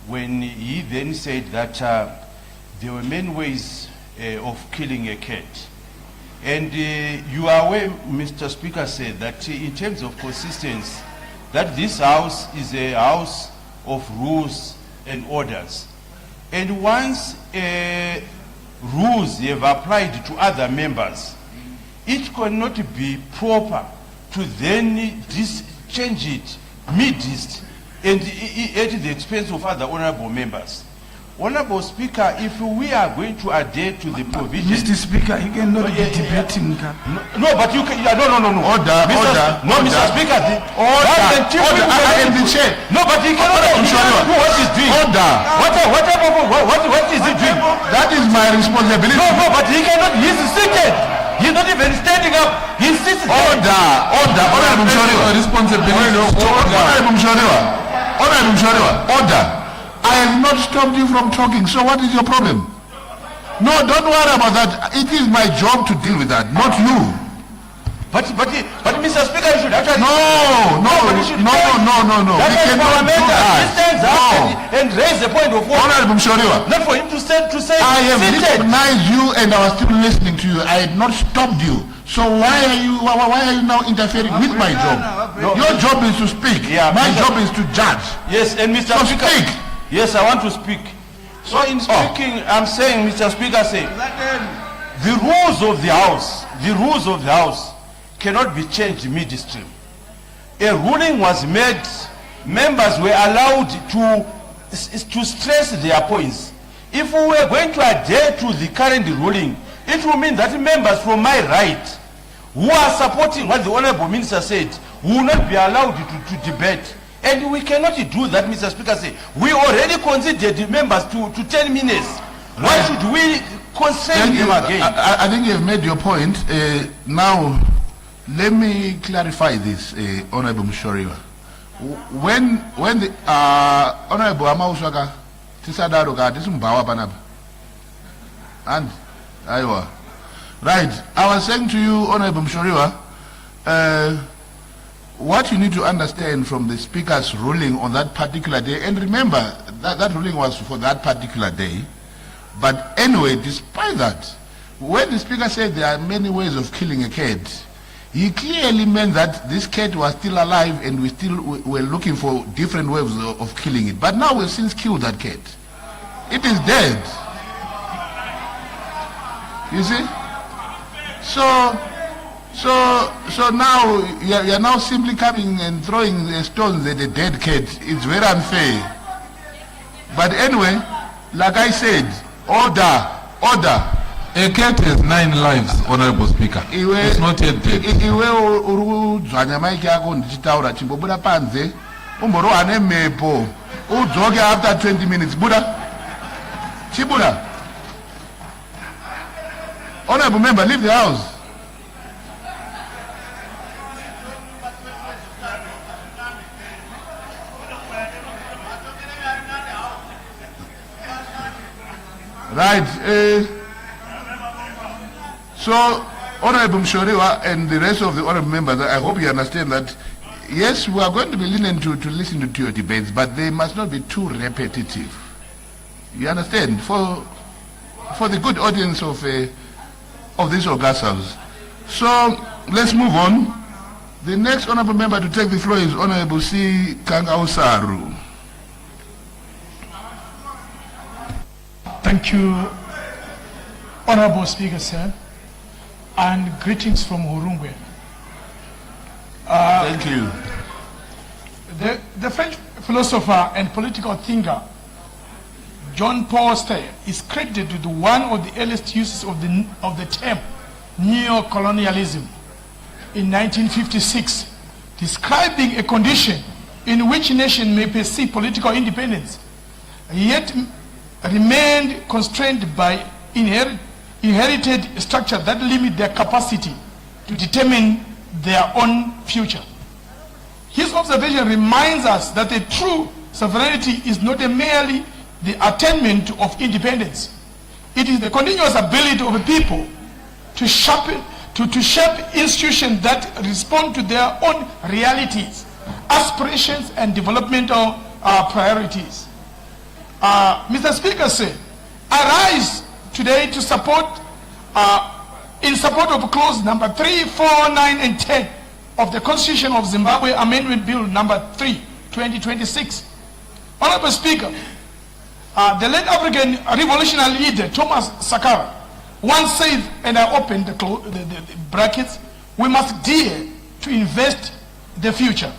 when he then said that there were many ways of killing a cat. And you are aware, Mr. Speaker said that in terms of consistency, that this house is a house of rules and orders. And once rules have applied to other members, it cannot be proper to then change it midst and at the expense of other honorable members. Honorable Speaker, if we are going to adhere to the provision... Mr. Speaker, you cannot be debating. No, but you can... No. Order. Mr. Speaker. Order. I am the chair. No, but he cannot do what he's doing. Order. What is he doing? That is my responsibility. No, but he cannot. He's seated. He's not even standing up. He's sitting there. Order. Honorable Mshoriwa. Responsibility. Honorable Mshoriwa. Order. I have not stopped you from talking, so what is your problem? No, don't worry about that. It is my job to deal with that, not you. But Mr. Speaker, you should actually... No. That We cannot do that. He stands up and raise the point of order. Honorable Mshoriwa. Not for him to say I have seated. recognized you and I was still listening to you. I had not stopped you. So why are you now interfering with my job? Your job is to speak. My job is to judge. Yes, and Mr. So Speaker... speak. Yes, I want to speak. So in speaking, I'm saying, Mr. Speaker, the rules of the House cannot be changed midstream. A ruling was made, members were allowed to stress their points. If we were going to adhere to the current ruling, it will mean that members from my right, who are supporting what the Honorable Minister said, will not be allowed to debate. And we cannot do that, Mr. Speaker. We already considered the members to 10 minutes. Why should we constrain them again? I think you have made your point. Now, let me clarify this, Honorable Mshoriwa. When the Honorable Amauswaka Tisadaroga Tisumbawa Panaba and Iowa. Right. I was saying to you, Honorable Mshoriwa, what you need to understand from the Speaker's ruling on that particular day, and remember that ruling was for that particular day, but anyway, despite that, when the Speaker said there are many ways of killing a cat, he clearly meant that this cat was still alive and we still were looking for different ways of killing it. But now we've since killed that cat. It is dead. You see? So now you're now simply coming and throwing stones at a dead cat. It's very unfair. But anyway, like I said, order. A cat has 9 lives, Honorable Speaker. It's not yet dead. Iwe uruzanya maiki yako ndichitaura chimbobuda panze umborowa nemhepo udzoke after 20 minutes buda chibuda. Honorable member, leave the house. Right. So, Honorable Mshoriwa and the rest of the honorable members, I hope you understand that, yes, we are going to be lenient to listen to your debates, but they must not be too repetitive. You understand? For the good audience of this August House. So, let's move on. The next honorable member to take the floor is Honorable C. Kangausaru. Thank you, Honorable Speaker, sir, and greetings from Hurungwe. Thank you. The French philosopher and political thinker John Paul Stey is credited with one of the earliest uses of the term neo-colonialism in 1956, describing a condition in which a nation may perceive political independence, yet remained constrained by inherited structures that limit their capacity to determine their own future. His observation reminds us that a true sovereignty is not merely the attainment of independence. It is the continuous ability of a people to shape institutions that respond to their own realities, aspirations, and developmental priorities. Mr. Speaker said, I rise today to support, in support of clause number 3, 4, 9, and 10 of the Constitution of Zimbabwe Amendment Bill number 3, 2026. Honorable Speaker, the late African revolutionary leader Thomas Sankara once said, and I open the brackets, we must dare to invest the future,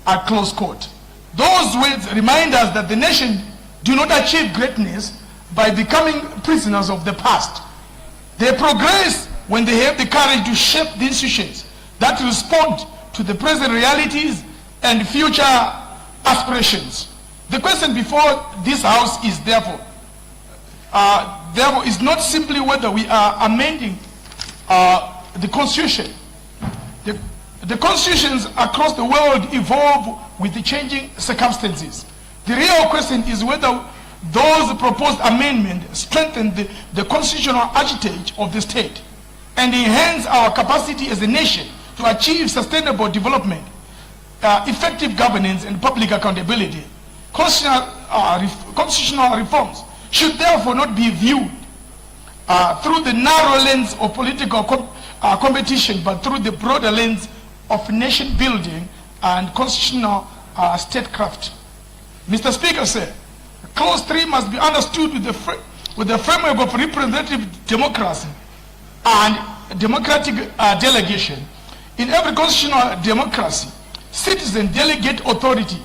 at close quote. Those words remind us that the nation do not achieve greatness by becoming prisoners of the past. They progress when they have the courage to shape the institutions that respond to the present realities and future aspirations. The question before this House is therefore is not simply whether we are amending the Constitution. The constitutions across the world evolve with the changing circumstances. The real question is whether those proposed amendments strengthen the constitutional architecture of the state and enhance our capacity as a nation to achieve sustainable development, effective governance, and public accountability. Constitutional reforms should therefore not be viewed through the narrow lens of political competition, but through the broader lens of nation building and constitutional statecraft. Mr. Speaker said, Clause 3 must be understood with the framework of representative democracy and democratic delegation. In every constitutional democracy, citizens delegate authority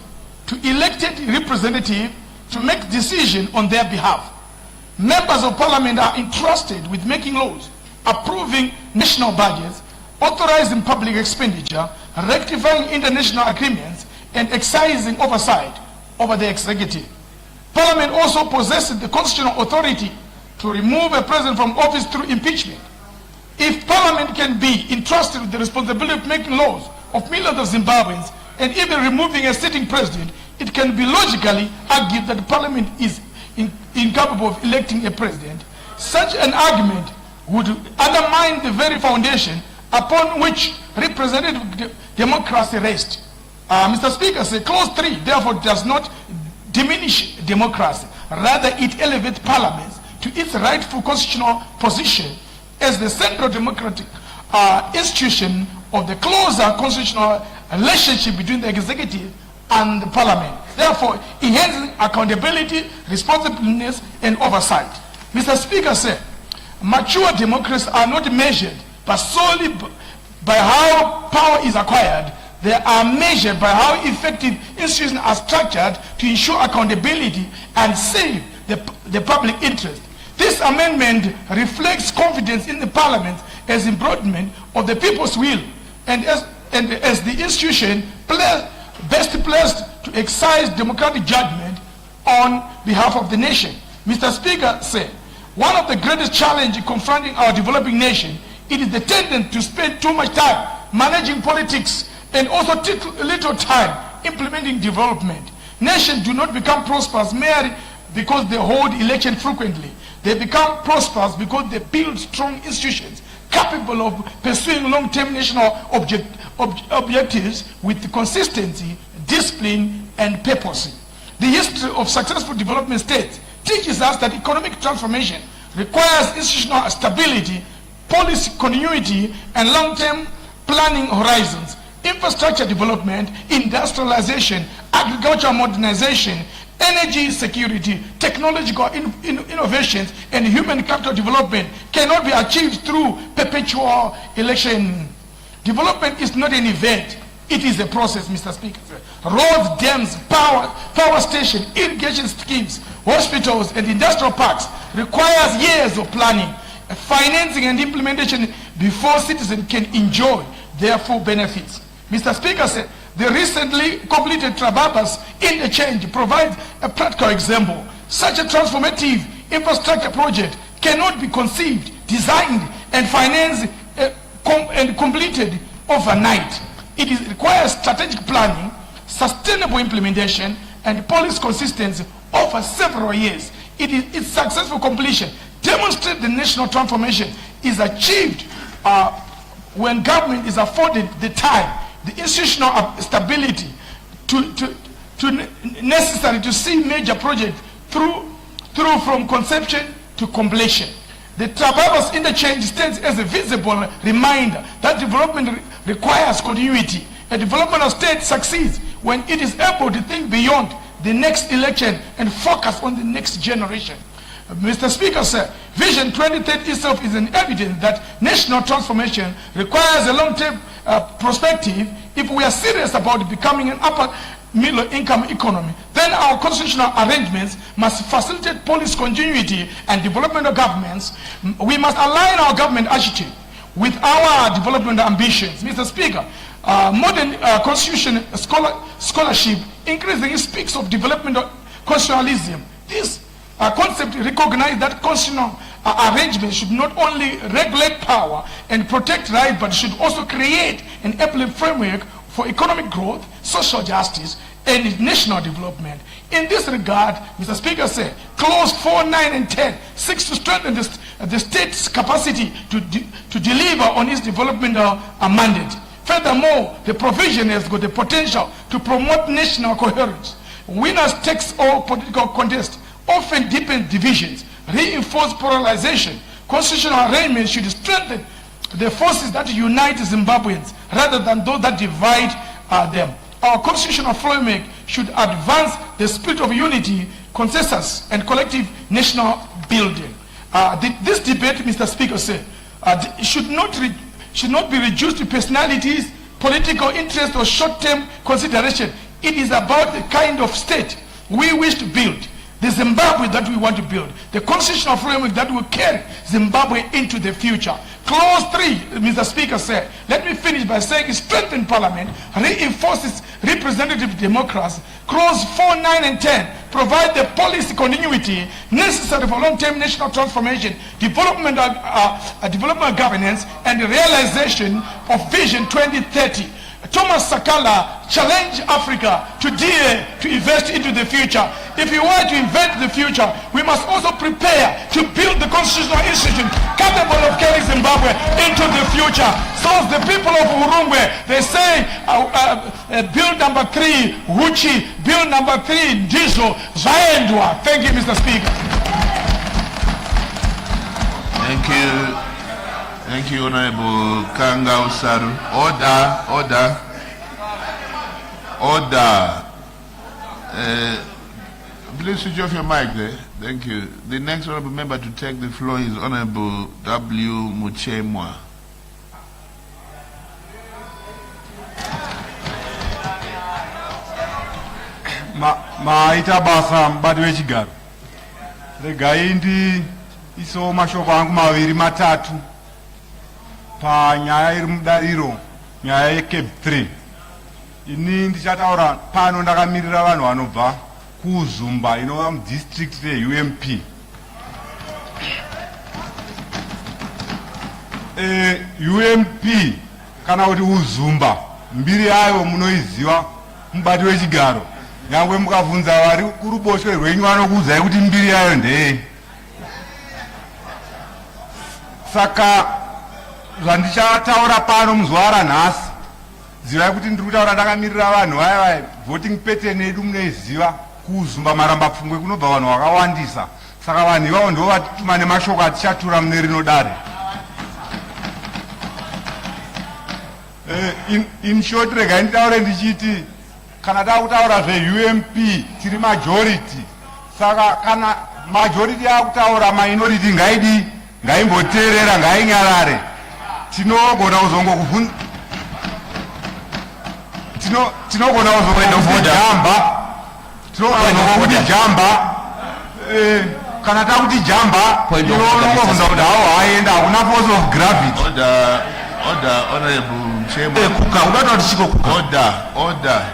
to elected representatives to make decisions on their behalf. Members of Parliament are entrusted with making laws, approving national budgets, authorizing public expenditure, rectifying international agreements, and exercising oversight over the executive. Parliament also possesses the constitutional authority to remove a president from office through impeachment. If Parliament can be entrusted with the responsibility of making laws of millions of Zimbabweans and even removing a sitting president, it can be logically argued that Parliament is incapable of electing a president. Such an argument would undermine the very foundation upon which representative democracy rests. Mr. Speaker, Clause 3 therefore does not diminish democracy. Rather, it elevates parliaments to its rightful constitutional position as the central democratic institution of the closer constitutional relationship between the executive and the parliament. Therefore, enhancing accountability, responsiveness, and oversight. Mr. Speaker said, mature democracies are not measured but solely by how power is acquired. They are measured by how effective institutions are structured to ensure accountability and save the public interest. This amendment reflects confidence in the Parliament as embodiment of the people's will and as the institution best placed to exercise democratic judgment on behalf of the nation. Mr. Speaker said, one of the greatest challenges confronting our developing nation, it is the tendency to spend too much time managing politics and also little time implementing development. Nations do not become prosperous merely because they hold elections frequently. They become prosperous because they build strong institutions capable of pursuing long-term national objectives with consistency, discipline, and purpose. The history of successful development states teaches us that economic transformation requires institutional stability, policy continuity, and long-term planning horizons. Infrastructure development, industrialization, agricultural modernization, energy security, technological innovations, and human capital development cannot be achieved through perpetual election. Development is not an event, it is a process, Mr. Speaker. Roads, dams, power stations, irrigation schemes, hospitals, and industrial parks requires years of planning, financing, and implementation before citizens can enjoy their full benefits. Mr. Speaker said, the recently completed Trababas interchange provides a practical example. Such a transformative infrastructure project cannot be conceived, designed, and financed and completed overnight. It requires strategic planning, sustainable implementation, and policy consistency over several years. Its successful completion demonstrates the national transformation is achieved when government is afforded the time, the institutional stability necessary to see major projects through from conception to completion. The Trababas interchange stands as a visible reminder that development requires continuity. A development of state succeeds when it is able to think beyond the next election and focus on the next generation. Mr. Speaker, sir, Vision 2030 itself is an evidence that national transformation requires a long-term perspective if we are serious about becoming an middle-income economy, then our constitutional arrangements must facilitate policy continuity and development of governments. We must align our government attitude with our development ambitions. Mr. Speaker, modern constitution scholarship increasingly speaks of development of constitutionalism. This concept recognizes that constitutional arrangements should not only regulate power and protect rights, but should also create an uplift framework for economic growth, social justice, and national development. In this regard, Mr. Speaker said, Clause 4, 9, and 10 seeks to strengthen the state's capacity to deliver on its development mandate. Furthermore, the provision has got the potential to promote national coherence. Winners takes all political contests often deepen divisions, reinforce polarization. Constitutional arrangements should strengthen the forces that unite Zimbabweans rather than those that divide them. Our constitutional framework should advance the spirit of unity, consensus, and collective national building. This debate, Mr. Speaker said, should not be reduced to personalities, political interest, or short-term consideration. It is about the kind of state we wish to build, the Zimbabwe that we want to build, the constitutional framework that will carry Zimbabwe into the future. Clause 3, Mr. Speaker said, let me finish by saying strengthen Parliament, reinforces representative democracy. Clause 4, 9, and 10 provide the policy continuity necessary for long-term national transformation, development governance, and the realization of Vision 2030. Thomas Sakala challenged Africa to dare to invest into the future. If we want to invent the future, we must also prepare to build the constitutional institution capable of carrying Zimbabwe into the future. So the people of Urungwe, they say, bill number 3, Huchi, bill number 3, Ndizo, Zaendwa. Thank you, Mr. Speaker. Thank you. Thank you, Honorable Kanga Usaru. Order. Please switch off your mic there. Thank you. The next honorable member to take the floor is Honorable W. Muchemwa. Maita basa mbadi wechigaro. Regai ndi iso mashoko angu maviri matatu panyaya iri mudariro, nyaya yeCape 3. Ini ndichataura pano ndakamirira vanhu vanobva kuZumba inova mudistrict reUMP. UMP kana kuti uZumba mbiri yayo munoiziva mubati wechigaro. Nyangwe mukabvunza vari kuruboshwe rwenyu vanokuudzai kuti mbiri yayo ndei. Saka zvandichataura pano muzuva ranhasi, zivai kuti ndiri kutaura ndakamirira vanhu vaya voting pattern yedu munoiziva kuZumba maramba pfungwe kunobva vanhu vakawandisa. Saka vanhu ivavo ndo vatuma nemashoko atichatura mune rino dare. In short, regai nditaure ndichiti kana takutaura zveUMP tiri majority. Saka kana majority yakutaura minority ngaidi ngaimboteerera ngainyarare. Tinogona kuzongokuvhunza tinogona kuti jamba kana takuti jamba inongovhunza kuti hawo haenda hakuna force of gravity. Order, Honorable Chairman. Order.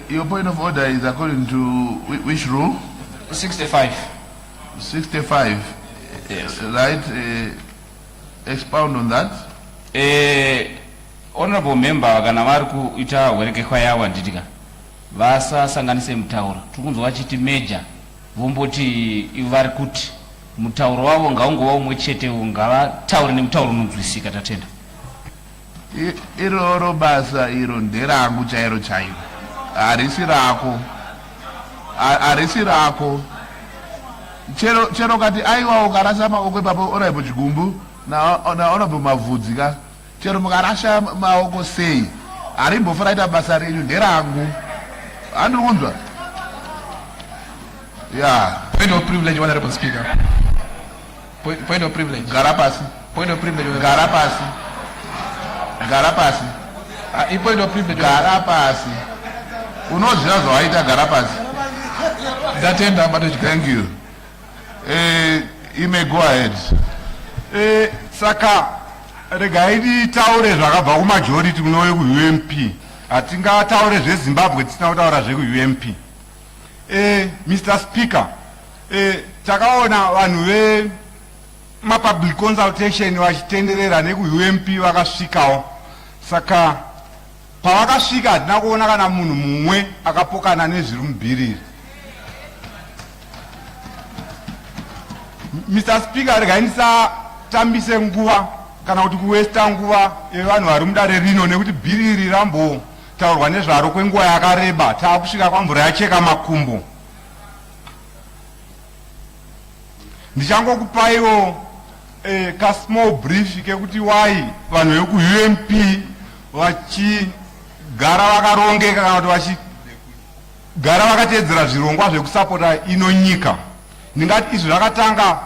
Your point of order is according to which rule? 65. 65. Yes. Right. Expound on that. Honorable member kana vari kuita werekekwa yavo nditika vasasanganise mutauro. Tikunzwa vachiti major vomboti ivo vari kuti mutauro wavo ngaungova umwe chete, ngavataure nemutauro unonzwisika. Tatenda iroro basa iro nderangu chairo chairo, harisi rako. Chero kati aiwa ukarasa maoko ipapo Honorable Chigumbu na Honorable Mavudzi ka chero mukarasha maoko sei harimbofaraita basa renyu nderangu. Andiri kunzwa? Yeah. Point of privilege, Honorable Speaker. Point of privilege. Gara pasi. Point of privilege. Gara pasi. Point of privilege. Gara pasi. Unoziva zvawaita gara pasi. Ndatenda Madam. Thank you. You may go ahead. Saka regai nditaure zvakabva kumajority kunouye ku-UMP. Hatingataure zveZimbabwe tisina kutaura zveku-UMP. Mr. Speaker, takaona vanhu vemapublic consultation vachitenderera neku-UMP vakasvikawo. Saka pavakasvika hatina kuona kana munhu mumwe akapokana nezviri mubhiriri. Mr. Speaker, regai ndisatambise nguva kana kuti kuwesta nguva yevanhu vari mudare rino nekuti bhiriri rambotaurwa nezvaro kwenguva yakareba. Taakusvika kwamvura yacheka makumbo. Ndichangokupaiwo ka small brief kekuti why vanhu veku-UMP vachigara vakarongeka kana kuti vachigara vakateedzera zvirongwa zvekusapota ino nyika. Ndingati izvi zvakatanga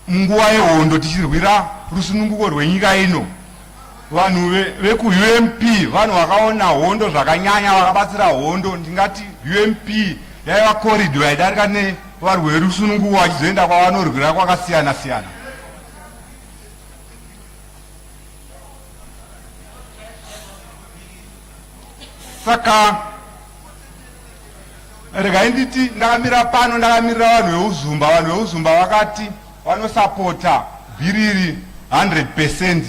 munguva yehondo tichirwira rusununguko rwenyika ino. Vanhu veku-UMP vanhu vakaona hondo zvakanyanya vakabatsira hondo. Ndingati UMP yaiva corridor yaidarika nevarwi verusununguko vachizoenda kwavanorwira kwakasiyana siyana. Saka regai nditi ndakamira pano ndakamirira vanhu veuzumba. Vanhu veuzumba vakati vanosapota bhiriri 100%.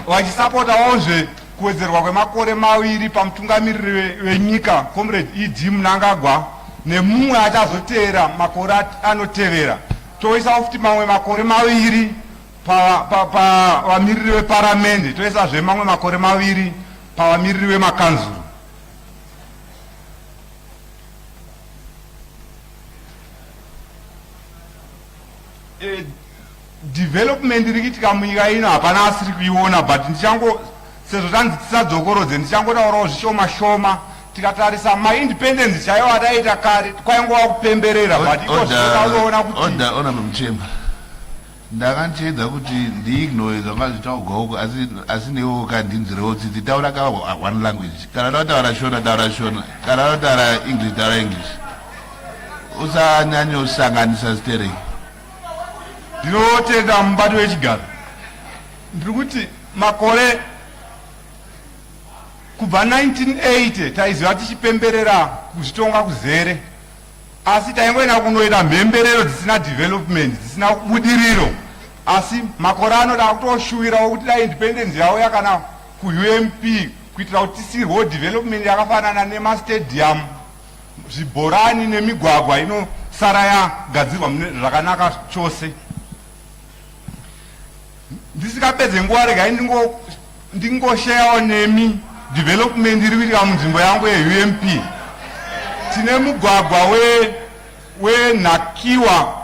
Vachisapotawozve kuwedzerwa kwemakore maviri pamutungamiriri wenyika Comrade E.D. Mnangagwa nemumwe achazoteera makore anotevera. Toisawo futi mamwe makore maviri pavamiriri veparamende. Toisazve mamwe makore maviri pavamiriri vemakanzuru. Development iri kuitika munyika ino hapana asiri kuiona, but sezvo tanzi tisadzokorodze ndichangotaurawo zvishoma shoma. Tikatarisa maindependence chaiwo adaita kare kwaingova kupemberera, but iko zvinoona kuti Honorable Mchemba, ndakandiedza kuti ndiignore zvakazvitaurwa uko, asi newo kandinzirewo tsitsi taura ka one language. Kana tautaura shona taura shona, kana tautaura English taura English. Usanyanyosanganisa sterei. Ndinotenda mubati wechigaro. Ndiri kuti makore kubva 1980 taiziva tichipemberera kuzvitonga kuzere, asi taingoenda kunoita mhemberero dzisina development, dzisina budiriro. Asi makore ano takutoshuwirawo kuti dai independence yauya kana ku-UMP kuitira kuti tisirwewo development yakafanana nemastadium, zvibhorani nemigwagwa inosara yagadzirwa zvakanaka chose. Ndisikapedze nguva regai ndingoshayawo nemi development iri kuitika munzvimbo yangu ye-UMP. Tine mugwagwa wenhakiwa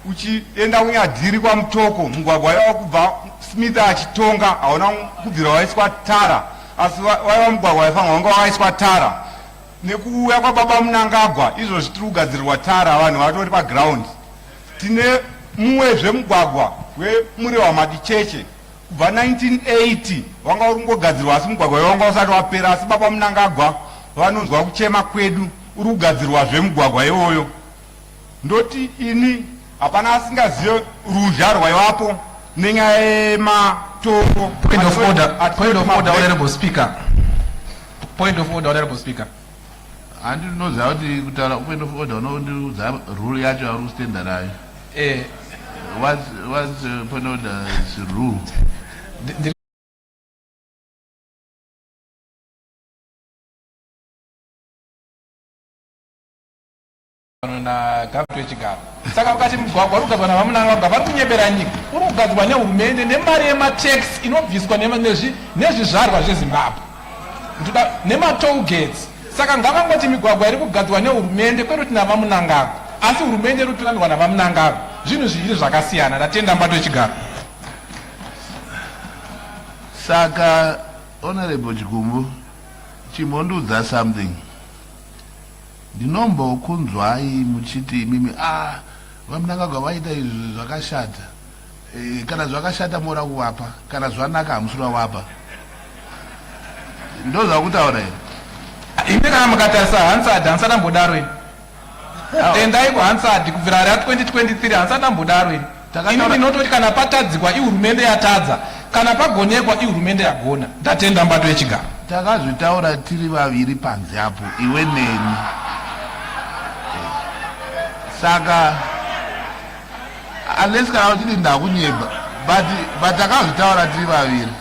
uchienda kunyadhiri kwamutoko. Mugwagwa waiva kubva Smith achitonga hauna kubvira waiswa tara, asi waiva mugwagwa waifanirwa wanga wakaiswa tara. Nekuuya kwababa Mnangagwa izvozvi tiri kugadzirirwa tara, vanhu vatori paground. Tine mumwezve mugwagwa wemureva Madicheche kubva 1980 wanga uri kungogadzirwa, asi mugwagwa wanga usati wapera. Asi baba Mnangagwa vanonzwa kuchema kwedu uri kugadzirwazve mugwagwa iwoyo. Ndoti ini hapana asingazive ruzha rwaivapo nenyaya yematoro. Point of order, Honorable Speaker. Point of order, Honorable Speaker. Handinoziva kuti kutaura point of order unondiudza rule yacho yauri kustenda nayo. What's point of order's rule? Na gavumenti wechigaro. Saka ukati mugwagwa uri kugadzirwa navamunangagwa vari kunyebera nyika, uri kugadzirwa nehurumende nemari yematax inobviswa nezvizvarwa zveZimbabwe nematoll gates. Saka ngavangoti migwagwa iri kugadzirwa nehurumende kweruti navamunangagwa, asi hurumende iri kutungamirwa navamunangagwa. Zvinhu zviviri zvakasiyana. Ndatenda mbato wechigaro. Saka Honorable Chikumbu chimbondiudza something. Ndinombokunzwai muchiti mimi vamunangagwa vaita izvi zvakashata. kana zvakashata mora kuvapa kana zvanaka hamusura wapa ndo zvakutaura here imi kana mukatarisa hansard hansati ambodaro ini endai kuhansard kubvira ra 2023 hansati ambodaro ini ini ndinototi kana patadzikwa ihurumende yatadza kana pagonekwa ihurumende yagona ndatenda mbato yechigaro takazvitaura tiri vaviri panze apo iwe neni saka unless kana uchiti ndakunyeba but takazvitaura tiri vaviri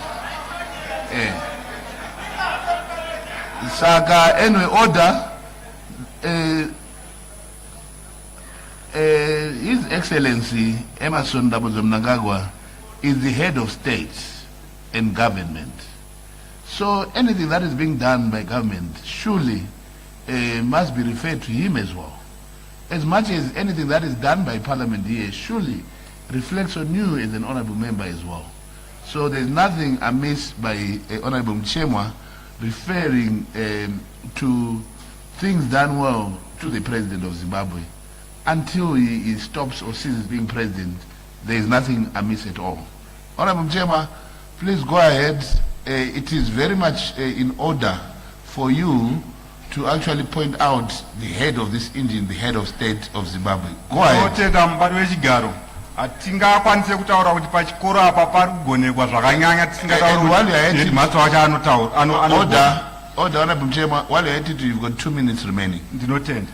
saka anyway order His Excellency Emerson Dabuzwe Mnangagwa is the head of state and government. So anything that is being done by government surely must be referred to him as well. As much as anything that is done by Parliament here surely reflects on you as an honorable member as well. So there's nothing amiss by Honorable Mchemwa referring to things done well to the President of Zimbabwe. Until he stops or ceases being president, there is nothing amiss at all. Honorable Mchemwa, please go ahead. It is very much in order for you to actually point out the head of this engine, the head of state of Zimbabwe. Go ahead. Atingakwanise kutaura kuti pachikoro apa pari kugonekwa zvakanyanya Order, Honorable Mchemwa, while you're at it, you've got 2 minutes remaining. Ndinotenda.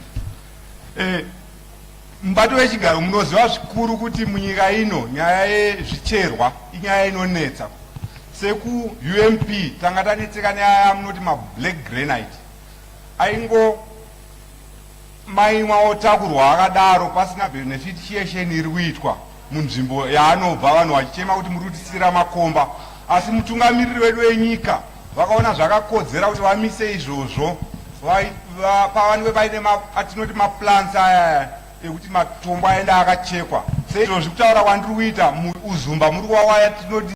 Mbato wechigaro munoziva zvikuru kuti munyika ino nyaya yezvicherwa inyaya inonetsa. Seku UMP tanga tanetseka nyaya munoti black granite. Aingo maimwa otakurwa akadaro pasina beneficiation iri kuitwa munzvimbo yaanobva vanhu vachichema kuti muri kutisira makomba, asi mutungamiriri wedu wenyika vakaona zvakakodzera kuti vamise izvozvo pavanenge paine atinoti maplants aya ekuti matombo aenda akachekwa. Seizvozvi kutaura kwandiri kuita uzumba muri kuwawaya tinoti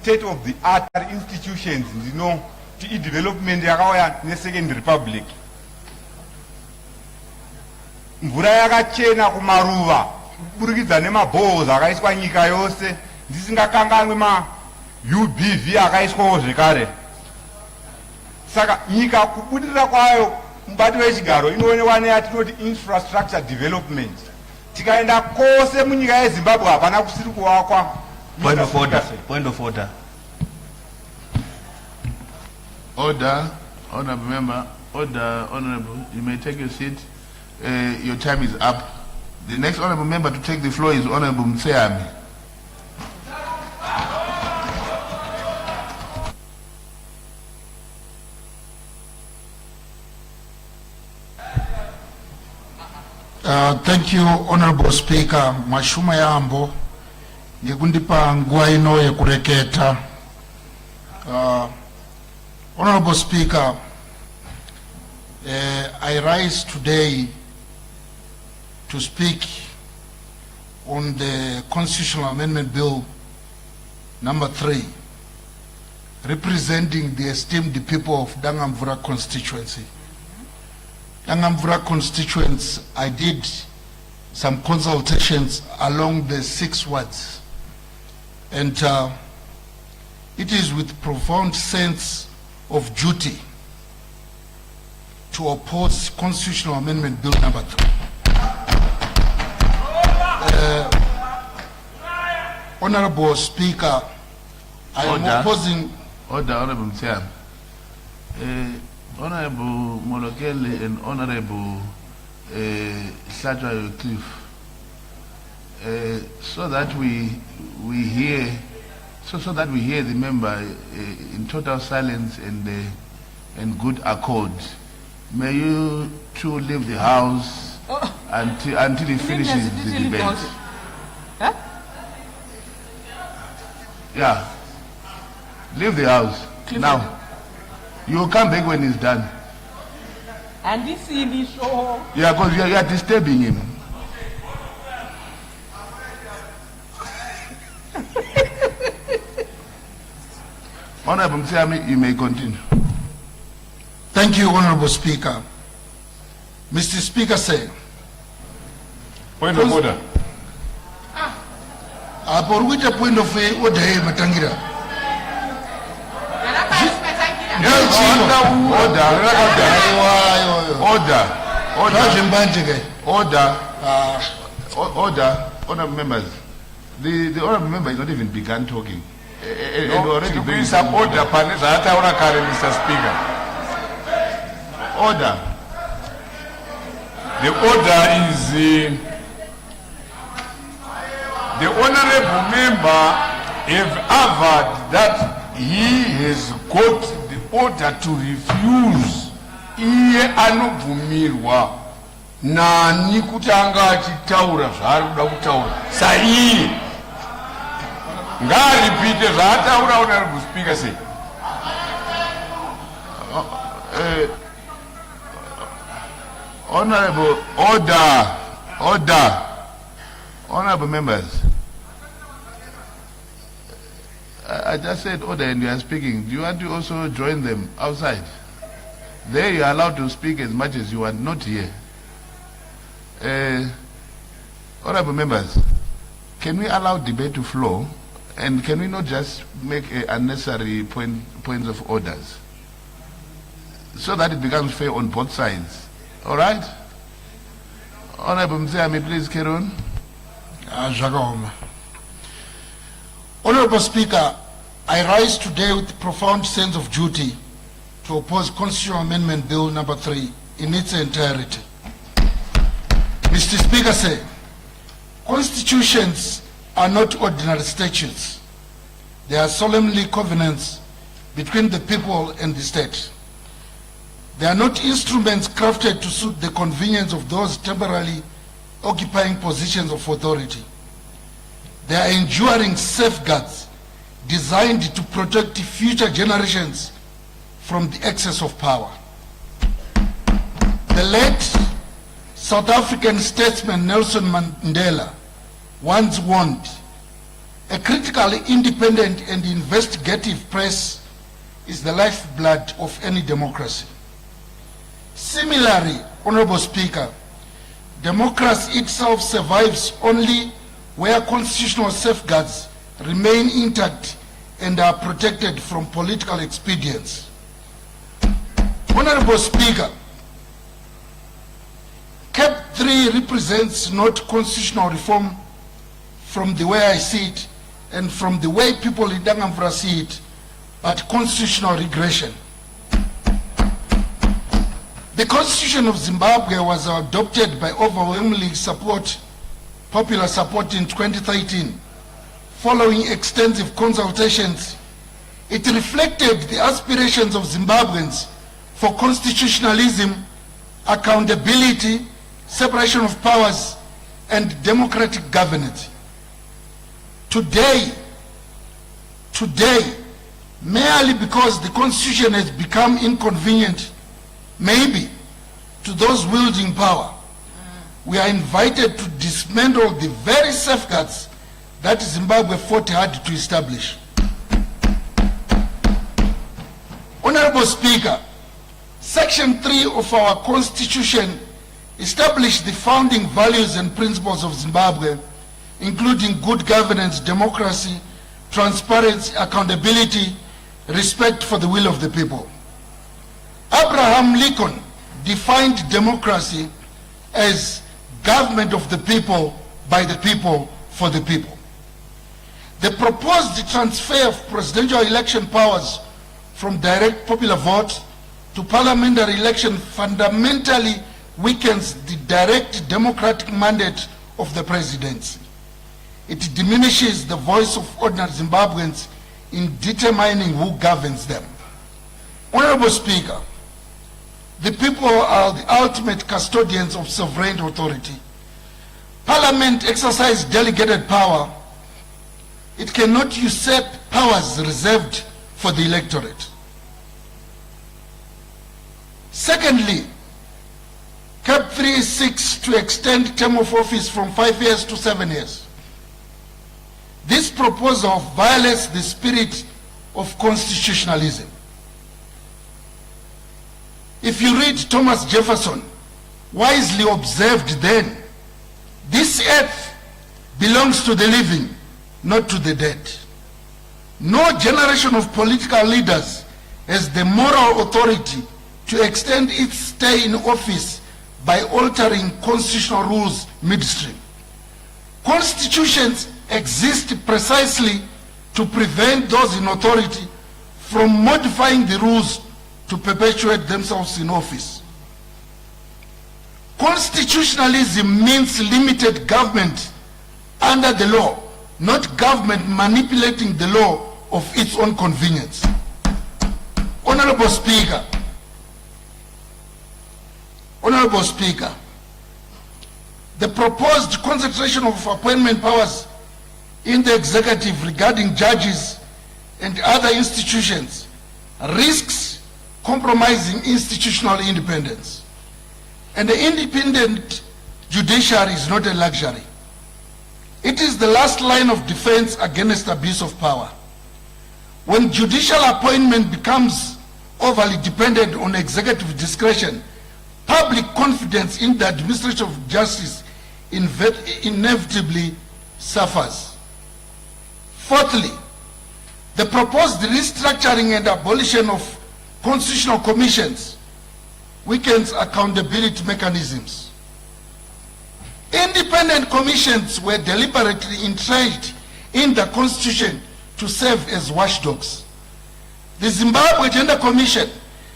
state of the art institutions, you know, to development yakauya ne-second republic. Mvura yakachena kumaruva kuburikidza nemabhohos akaiswa nyika yose, ndisingakanganwi ma-UBV akaiswawo zvekare. Saka nyika kubudirira kwayo mubati wechigaro inoonekwa neyatinoti infrastructure development. Tikaenda kose munyika yeZimbabwe hapana kusiri kuvakwa. Point of order. Point of order. Order, honorable member. Order, honorable. You may take your seat. Your time is up. The next honorable member to take the floor is Honorable Mtseami. Thank you, Honorable Speaker. Mashuma yambo. Ngekundipa nguwa ino yekureketa. Honorable Speaker, I rise today to speak on the Constitutional Amendment Bill number 3, representing the esteemed people of Dangamvura constituency. Dangamvura constituency, I did some consultations along the 6 wards. And it is with profound sense of duty to oppose Constitutional Amendment Bill number 3. Honorable Speaker, I am opposing... Order, Honorable Mtiam. Honorable Molokele and Honorable Slatwa Cliff, so that we hear so that we hear the member in total silence and good accord. May you two leave the house until he finishes the debate. Huh? Yeah. Leave the house. Now. You will come back when he's done. And this is show. Yeah, because you are disturbing him. Honorable Msiami, you may continue. Thank you, Honorable Speaker. Mr. Speaker, say. Point of order. With a point of order, Matangira. Order, honorable members. The honorable member is not even begun talking. Already doing some order, Mr. Speaker. Order. The order is the honorable member have averred that he has got the order to refuse iye anobvumirwa nani kutanga achitaura zvaari kuda kutaura saiye ngaaripite zvaataura honorable speaker sei. Honorable, order. Honorable members, I just said order and you are speaking. Do you want to also join them outside? There you are allowed to speak as much as you want, not here. Honorable members, can we allow debate to flow? And can we not just make unnecessary points of orders? So that it becomes fair on both sides. All right? Honorable Msiami, please carry on. Honorable Speaker, I rise today with profound sense of duty to oppose Constitutional Amendment Bill number 3 in its entirety. Mr. Speaker, say, constitutions are not ordinary statutes. They are solemnly covenants between the people and the state. They are not instruments crafted to suit the convenience of those temporarily occupying positions of authority. They are enduring safeguards designed to protect future generations from the excess of power. The late South African statesman Nelson Mandela once warned, a critically independent and investigative press is the lifeblood of any democracy. Similarly, Honorable Speaker, democracy itself survives only where constitutional safeguards remain intact and are protected from political expedience. Honorable Speaker, CAP 3 represents not constitutional reform from the way I see it and from the way people in Dangamvura see it, but constitutional regression. The Constitution of Zimbabwe was adopted by overwhelming support, popular support in 2013. Following extensive consultations, it reflected the aspirations of Zimbabweans for constitutionalism, accountability, separation of powers, and democratic governance. Today, merely because the Constitution has become inconvenient, maybe, to those wielding power, we are invited to dismantle the very safeguards that Zimbabwe fought hard to establish. Honorable Speaker, Section 3 of our Constitution established the founding values and principles of Zimbabwe, including good governance, democracy, transparency, accountability, respect for the will of the people. Abraham Lincoln defined democracy as government of the people, by the people, for the people. The proposed transfer of presidential election powers from direct popular vote to parliamentary election fundamentally weakens the direct democratic mandate of the presidency. It diminishes the voice of ordinary Zimbabweans in determining who governs them. Honorable Speaker, the people are the ultimate custodians of sovereign authority. Parliament exercises delegated power. It cannot usurp powers reserved for the electorate. Secondly, Cap 3 seeks to extend term of office from 5 years to 7 years. This proposal violates the spirit of constitutionalism. If you read Thomas Jefferson, wisely observed then, this earth belongs to the living, not to the dead. No generation of political leaders has the moral authority to extend its stay in office by altering constitutional rules midstream. Constitutions exist precisely to prevent those in authority from modifying the rules to perpetuate themselves in office. Constitutionalism means limited government under the law, not government manipulating the law of its own convenience. Honorable Speaker, the proposed concentration of appointment powers in the executive regarding judges and other institutions risks compromising institutional independence. And the independent judiciary is not a luxury. It is the last line of defense against abuse of power. When judicial appointment becomes overly dependent on executive discretion, public confidence in the administration of justice inevitably suffers. Fourthly, the proposed restructuring and abolition of constitutional commissions weakens accountability mechanisms. Independent commissions were deliberately entrenched in the Constitution to serve as watchdogs. The Zimbabwe Gender Commission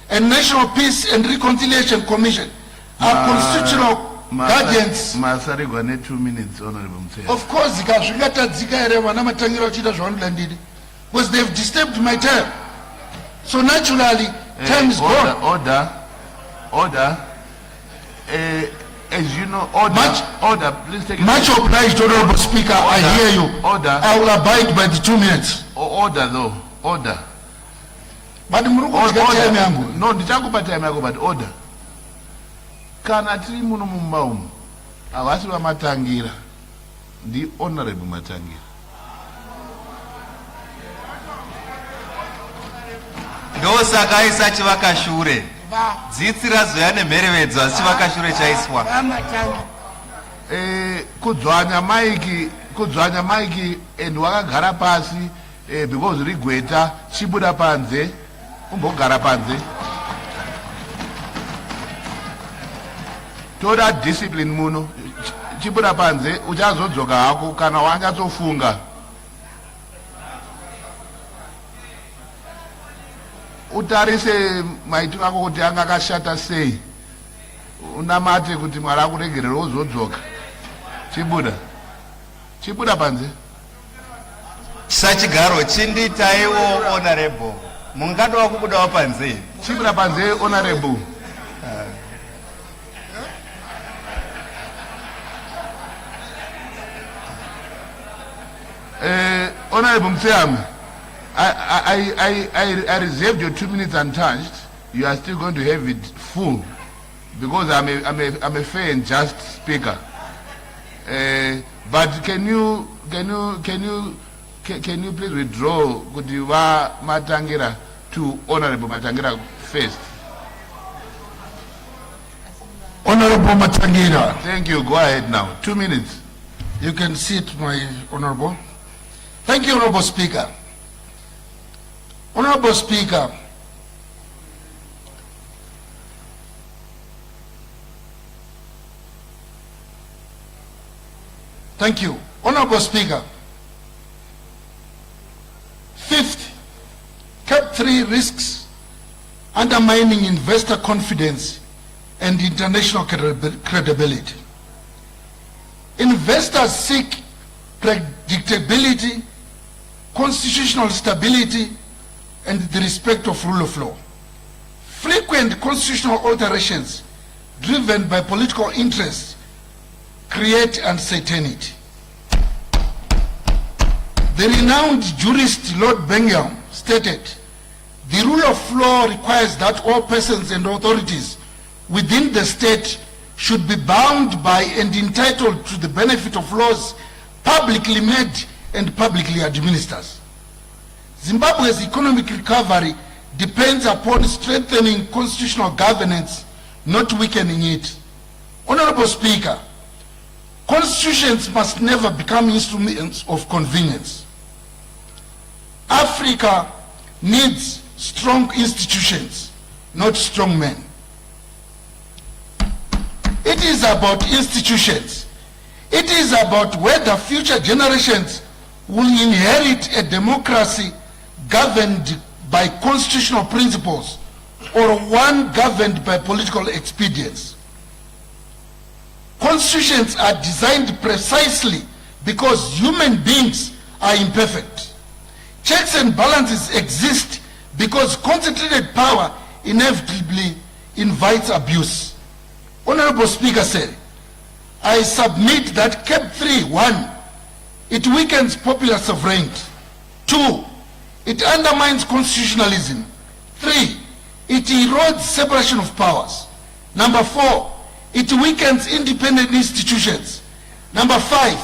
and National Peace and Reconciliation Commission are constitutional guardians. Masarigwa 2 minutes, Honorable Mtse. Of course, because they've disturbed my term. So naturally, time is gone. Order. As you know, order. Please take it. Much obliged, Honorable Speaker. I hear you. Order. I will abide by the 2 minutes. Order, though. Order. But no, ndichakupa time yako, but order. Kana tiri muno mumba umu avasi vamatangira ndi Honorable Matangira. ndosaka isa chivakashure dzitsi razoya nemherevedzo asi chivakashure chaiswa kudzvanya maiki and wakagara pasi because rigweta chibuda panze umbogara panze. Toda discipline muno chibuda panze uchazodzoka hako kana wanyatsofunga. Utarise maitiro ako kuti anga akashata sei, unamate kuti Mwari akuregerera uzodzoka. Chibuda panze. Sachigaro chinditaiwo Honorable, mungada kubudawo panze. Chibuda panze, Honorable. Honorable Mtseam, I reserved your 2 minutes untouched. You are still going to have it full because I'm a fair and just speaker. But can you please withdraw Kudiwa Matangira to Honorable Matangira first? Honorable Matangira. Thank you. Go ahead now. 2 minutes. You can sit, my Honorable. Thank you, Honorable Speaker. Honorable Speaker, thank you. Honorable Speaker, fifth, Cap 3 risks undermining investor confidence and international credibility. Investors seek predictability constitutional stability, and the respect of rule of law. Frequent constitutional alterations driven by political interests create uncertainty. The renowned jurist Lord Bengham stated, "The rule of law requires that all persons and authorities within the state should be bound by and entitled to the benefit of laws publicly made and publicly administered." Zimbabwe's economic recovery depends upon strengthening constitutional governance, not weakening it. Honorable Speaker, constitutions must never become instruments of convenience. Africa needs strong institutions, not strong men. It is about institutions. It is about whether future generations will inherit a democracy governed by constitutional principles or one governed by political expedience. Constitutions are designed precisely because human beings are imperfect. Checks and balances exist because concentrated power inevitably invites abuse. Honorable Speaker said, I submit that CAP 3, 1, it weakens popular sovereignty. 2, it undermines constitutionalism. 3, it erodes separation of powers. Number 4, it weakens independent institutions. Number 5,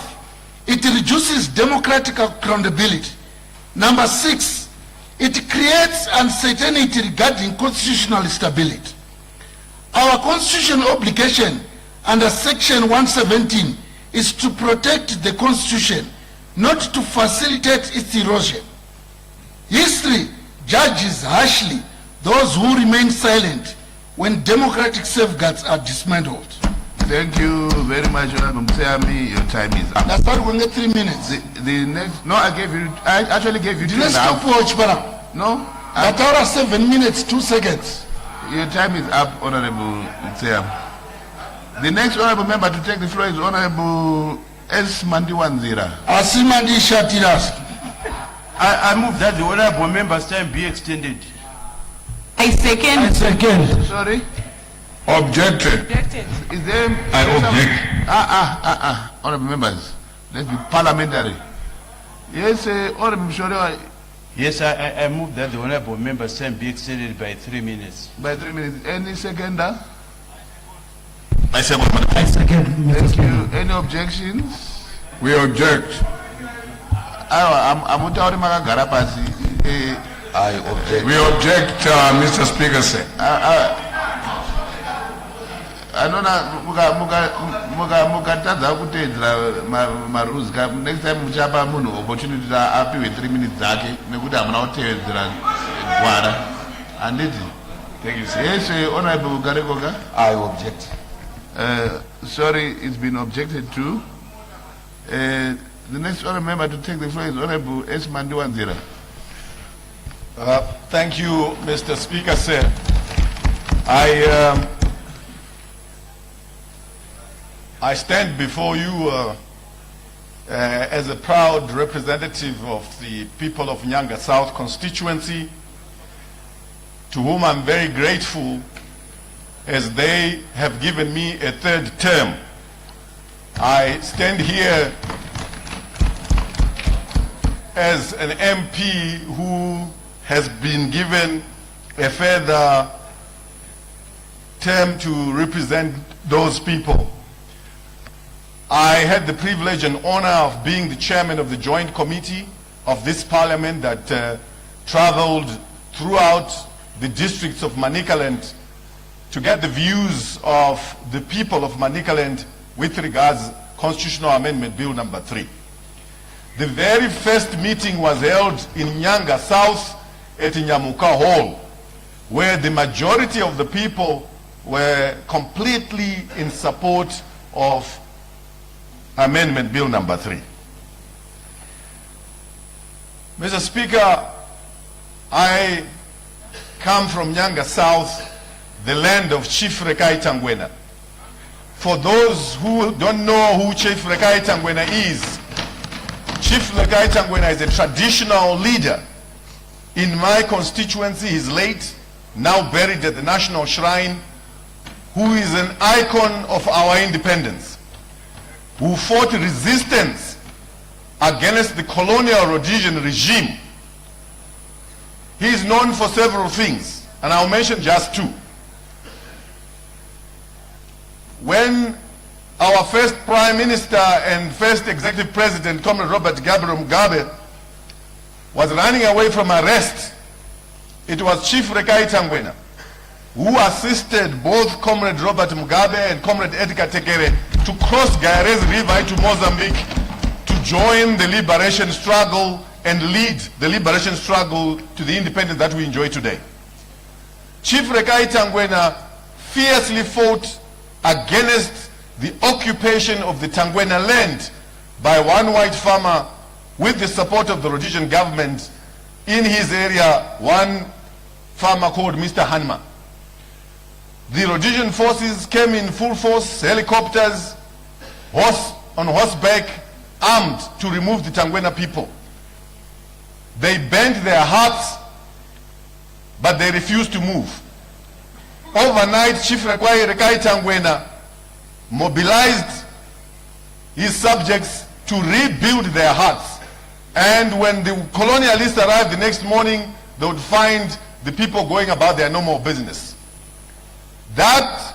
it reduces democratic accountability. Number 6, it creates uncertainty regarding constitutional stability. Our constitutional obligation under Section 117 is to protect the Constitution, not to facilitate its erosion. History judges harshly those who remain silent when democratic safeguards are dismantled. Thank you very much, Honorable Mtsami. Your time is up. That's why we get 3 minutes. The next, no, I actually gave you 2 Let's and a half. watch, Bala. No? That 7 minutes, 2 seconds. Your time is up, Honorable Mtsami. The next honorable member to take the floor is Honorable S. Mandiwanzira. Asimandi Shatiras. I move that the honorable member's time be extended. I second. Sorry? Objected. Is there... I object. Honorable members, let's be parliamentary. Yes, Honorable Mshori. Yes, I move that the honorable member's time be extended by 3 minutes. By 3 minutes. Any seconder? I second, Mr. Speaker. Any objections? We object. I object. We object, Mr. Speaker, sir. Mukatadza kuteedzera marules next time muchapa munhu opportunity apiwe 3 minutes dzake nekuti hamuna kuteedzera gwara handiti. Yes, Honorable Garekoka. I object. Sorry, it's been objected to. The next honorable member to take the floor is Honorable S. Mandiwanzira. Thank you, Mr. Speaker, sir. I stand before you as a proud representative of the people of Nyanga South constituency, to whom I'm very grateful as they have given me a 3rd term. I stand here as an MP who has been given a further term to represent those people. I had the privilege and honor of being the chairman of the joint committee of this parliament that traveled throughout the districts of Manicaland to get the views of the people of Manicaland with regards Constitutional Amendment Bill number 3. The very first meeting was held in Nyanga South at Nyamuka Hall, where the majority of the people were completely in support of Amendment Bill number 3. Mr. Speaker, I come from Nyanga South, the land of Chief Rekai Tangwena. For those who don't know who Chief Rekai Tangwena is, Chief Lekai Tangwena is a traditional leader. In my constituency, he's late, now buried at the National Shrine, who is an icon of our independence, who fought resistance against the colonial Rhodesian regime. He is known for several things, and I'll mention just two. When our first Prime Minister and first Executive President, Comrade Robert Gabriel Mugabe, was running away from arrest, it was Chief Lekai Tangwena who assisted both Comrade Robert Mugabe and Comrade Edgar Tekere to cross Gairez River into Mozambique to join the liberation struggle and lead the liberation struggle to the independence that we enjoy today. Chief Lekai Tangwena fiercely fought against the occupation of the Tangwena land by one white farmer with the support of the Rhodesian government in his area, one farmer called Mr. Hanma. The Rhodesian forces came in full force, helicopters, on horseback, armed to remove the Tangwena people. They bent their hearts, but they refused to move. Overnight, Chief Lekai Tangwena mobilized his subjects to rebuild their hearts. And when the colonialists arrived the next morning, they would find the people going about their normal business. That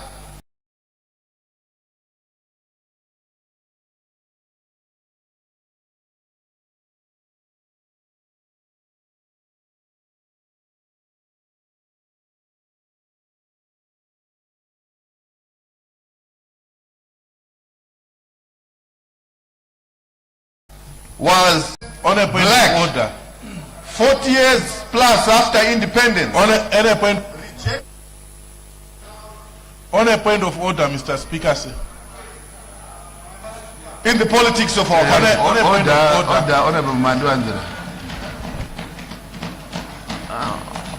was on a point black. of order. 40 years plus after independence. On a point of order, Mr. Speaker, sir. In the politics of our country. Honorable Mandwanzira.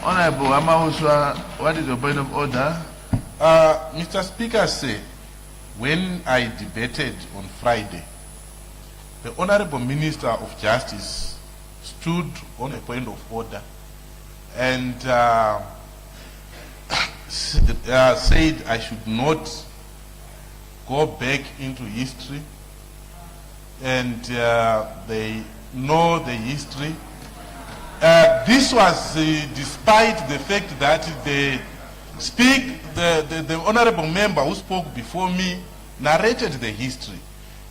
Honorable Amauswa, what is your point of order? Mr. Speaker, sir, when I debated on Friday, the Honorable Minister of Justice stood on a point of order and said I should not go back into history, and they know the history. This was despite the fact that the honorable member who spoke before me narrated the history.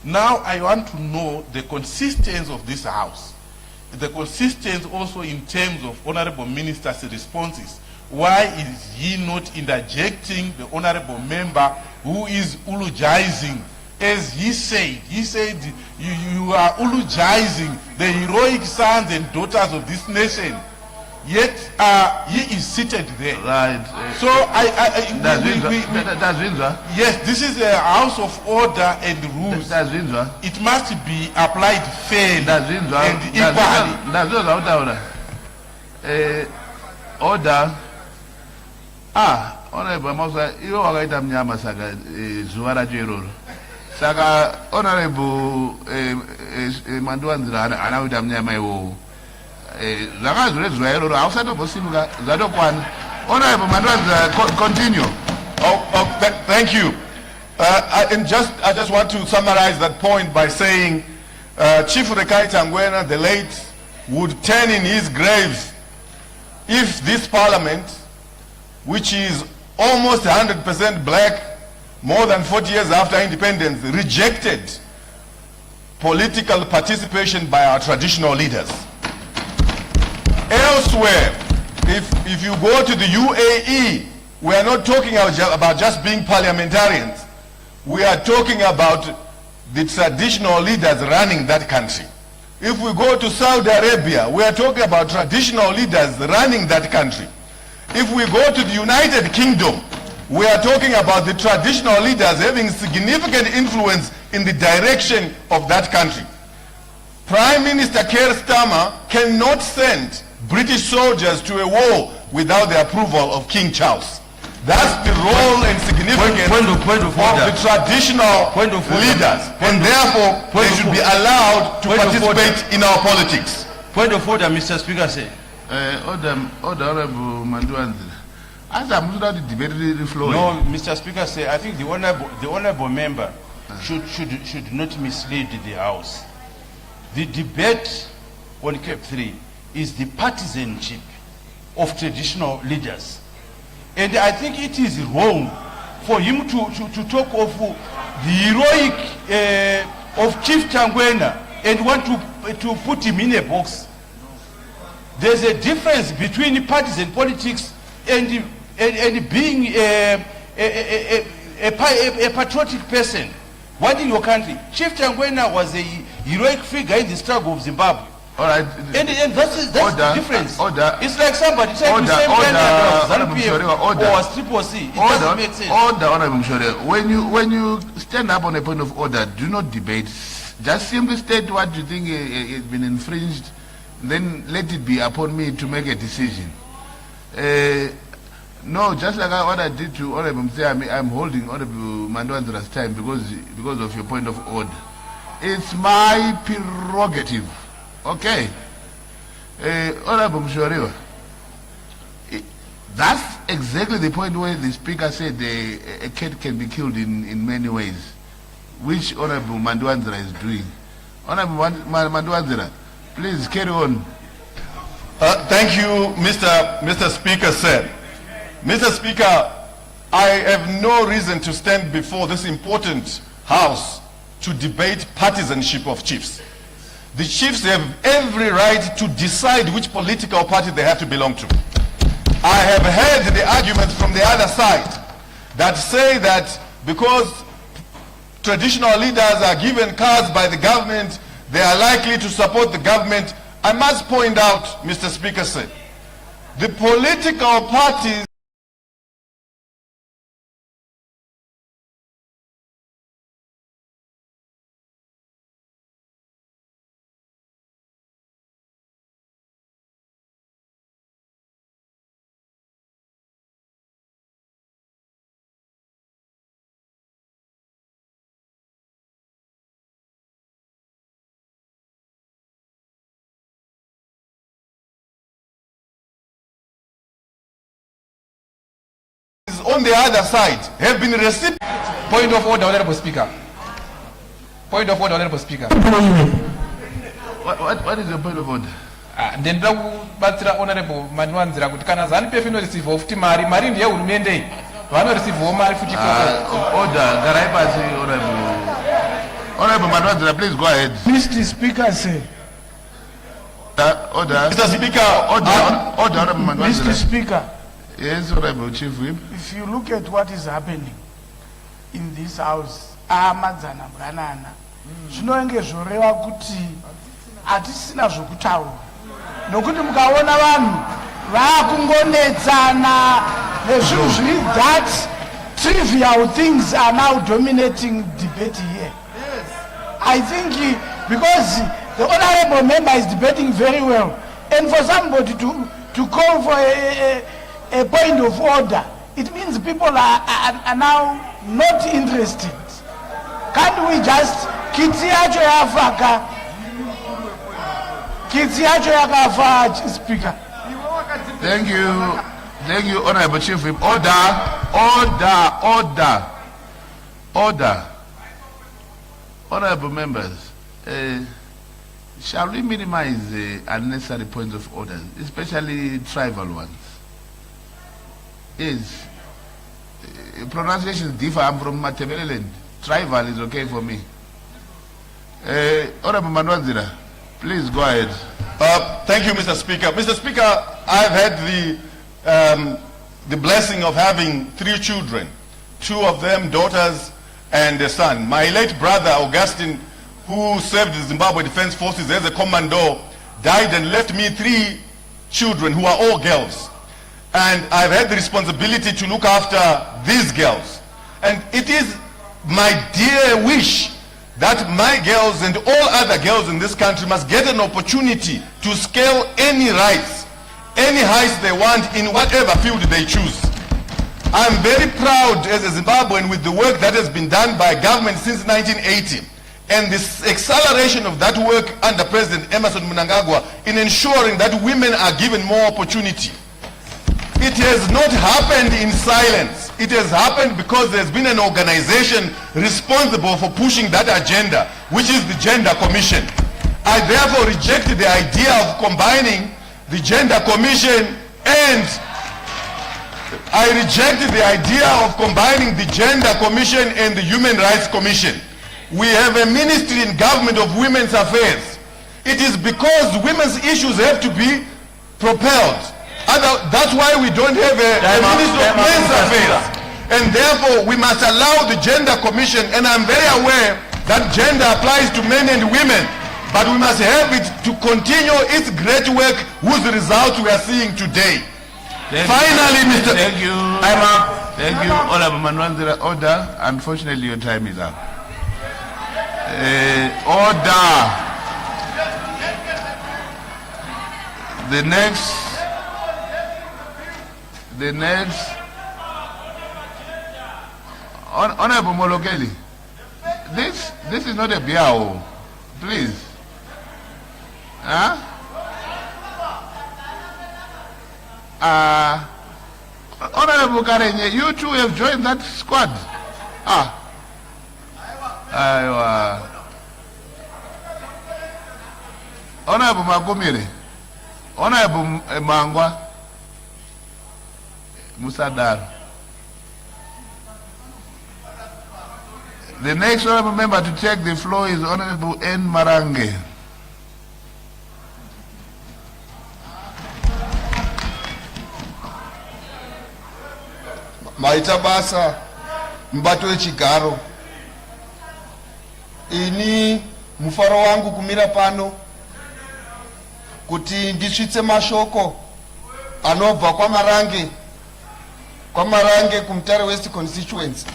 Now I want to know the consistency of this House, the consistency also in terms of honorable minister's responses. Why is he not interjecting the honorable member who is eulogizing? As he said you are eulogizing the heroic sons and daughters of this nation. Yet he is seated there. Right. So yes, this is a house of order and rules. It must be applied fairly and equally. Order. Honorable Mausa, you are right. I'm Yamasaka, Zuara Jero. Saka, Honorable Manduan, and I would have near my woe. Outside of Osimga, Zadokwan. Honorable Manduan, continue. Thank you. I just want to summarize that point by saying Chief Lekai Tangwena, the late, would turn in his grave if this parliament, which is almost 100% black, more than 40 years after independence, rejected political participation by our traditional leaders. Elsewhere, if you go to the UAE, we are not talking about just being parliamentarians. We are talking about the traditional leaders running that country. If we go to Saudi Arabia, we are talking about traditional leaders running that country. If we go to the United Kingdom, we are talking about the traditional leaders having significant influence in the direction of that country. Prime Minister Keir Starmer cannot send British soldiers to a war without the approval of King Charles. That's the role and significance Point of order. of the traditional Point of order. leaders. And therefore, they should be allowed to participate in our politics. Point of order, Mr. Speaker, say. Order, Honorable Manduanzi. As I'm not debating flowing. No, Mr. Speaker, say I think the honourable member should not mislead the House. The debate on CAP 3 is the partisanship of traditional leaders. And I think it is wrong for him to talk of the heroic of Chief Changwena and want to put him in a box. There's a difference between partisan politics and being a patriotic person wanting your country. Chief Changwena was a heroic figure in the struggle of Zimbabwe. All right. And that's the difference. It's like somebody trying to say or Triple C. It doesn't make sense. Honorable Mshore, when you stand up on a point of order, do not debate. Just simply state what you think has been infringed, then let it be upon me to make a decision. No, just like what I did to Honorable Mzee, I'm holding Honorable Mandwandra's time because of your point of order. It's my prerogative. Okay. Honorable Mshore, that's exactly the point where the Speaker said a cat can be killed in many ways, which Honorable Mandwandra is doing. Honorable Mandwandra, please carry on. Thank you, Mr. Speaker, sir. Mr. Speaker, I have no reason to stand before this important House to debate partisanship of chiefs. The chiefs have every right to decide which political party they have to belong to. I have heard the arguments from the other side that say that because traditional leaders are given cards by the government, they are likely to support the government. I must point out, Mr. Speaker, sir, the political parties on the other side have been received. Point of order, Honorable Speaker. Point of order, Honorable Speaker. What is your point of order? Ndenda kubatsira Honorable Manwanzira kuti kana ZANU-PF inoreceive futi mari ndiye hurumende iyi vanoreceive mari futi. Order, Garaipasi, Honorable Manwanzira, please go ahead. Mr. Speaker, sir. Order. Mr. Speaker, order, Honorable Manwanzira. Mr. Speaker. Yes, Honorable Chief Whip. If you look at what is happening in this house, amadzana mwanana, zvinonge zvoreva kuti hatisina zvokutaura. Nokuti mukaona vanhu vakungonetsana nezvinhu zviri that trivial things are now dominating debate here. I think because the honorable member is debating very well, and for somebody to call for a point of order, it means people are now not interested. Can't we just Kitiacho Yafaka Speaker? Thank you, Honorable Chief Whip. Order. Honorable members, shall we minimize unnecessary points of order, especially tribal ones? Yes. Pronunciations differ. I'm from Matebeleland. Tribal is okay for me. Honorable Manwanzira, please go ahead. Thank you, Mr. Speaker. Mr. Speaker, I've had the blessing of having 3 children, 2 of them daughters and a son. My late brother, Augustine, who served the Zimbabwe Defense Forces as a commando, died and left me 3 children who are all girls. And I've had the responsibility to look after these girls. And it is my dear wish that my girls and all other girls in this country must get an opportunity to scale any heights they want in whatever field they choose. I'm very proud as a Zimbabwean with the work that has been done by government since 1980 and this acceleration of that work under President Emerson Mnangagwa in ensuring that women are given more opportunity. It has not happened in silence. It has happened because there's been an organization responsible for pushing that agenda, which is the Gender Commission. I therefore rejected the idea of combining the Gender Commission and I rejected the idea of combining the Gender Commission and the Human Rights Commission. We have a ministry in government of women's affairs. It is because women's issues have to be propelled. That's why we don't have a ministry of men's affairs. And therefore we must allow the Gender Commission, and I'm very aware that gender applies to men and women, but we must have it to continue its great work whose results we are seeing today. Finally, Mr. Thank you. Time up. Thank you, Honorable Manwanzira. Order. Unfortunately, your time is up. Order. The next. Honorable Molokeli. This is not a biao. Please. Huh? Honorable Karenye, you too have joined that squad. Honorable Magomire, Honorable Mangwa, Musadar. The next honorable member to take the floor is Honorable N. Marange. Maita basa mbato wechigaro. Ini mufaro wangu kumira pano kuti ndisvitse mashoko anobva kwa Marange kumutare West constituency.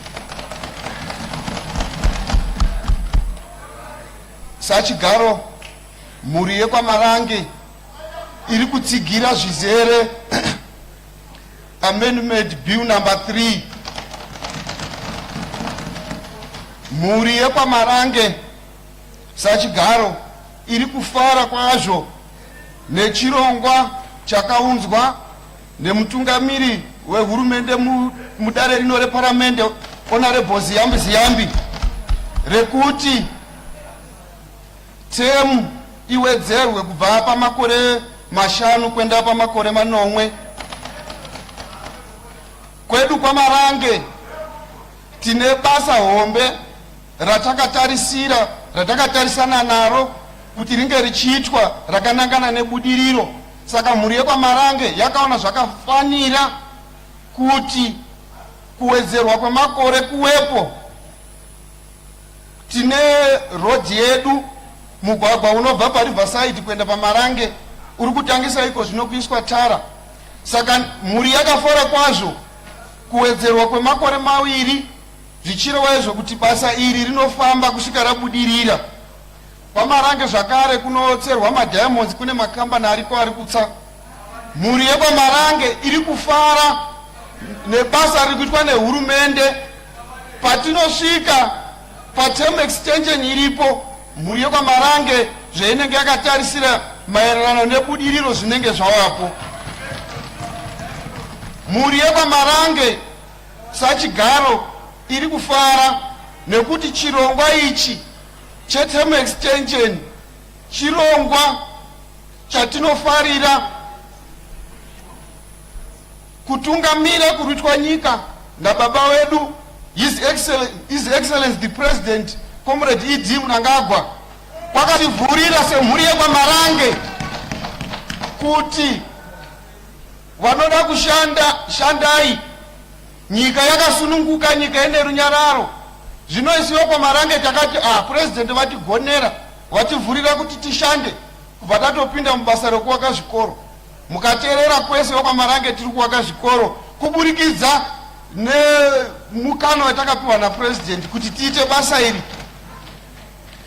Sachigaro muri yekwa Marange iri kutsigira zvizere Amendment Bill number 3. Muri yekwa Marange Sachigaro iri kufara kwazvo nechirongwa chakaunzwa nemutungamiri wehurumende mudare rino reparamende Honorable Ziyambi rekuti temu iwedzerwe kubva pamakore 5 kwenda pamakore 9. Kwedu kwa Marange tine basa hombe ratakatarisana naro kuti ringe richiitwa rakanangana nebudiriro. Saka mhuri yekwa Marange yakaona zvakafanira kuti kuwedzerwa kwemakore kuwepo. Tine road yedu mugwagwa unobva paRiverside kuenda paMarange uri kutangisa iko zvino kuiswa tara. Saka mhuri yakafora kwazvo kuwedzerwa kwemakore 2 zvichireva izvo kuti basa iri rinofamba kusvika rabudirira. PaMarange zvakare kunotserwa madiamonds, kune makambani ariko ari kutsa. Mhuri yekwa Marange iri kufara nebasa riri kuitwa nehurumende. Patinosvika paterm extension iripo, mhuri yekwa Marange zveinenge yakatarisira maererano nebudiriro zvinenge zvavapo. Mhuri yekwa Marange Sachigaro iri kufara nekuti chirongwa ichi cheterm extension chirongwa chatinofarira kutungamira kuruitwa nyika nababa wedu His Excellency the President Comrade E.D. Mnangagwa kwakativhurira semhuri yekwa Marange kuti vanoda kushanda shandai, nyika yakasununguka, nyika ine runyararo. Zvino isiwe kwa Marange takati president vatigonera vativhurira kuti tishande kubva tatopinda mubasa rekuwaka zvikoro. Mukateerera kwese kwa Marange tiri kuwaka zvikoro kuburikidza nemukano watakapiwa na president kuti tiite basa iri.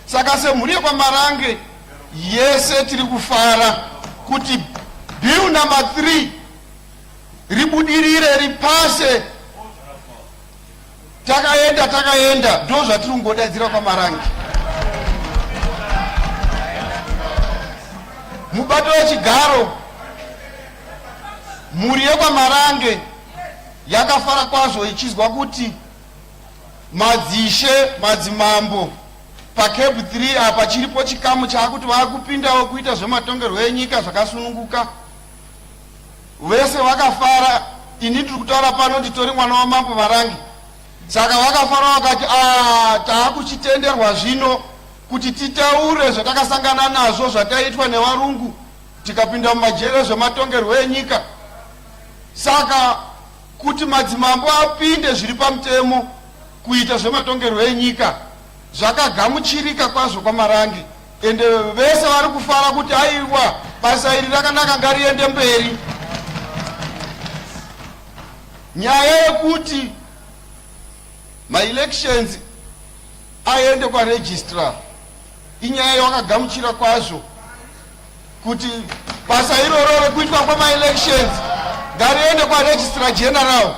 Saka semhuri yekwa Marange yese tiri kufara kuti bill number 3 ribudirire ripase takaenda ndo zvatiri kungodaidzira kwaMarange. Mubato wechigaro, mhuri yekwaMarange yakafara kwazvo ichizwa kuti madzishe madzimambo paCape 3 apa chiripo chikamu chakuti vakupindawo kuita zvematongerwo enyika zvakasununguka. Vese vakafara. Ini ndiri kutaura pano nditori mwana wamambo Marange. Saka vakafara vakati taakuchitenderwa zvino kuti titaure zvatakasangana nazvo zvataitwa nevarungu tikapinda mumajere zvematongerwo enyika. Saka kuti madzimambo apinde zviri pamutemo kuita zvematongerwo enyika zvakagamuchirika kwazvo kwaMarange, ende vese vari kufara kuti aiwa basa iri rakanaka ngariende mberi. Nyaya yekuti ma-elections aende kwa registrar inyaya yakagamuchira kwazvo kuti basa iroro rekuitwa kwama-elections ngariende kwa registrar general.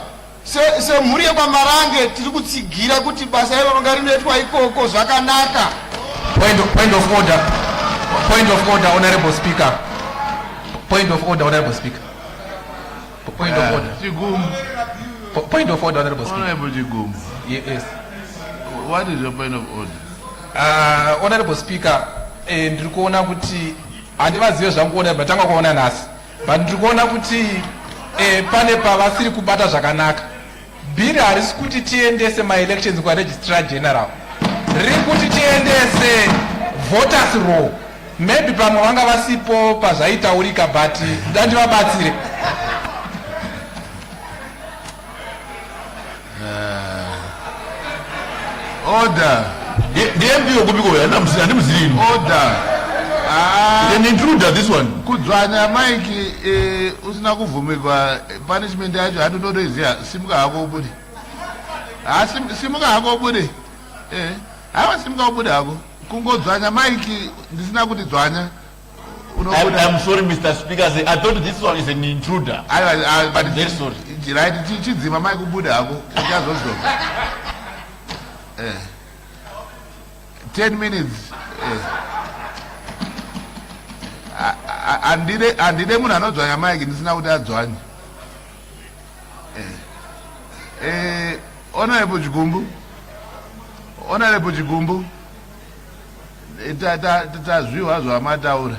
Semhuri yekwaMarange tiri kutsigira kuti basa iroro ngarinoitwa ikoko zvakanaka. Point of order, Honorable Speaker. Point of order, Honorable Speaker. Point of order. Point of order, Honorable Speaker. Honorable Jigum. Yes. What is your point of order? Honorable Speaker, ndiri kuona kuti handivazive zvangu kuona batanga kuona nhasi, but ndiri kuona kuti pane pavasiri kubata zvakanaka. Bhiri harisi kuti tiendese ma-elections kwa registrar general, riri kuti tiendese voters roll. Maybe pamwe vanga vasipo pazvaitaurika, but ndandivabatsire. Order. DMP okubiko yana msindi mzini. Order. An intruder this one. Kudzwanya Mike usina kuvumikwa punishment yacho hatotoziya simuka hako ubude. Simuka hako ubude. Hawa simuka ubude hako. Kungodzwanya Mike ndisina kuti dzwanya. I'm sorry, Mr. Speaker. I thought this one is an intruder. But very sorry. Right, chidzima Mike ubude hako. 10 minutes. Andide munhu anodzvanya Mike ndisina kuti adzvanye. Honorable Chigumbu, tazviwa zvamataura.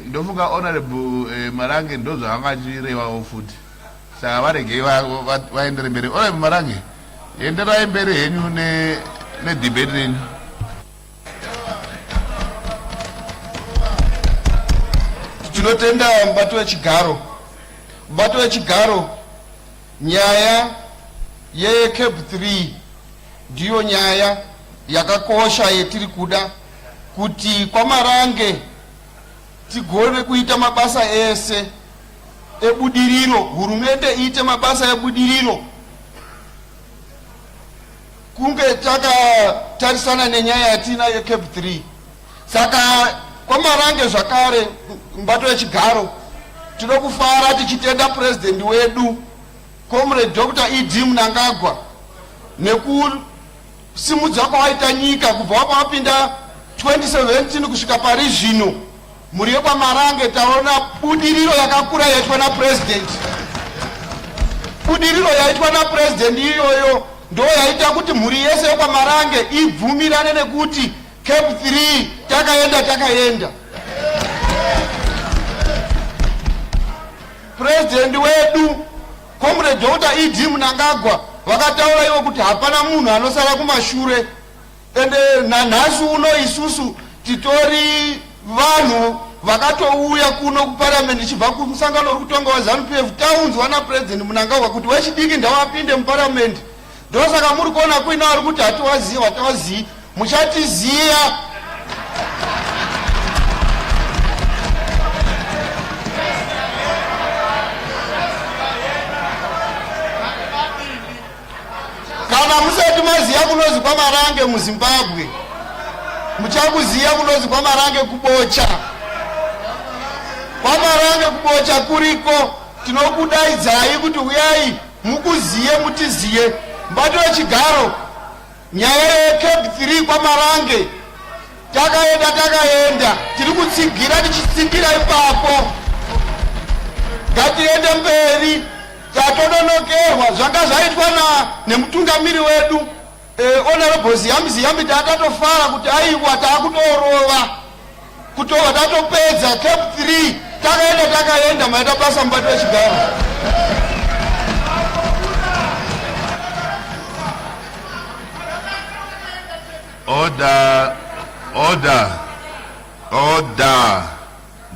Ndofunga Honorable Marange ndozvavanga achirevawo futi. Saka varegei vaendere mberi. Honorable Marange, enderai mberi henyu nedebate renyu. Tinotenda mubato wechigaro. Nyaya yeCape 3 ndiyo nyaya yakakosha yetiri kuda kuti kwaMarange tigone kuita mabasa ese ebudiriro, hurumende iite mabasa ebudiriro kunge takatarisana nenyaya yatina yeCape 3. Saka kwaMarange zvakare mubato wechigaro tinokufara tichitenda president wedu Comrade Dr. E.D. Mnangagwa nekusimudza kwawaita nyika kubva wapapinda 2017 kusvika pari zvino. Mhuri yekwaMarange taona budiriro yakakura yaitwa napresident. Budiriro yaitwa napresident iyoyo ndo yaita kuti mhuri yese yekwaMarange ibvumirane nekuti Cape 3 takaenda. President wedu Comrade Dr. E.D. Mnangagwa vakataura iwo kuti hapana munhu anosara kumashure, ende nanhasi uno isusu titori vanhu vakatouya kuno kuparliament chibva kumusangano uri kutonga waZANU-PF taunzwa napresident Mnangagwa kuti wechidiki ndawapinde muparliament. Ndosaka muri kuona kuina vari kuti hatiwazivi muchatiziya. Kana musati maziya kunozi kwaMarange muZimbabwe, muchakuziya kunozi kwaMarange kubocha. KwaMarange kubocha kuriko, tinokudaidzai kuti uyai mukuziye mutiziye. Mbati wechigaro nyaya yeCape 3 kwaMarange takaenda tiri kutsigira tichitsigira ipapo ngatiende mberi tatodonokerwa zvanga zvaitwa nemutungamiri wedu honorable Ziyambi tatatofara kuti aiwa takutorova kutova tatopedza Cape 3 takaenda maita basa Mbati wechigaro. Order.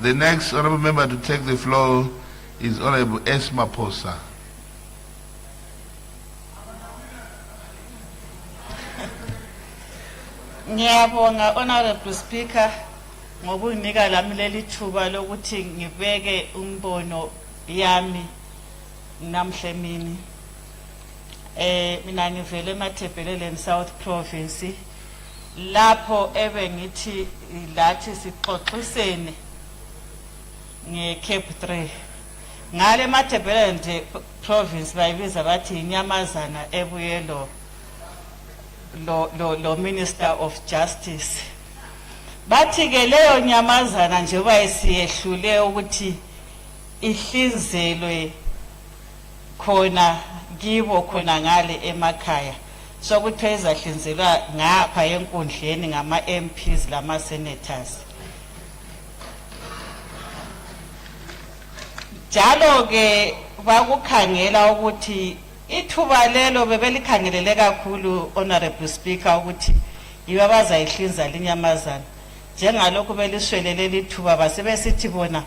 The next honorable member to take the floor is Honorable Esma Posa. Ngiyabonga Honorable Speaker ngokunginika lami leli thuba lokuthi ngibeke umbono yami namhle mini. Mina ngivele eMathebheleleni South Province lapho ebengithi lathi sixoxisene ngeCape 3 ngale eMathebheleleni Province bayibiza bathi inyamazana ebuye lo Minister of Justice bathi ke leyo nyamazana njengoba isiyehlule ukuthi ihlinzelwe khona kibo khona ngale emakhaya sokuthi izahlinzelwa ngapha enkundleni ngama MPs lama senators. Njalo ke bakukhangela ukuthi ithuba lelo bebelikhangelele kakhulu Honorable Speaker ukuthi yiba bazayihlinza linyamazana njengalokho beliswelele lithuba basebesithi bona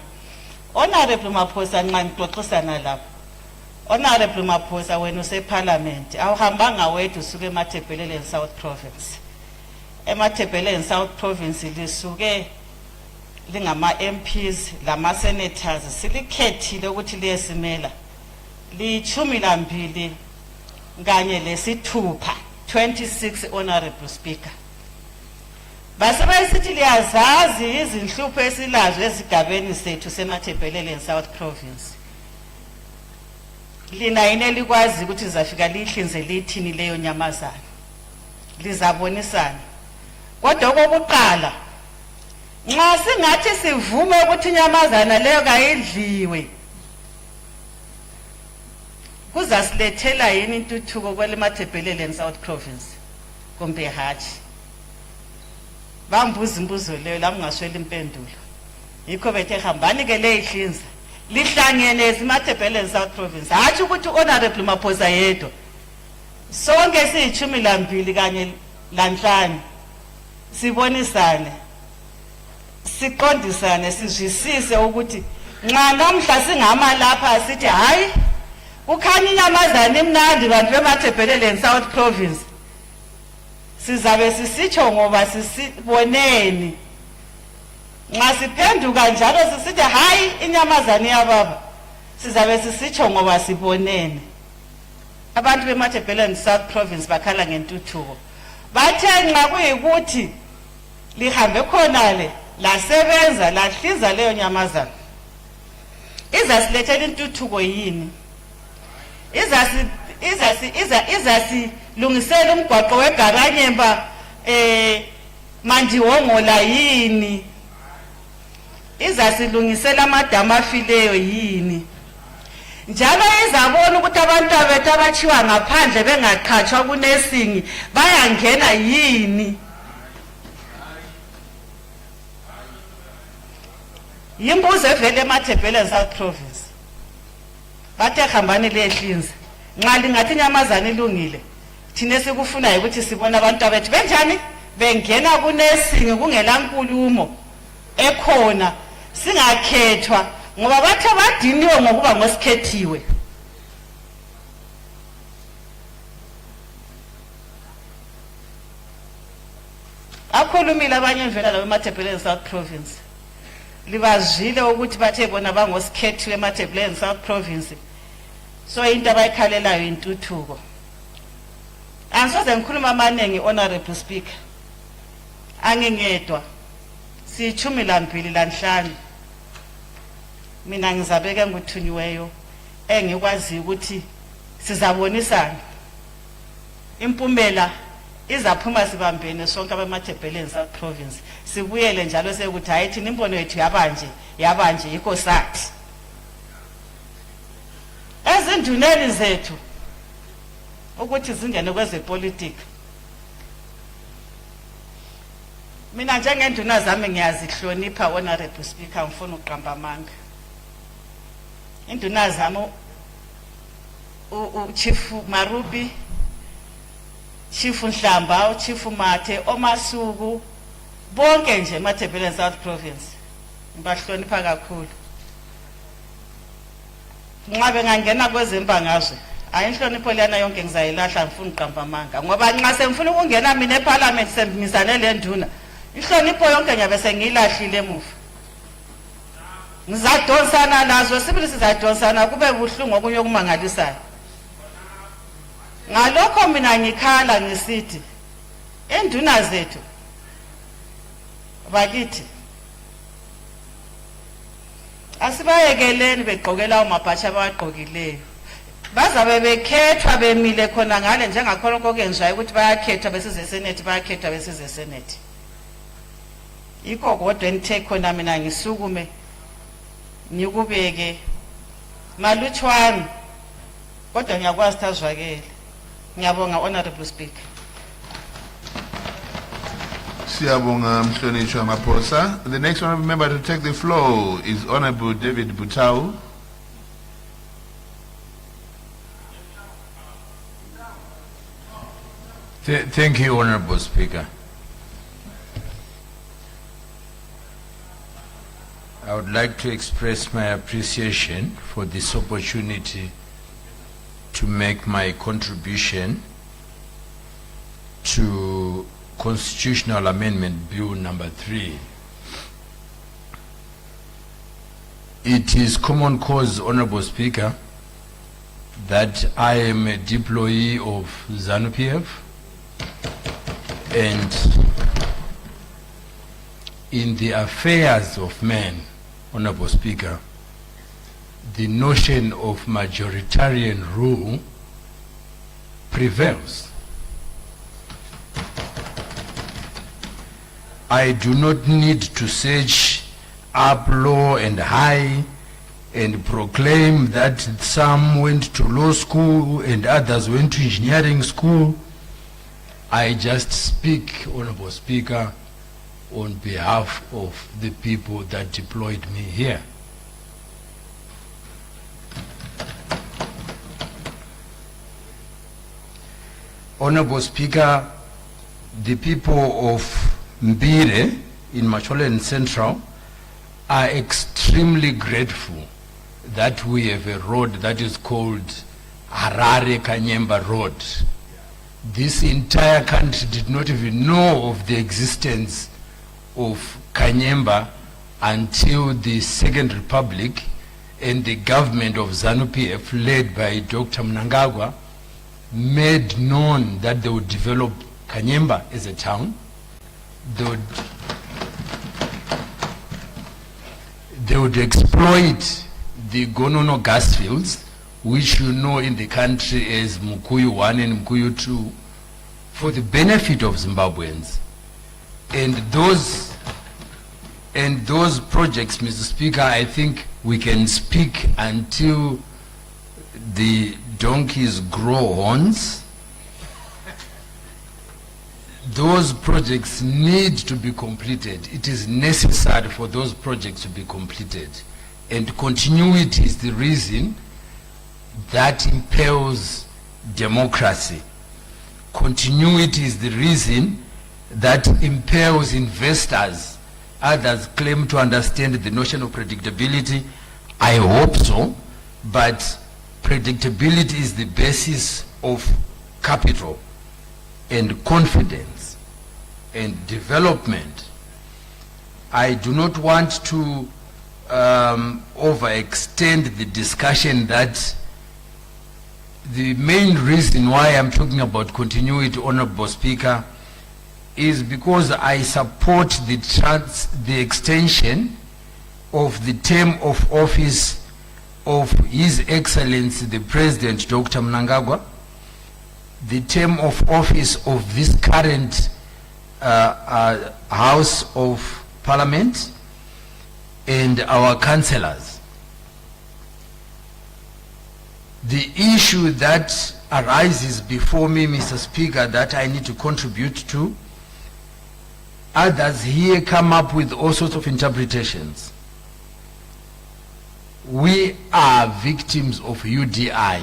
Honorable Maphosa nxa ngixoxisana lapho Honorable Maphosa wena useParliament awuhambanga wedwa usuke eMathebheleleni South Province. eMathebheleleni South Province lisuke lingama MPs lama senators silikhethile ukuthi liyesimela li12 kanye lesithupha 26 Honorable Speaker. Basebayisithi liyazazi izinhlupho esilazo ezigabeni sethu seMathebheleleni South Province. Lina yini likwazi ukuthi lizafika lihlinze lithini leyo nyamazana lizabonisana kodwa okokuqala nxa singathi sivume ukuthi inyamazana leyo kayidliwe kuzasilethela yini intuthuko kwele Mathebheleleni South Province kumbe hatshi bambuza imbuzo leyo la mungaswela impendulo yikho bethe hambani ke leyihlinza lihlangene eMathebheleleni South Province hatshi ukuthi Honorable Maphosa yedwa sonke siyi12 kanye lanhlanu sibonisane siqondisane sizwisise ukuthi nxa nomhla singama lapha sithi hayi ukhanya inyamazana imnandi bantu beMathebheleleni South Province sizabe sisitsho ngoba sisiboneni nxa siphenduka njalo sisithi hayi inyamazana yababa sizabe sisitsho ngoba sibonene. Abantu beMathebheleleni South Province bakhala ngentuthuko bathe nxa kuyikuthi lihambe khonale lasebenza lahliza leyo nyamazana izasilethela intuthuko yini izasilungisela umgwaqo weGaranyemba Mandiwongola yini izasilungisela amadama afileyo yini njalo izabona ukuthi abantu abethu abachiwa ngaphandle bengaqhatshwa kunesingi bayangena yini. Yimbuzo evele eMathebheleleni South Province bathe hambani lehlinza nxa lingathi inyamazana ilungile thina sikufunayo ukuthi sibone abantu abethu benjani bengena kunesingi kungelankulumo ekhona singakhethwa ngoba bathe badiniwe ngokuba ngosikhethiwe. Akhulumile abanye mvela la eMathebheleleni South Province libazile ukuthi bathe bona bangosikhethiwe eMathebheleleni South Province so into abayikhalelayo intuthuko. Angisoze ngikhuluma amanengi Honorable Speaker angingedwa siyi12 lanhlanu mina ngizabeke nguthunyiweyo engikwazi ukuthi sizabonisana impumela izaphuma sibambene sonke abamathebheleni South Province sibuyele njalo sekuthi hayi thina imbono yethu yabanje yikho sathi ezinduneni zethu ukuthi zingene kwezepolitiki. Mina njengenduna zami ngiyazihlonipha Honorable Speaker, ngifuna uqamba amanga. Induna zami Chief Marubi, Chief Nhlamba, Chief Mathe, Omasuku, bonke nje emathebheleni South Province. Ngibahlonipha kakhulu. Ngabe ngangena kwezempangazwe ayinhlonipho lena yonke ngizayilahla ngifuna uqamba amanga ngoba nxa semfuna ukungena mina eParliament sembimisane le nduna inhlonipho yonke ngiyabe sengiyilahlile emuva. Ngizadonsana nazo sibili sizadonsana kube buhlungu okunye okumangalisayo. Ngalokho mina ngikhala ngisithi enduna zethu bakithi asibayekeleni begqokela umabhatsha abagqokileyo. Bazabe bekhethwa bemile khona ngale njengakhona okenzwayo ukuthi bayakhethwa besize Senate bayakhethwa besize Senate. Yikho kodwa enithe khona mina ngisukume ngikubeke malutshwana kodwa ngiyakwazi thazwakele. Ngiyabonga Honorable Speaker. Siyabonga Mhlonishwa Maphosa. The next honorable member to take the floor is Honorable David Butau. Thank you, Honorable Speaker. I would like to express my appreciation for this opportunity to make my contribution to Constitutional Amendment Bill number 3. It is common cause, Honorable Speaker, that I am a deployee of ZANU-PF, and in the affairs of men, Honorable Speaker, the notion of majoritarian rule prevails. I do not need to search up low and high and proclaim that some went to law school and others went to engineering school. I just speak, Honorable Speaker, on behalf of the people that deployed me here. Honorable Speaker, the people of Mbire in Macholen Central are extremely grateful that we have a road that is called Harare-Kanyemba Road. This entire country did not even know of the existence of Kanyemba until the Second Republic and the government of ZANU-PF, led by Dr. Mnangagwa, made known that they would develop Kanyemba as a town. They would exploit the Gonono gas fields, which you know in the country as Mukuyu 1 and Mukuyu 2, for the benefit of Zimbabweans. And those projects, Mr. Speaker, I think we can speak until the donkeys grow horns. Those projects need to be completed. It is necessary for those projects to be completed. And continuity is the reason that impels democracy. Continuity is the reason that impels investors. Others claim to understand the notion of predictability. I hope so, but predictability is the basis of capital and confidence and development. I do not want to overextend the discussion. That the main reason why I'm talking about continuity, Honorable Speaker, is because I support the extension of the term of office of His Excellency the President Dr. Mnangagwa, the term of office of this current House of Parliament and our councillors. The issue that arises before me, Mr. Speaker, that I need to contribute to, others here come up with all sorts of interpretations. We are victims of UDI,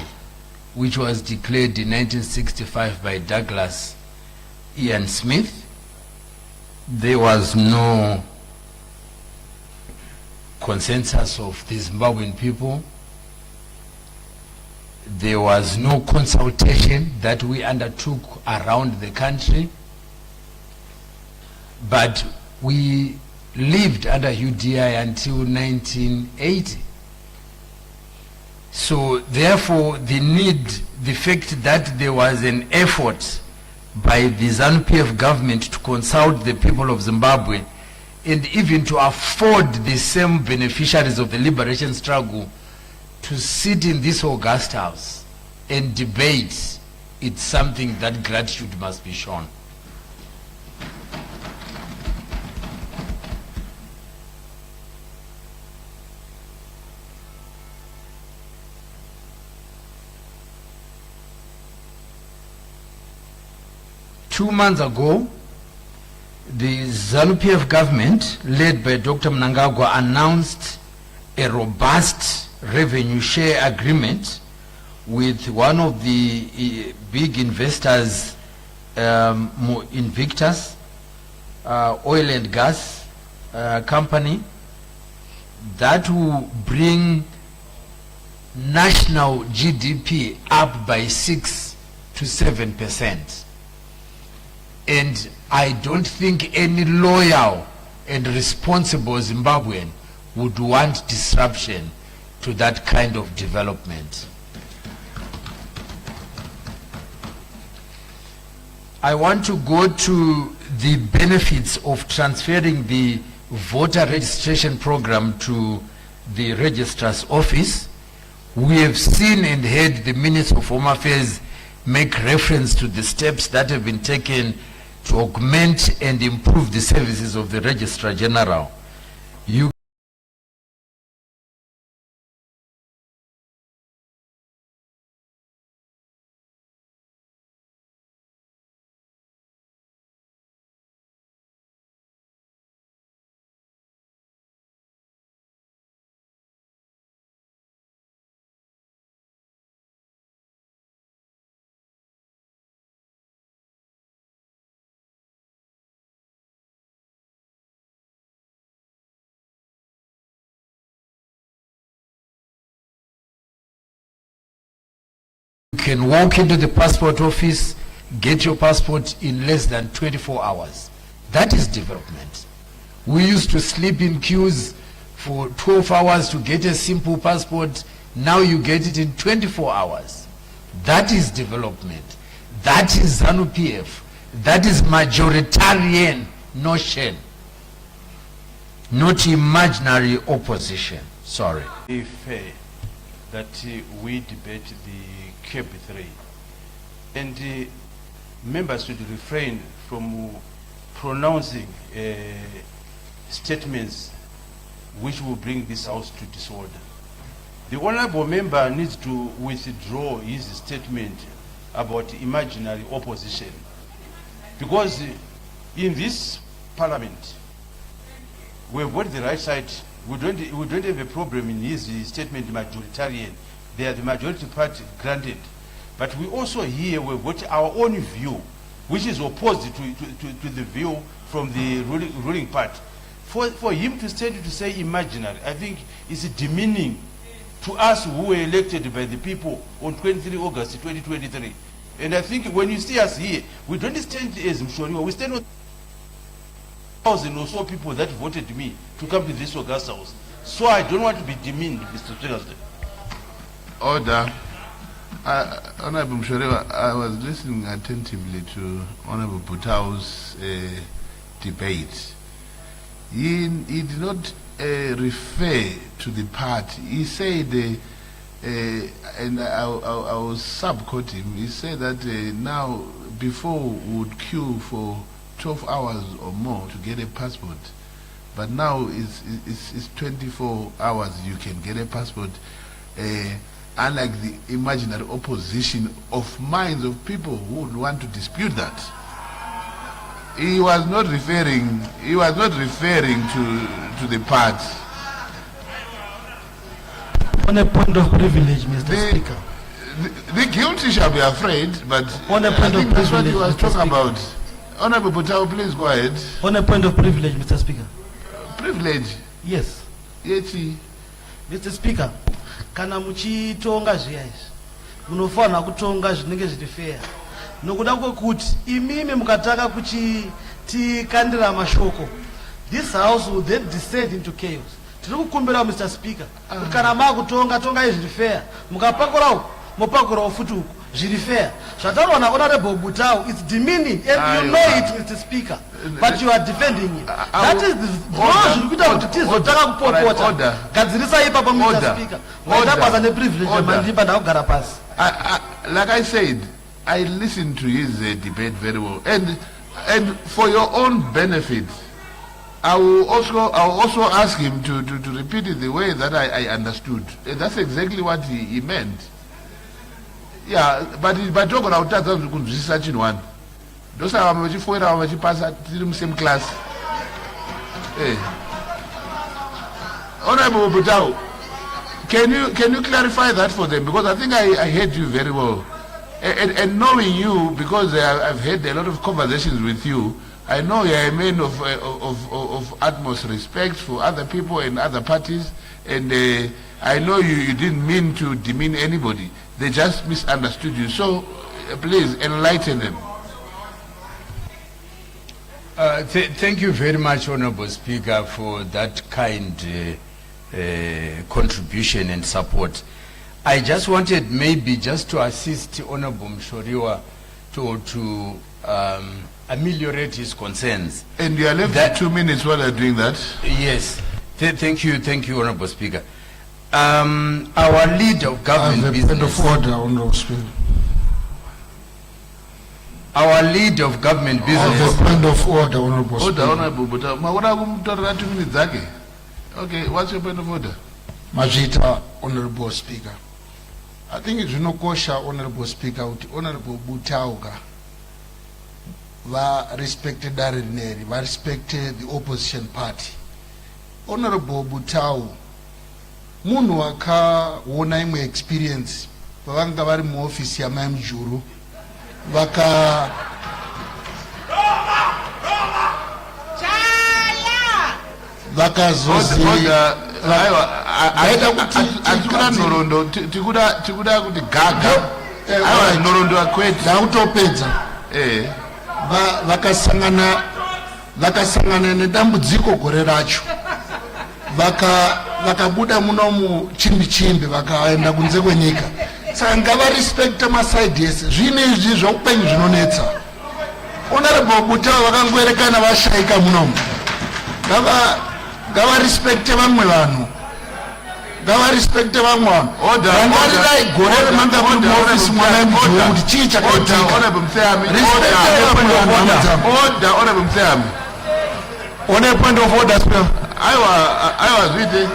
which was declared in 1965 by Douglas Ian Smith. There was no consensus of the Zimbabwean people. There was no consultation that we undertook around the country, but we lived under UDI until 1980. So therefore the fact that there was an effort by the ZANU-PF government to consult the people of Zimbabwe and even to afford the same beneficiaries of the liberation struggle to sit in this august house and debate, it's something that gratitude must be shown. Two months ago, the ZANU-PF government, led by Dr. Mnangagwa, announced a robust revenue share agreement with one of the big investors, Invictus, oil and gas company, that will bring national GDP up by 6 to 7%. And I don't think any loyal and responsible Zimbabwean would want disruption to that kind of development. I want to go to the benefits of transferring the voter registration program to the registrar's office. We have seen and heard the Minister of Home Affairs make reference to the steps that have been taken to augment and improve the services of the Registrar General. You can walk into the passport office, get your passport in less than 24 hours. That is development. We used to sleep in queues for 12 hours to get a simple passport. Now you get it in 24 hours. That is development. That is ZANU-PF. That is majoritarian notion, not imaginary opposition. Sorry. If that we debate the CAB 3, and members should refrain from pronouncing statements which will bring this house to disorder. The honorable member needs to withdraw his statement about imaginary opposition, because in this parliament we've got the right side. We don't have a problem in his statement majoritarian. They are the majority party, granted. But we also here, we've got our own view, which is opposed to the view from the ruling party. For him to stand to say imaginary, I think is demeaning to us who were elected by the people on 23 August 2023. And I think when you see us here, we don't stand as Mshoriwa, we stand with 1,000 or so people that voted me to come to this August house. So I don't want to be demeaned, Mr. President. Order. Honorable Mshoriwa, I was listening attentively to Honorable Butau's debate. He did not refer to the party. He said and I will subquote him. He said that now, before we would queue for 12 hours or more to get a passport, but now it's 24 hours you can get a passport. Unlike the imaginary opposition of minds of people who would want to dispute that. He was not referring to the part. On a point of privilege, Mr. Speaker. The guilty shall be afraid, but on a I point think of that's what privilege, he was Mr. talking Speaker. about. Honorable Butao, please go ahead. On a point of privilege, Mr. Speaker. Privilege? Yes. Yeti. Mr. Speaker, kana muchitonga zviya izvi munofanira kutonga zvinenge zviri fair nokuda kwekuti imimi mukataka kuchitikandira mashoko, this house will then descend into chaos. Tiri kukumbira Mr. Speaker kuti kana maakutonga tongai zviri fair, mukapakura uku mopakura futi uku zviri fair. Zvataurwa naHonorable Butao, it's demeaning and you know it, Mr. Speaker, but you are defending him. That is the zviri kuita kuti tizotaka kupopota. Gadzirisa ipapo Mr. Speaker. Mwaita basa neprivilege mandipa ndakugara pasi. Like I said, I listened to his debate very well, and for your own benefit, I will also ask him to repeat it the way that I understood. And that's exactly what he meant. Yeah, but talk about that such in one. Those are how much pass at the same class. Hey. Honorable Butao, can you clarify that for them? Because I think I heard you very well. And knowing you, because I've had a lot of conversations with you, I know you are a man of utmost respect for other people and other parties, and I know you didn't mean to demean anybody. They just misunderstood you. So please enlighten them. Thank you very much, Honorable Speaker, for that kind contribution and support. I just wanted maybe just to assist Honorable Mshoriwa to ameliorate his concerns. And you are left for 2 minutes while they're doing that? Yes. Thank you, Honorable Speaker. Our lead of government business. Point of order, Honorable Speaker. Our lead of government business. Point of order, Honorable Speaker. Honorable Butao. Okay, what's your point of order? Majita, Honorable Speaker. I think it's no kosher, Honorable Speaker, Honorable Butauga. Va respected Darineri, va respected the opposition party. Honorable Butau, munhu wakaona imwe experience pavanga vari muofisi yamai mujuru atikura nhorondo tikuda kuti gaga nhorondo akwete ndakutopedza vakasangana nedambudziko gore racho vakabuda muno muchimbi vakaenda kunze kwenyika. Saka ngavarespekta masaidi ese. Zvine izvi zveupenyu zvinonetsa. Honorable Butao vakangoerekana vashaika munomu. Ngavarespekte vamwe vanhu. Ngavarespekte vamwe vanhu. Rangaridai gore remanga kuri muofisi mwana mujuru kuti chii chakaitika. Honorable Mthami. On a point of order, Speaker. I was reading.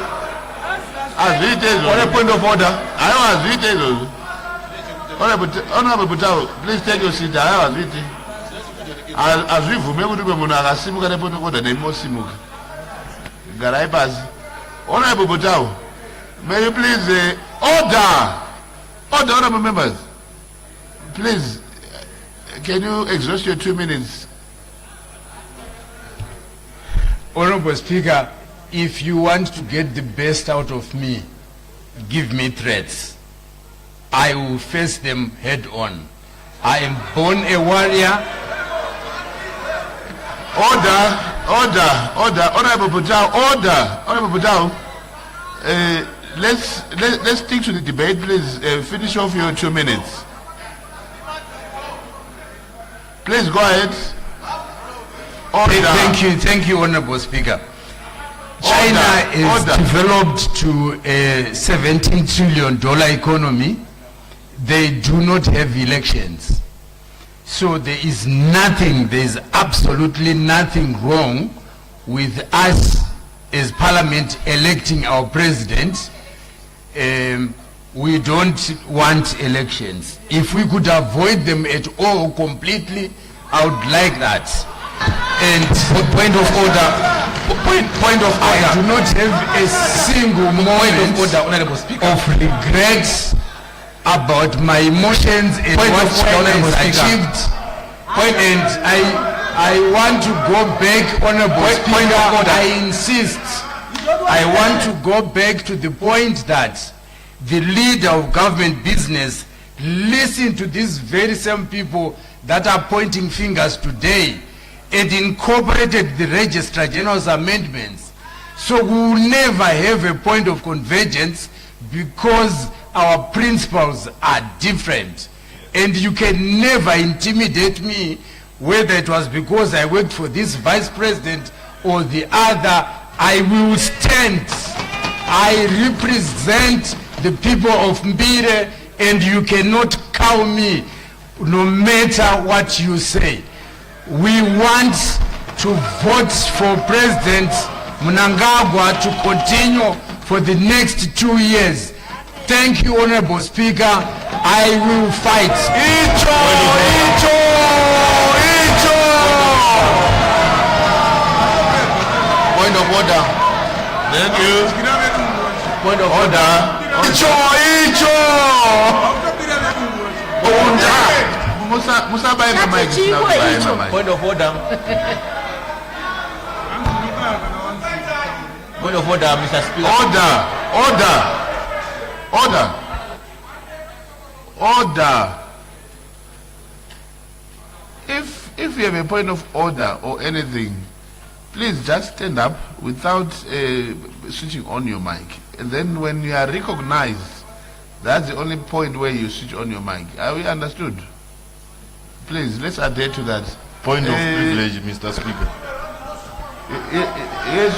On a point of order. I was reading. Honorable Butao, please take your seat. I was reading. As we remember to go to Simuka, the point of order, name was Simuka. Garaipas. Honorable Butao, may you please order, honorable members. Please, can you exhaust your 2 minutes? Honorable Speaker, if you want to get the best out of me, give me threats. I will face them head on. I am born a warrior. Order, Honorable Butao, order. Honorable Butao, let's stick to the debate, please. Finish off your 2 minutes. Please go ahead. Thank you, Honorable Speaker. China is developed to a $17 trillion economy. They do not have elections. So there is absolutely nothing wrong with us as Parliament electing our president. We don't want elections. If we could avoid them at all completely, I would like that. And point of order. I do not have a single moment of regret about my emotions and what China has achieved. And I want to go back, Honorable Speaker, I insist. I want to go back to the point that the leader of government business listen to these very same people that are pointing fingers today and incorporated the Registrar General's amendments. So we will never have a point of convergence because our principles are different. And you can never intimidate me, whether it was because I worked for this vice president or the other. I will stand. I represent the people of Mbire, and you cannot cow me no matter what you say. We want to vote for President Mnangagwa to continue for the next 2 years. Thank you, Honorable Speaker. I will fight. Point of order. Thank you. Point of order. Musa buy my mic. Point of order. Point of order, Mr. Speaker. Order. If you have a point of order or anything, please just stand up without switching on your mic. And then when you are recognized, that's the only point where you switch on your mic. Are we understood? Please, let's adhere to that. Point of privilege, Mr. Speaker. Yes,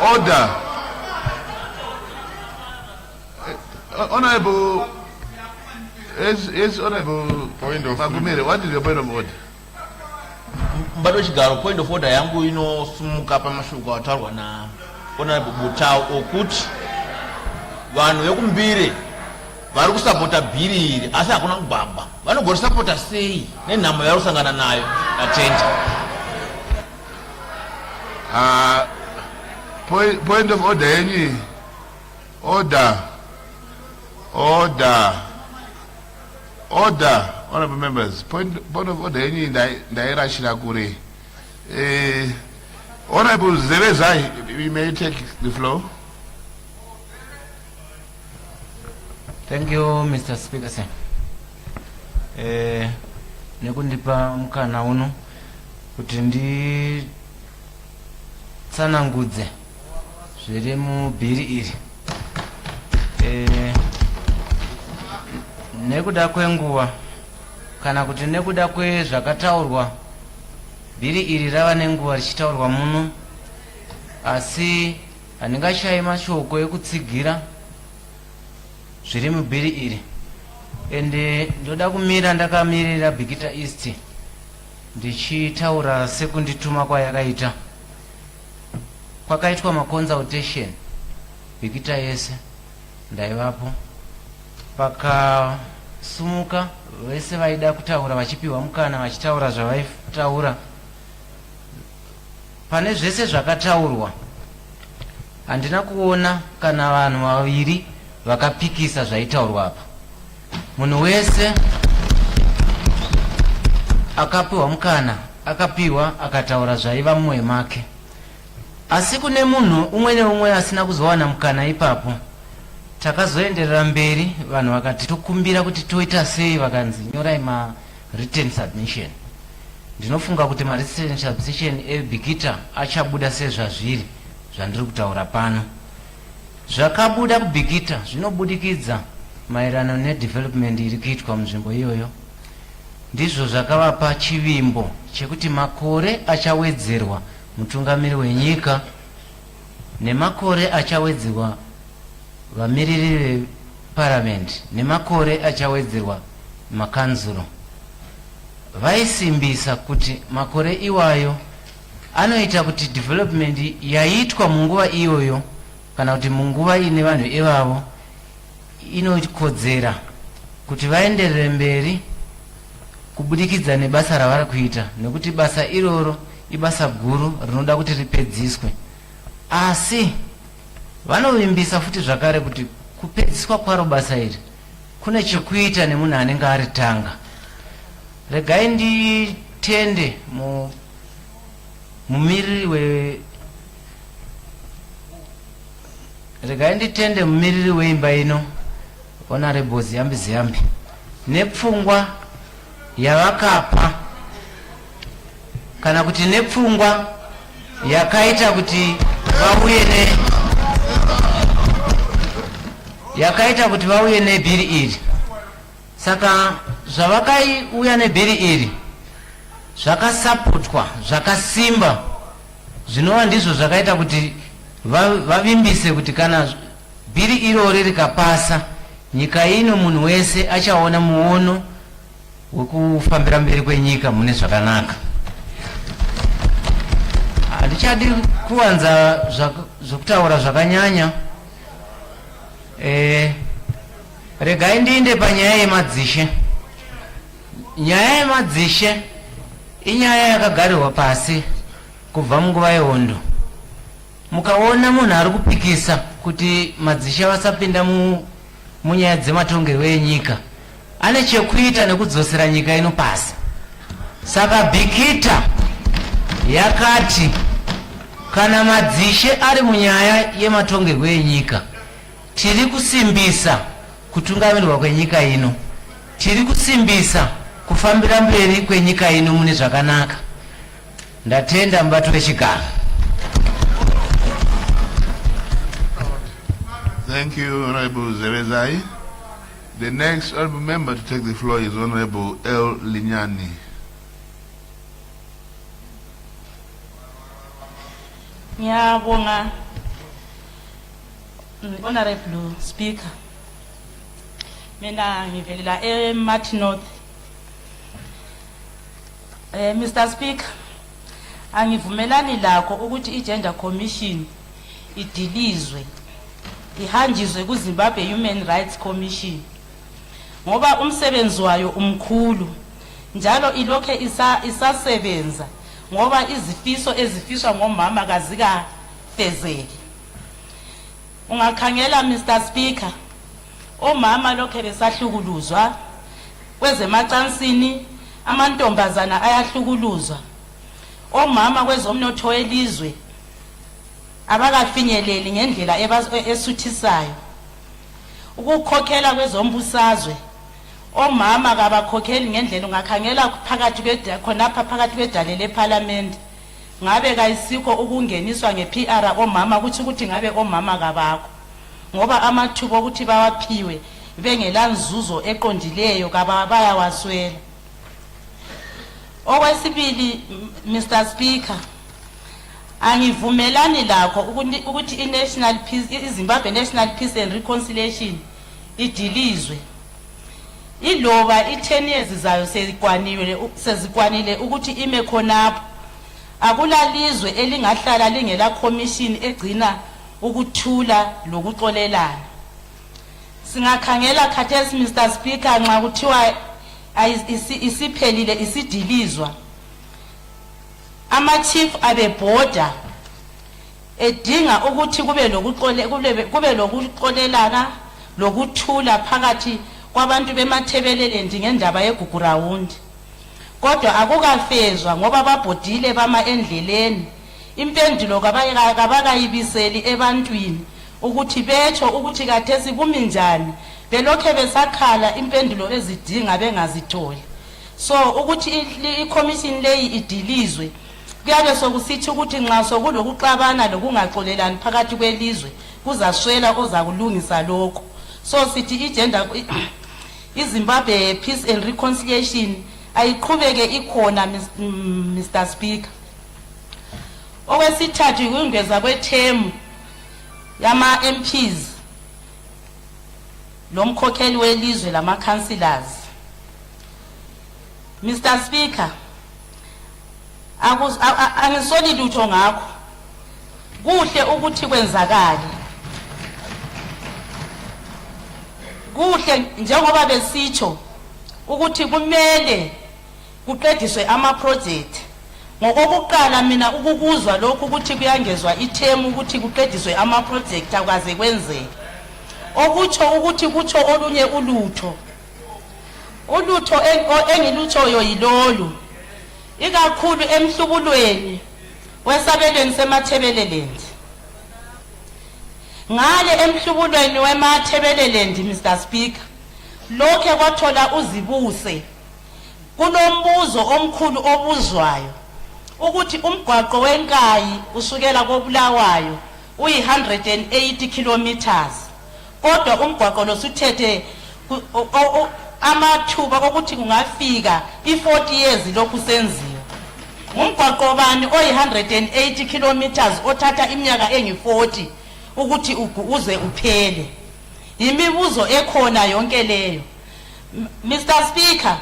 order. Honorable, yes, Honorable. Point of Magumere, what is your point of order? Mbado chigaro point of order yangu inosumuka pamashuko atarwa na Honorable Butao okuti vanhu vekumbire vari kusapota bhiri iri asi hakuna kugwagwa vanogorisapota sei nenhamo yarusangana nayo atenda. Point of order yenyu. Order. Honorable members, point of order yenyu ndairashira kure. Honorable Zerezai, we may take the floor. Thank you, Mr. Speaker, sir. Nekundipa mukana uno kuti nditsanangudze zviri mubhiri iri. Nekuda kwenguva kana kuti nekuda kwezvakataurwa, bhiri iri rava nenguva richitaurwa muno, asi handingashayi mashoko ekutsigira zviri mubhiri iri. Ende ndoda kumira ndakamirira Bikita East ndichitaura sekundituma kwayakaita. Kwakaitwa maconsultation Bikita yese ndaivapo, pakasumuka vese vaida kutaura vachipiwa mukana vachitaura zvavaitaura. Pane zvese zvakataurwa handina kuona kana vanhu vaviri vakapikisa zvaitaurwa apa. Munhu wese akapiwa mukana akapiwa akataura zvaiva mumwoyo make. Asi kune munhu umwe neumwe asina kuzowana mukana ipapo, takazoenderera mberi, vanhu vakati tokumbira kuti toita sei, vakanzi nyorai ma written submission. Ndinofunga kuti ma written submission eBikita achabuda sezvazviri zvandiri kutaura pano. Zvakabuda kuBikita zvinobudikidza maererano nedevelopment iri kuitwa munzvimbo iyoyo. Ndizvo zvakavapa chivimbo chekuti makore achawedzerwa mutungamiri wenyika nemakore achawedzerwa vamiriri veparamendi nemakore achawedzerwa makanzuro. Vaisimbisa kuti makore iwayo anoita kuti development yaitwa munguva iyoyo kana kuti munguva ine vanhu ivavo inokodzera kuti vaenderere mberi kubudikidza nebasa ravari kuita, nekuti basa iroro ibasa guru rinoda kuti ripedziswe. Asi vanovimbisa futi zvakare kuti kupedziswa kwaro basa iri kune chekuita nemunhu anenge aritanga. Regai nditende mumiriri weimba ino Honorable Ziyambi nepfungwa yavakapa kana kuti nepfungwa yakaita kuti vauye nebhiri iri. Saka zvavakauya nebhiri iri zvakasapotwa zvakasimba, zvinova ndizvo zvakaita kuti vavimbise kuti kana bhiri irori rikapasa, nyika ino munhu wese achaona muono wekufambira mberi kwenyika mune zvakanaka. Handichadi kuwanza zvokutaura zvakanyanya. Regai ndiinde panyaya yemadzishe. Nyaya yemadzishe inyaya yakagarirwa pasi kubva munguva yehondo. Mukaona munhu ari kupikisa kuti madzishe vasapinda munyaya dzematongerwo enyika, ane chekuita nekudzosera nyika ino pasi. Saka Bikita yakati kana madzishe ari munyaya yematongerwo enyika, tiri kusimbisa kutungamirwa kwenyika ino, tiri kusimbisa kufambira mberi kwenyika ino mune zvakanaka. Ndatenda mubato wechigaro. Thank you, Honorable Zerezai. The next honorable member to take the floor is Honorable L. Linyani. Ngiyabonga, Honorable Speaker. Mina ngivelela eMartin North. Mr. Speaker, angivumelani lakho ukuthi i-Gender Commission idilizwe, ihanjizwe ku-Zimbabwe Human Rights Commission ngoba umsebenzi wayo umkhulu njalo ilokhe isasebenza ngoba izifiso ezifiswa ngomama kazikafezeki. Ungakhangela Mr. Speaker, omama lokhe besahlukuluzwa kwezemacansini, amantombazana ayahlukuluzwa, omama kwezomnotho welizwe abakafinyeleli ngendlela esuthisayo, ukukhokhela kwezombusazwe omama kabakhokheli ngendlela. Ungakhangela khonapha phakathi kwedale leParliament, ngabe kayisikho ukungeniswa nge-PR omama, ukuthi ngabe omama kabakho, ngoba amathuba okuthi bawaphiwe bengela nzuzo eqondileyo bayawaswela. Okwesibili, Mr. Speaker, angivumelani lakho ukuthi iZimbabwe National Peace and Reconciliation idilizwe. Iloba i-10 years zayo sezikwanile ukuthi ime khonapho, akulalizwe elingahlala lingela commission egcina ukuthula lokuxolelana. Singakhangela khathesi Mr. Speaker, nxa kuthiwa isiphelile isidilizwa, ama-chief abebhoda edinga ukuthi kube lokuxolelana lokuthula phakathi kwabantu bemathebeleland ngendaba yeGugurawundi. Kodwa akukafezwa ngoba babhodile bama endleleni, impendulo kabakayibiseli ebantwini ukuthi betsho ukuthi kathesi kumi njani, belokhe besakhala impendulo ezidinga bengazitholi. So ukuthi i-commission leyi idilizwe, kuyabe sokusithi ukuthi nxa sokulokuxabana lokungaxolelani phakathi kwelizwe kuzaswela ozakulungisa lokho. So sithi iZimbabwe Peace and Reconciliation ayiqhubeke ikhona Mr. Speaker. Okwesithathu ukungeza kwethemu yama MPs lomkhokheli welizwe lama councillors. Mr. Speaker, angisoli lutho ngakho. Kuhle ukuthi kwenzakale. Kuhle njengoba besitsho ukuthi kumele kuqediswe ama project. Ngokokuqala mina ukukuzwa lokhu ukuthi kuyangezwa ithemu ukuthi kuqediswe ama project akwaze kwenzeke. Okutsho ukuthi kutsho olunye ulutho. Ulutho engilutshoyo yilolu. Ikakhulu emhlubulweni wesabelweni seMathebeleland. Ngale emhlubulweni weMathebeleland, Mr. Speaker, lokhe kwathola uzibuse. Kunombuzo omkhulu obuzwayo ukuthi umgwaqo wenkayi usukela koBulawayo uyi180 kilometers. Kodwa umgwaqo losuthethe amathuba ukuthi kungafika i40 years lokhu senziwa. Umgwaqo bani oyi180 kilometers othatha iminyaka engi40 ukuthi uze uphele. Imibuzo ekhona yonke leyo. Mr. Speaker,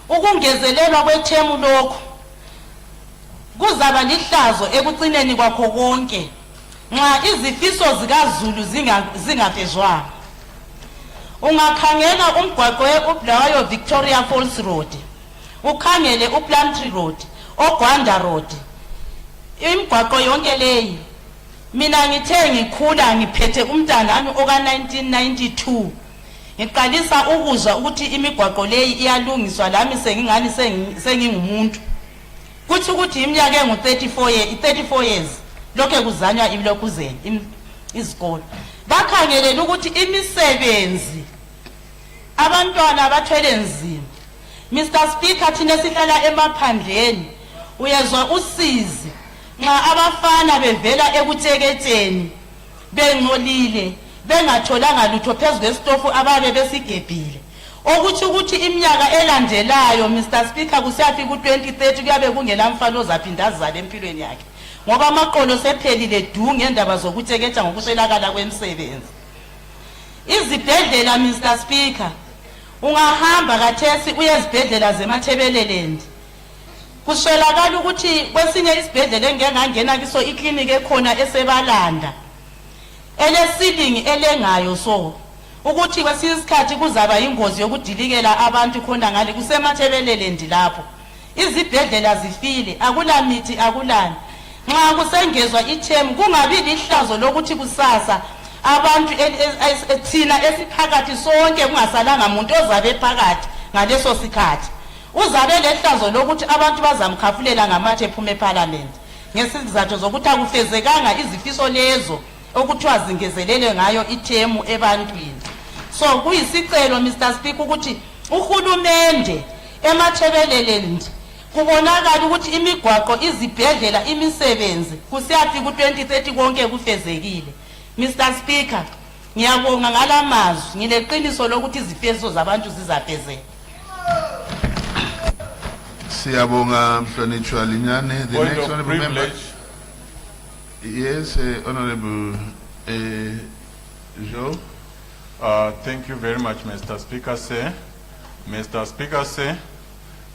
ukungezelelwa kwethemu lokho kuzaba lihlazo ekucineni kwakho konke nxa izifiso zikaZulu zingafezwanga. Ungakhangela umgwaqo weBulawayo Victoria Falls Road, ukhangele uPlantry Road, oGwanda Road, imigwaqo yonke leyi. Mina ngithe ngikhula ngiphethe umntanami oka 1992 ngiqalisa ukuzwa ukuthi imigwaqo leyi iyalungiswa lami sengingani sengingumuntu. Kuthi ukuthi iminyaka engu34 years lokho kuzanywa ibilokuzeni izikolo. Bakhangelela ukuthi imisebenzi abantwana bathwele nzima. Mr. Speaker, thina sihlala emaphandleni uyezwa usizi nxa abafana bevela ekuteketsheni bengcolile bengatholanga lutho phezu kwesitofu ababe besigebhile. Okuthi ukuthi iminyaka elandelayo Mr. Speaker kusiyafika ku2030 kuyabe kungela mfana ozaphinda azale empilweni yakhe ngoba amaqolo sephelile du ngendaba zokuteketha ngokuswelakala kwemisebenzi. Izibhedlela Mr. Speaker, ungahamba kathesi uyezibhedlela zeMathebeleland kuswelakala ukuthi kwesinye isibhedlela engengangena kiso iclinic ekhona esebalanda elesilingi elengayo so ukuthi kwesinye isikhathi kuzaba ingozi yokudilikela abantu khona ngale kuseMathebeleland lapho. Izibhedlela zifile, akula mithi akulani. Nxa kusengezwa ithemu kungabi lihlazo lokuthi kusasa abantu thina esiphakathi sonke kungasalanga umuntu ozabe phakathi ngaleso sikhathi. Uzabe lehlazo lokuthi abantu bazamkhafulela ngamathe ephuma eParliament ngesizathu zokuthi akufezekanga izifiso lezo okuthiwa zingezelele ngayo ithemu ebantwini. So kuyisicelo Mr. Speaker ukuthi uhulumende eMathebeleland kubonakala ukuthi imigwaqo, izibhedlela, imisebenzi kusiyafika ku2030 konke kufezekile. Mr. Speaker, ngiyabonga ngalamazwi, ngileqiniso lokuthi izifiso zabantu zizafezeka. Siyabonga Mhlonishwa Linyane. The next honorable member. Yes, Honorable Joe. Thank you very much, Mr. Speaker, sir. Mr. Speaker, sir,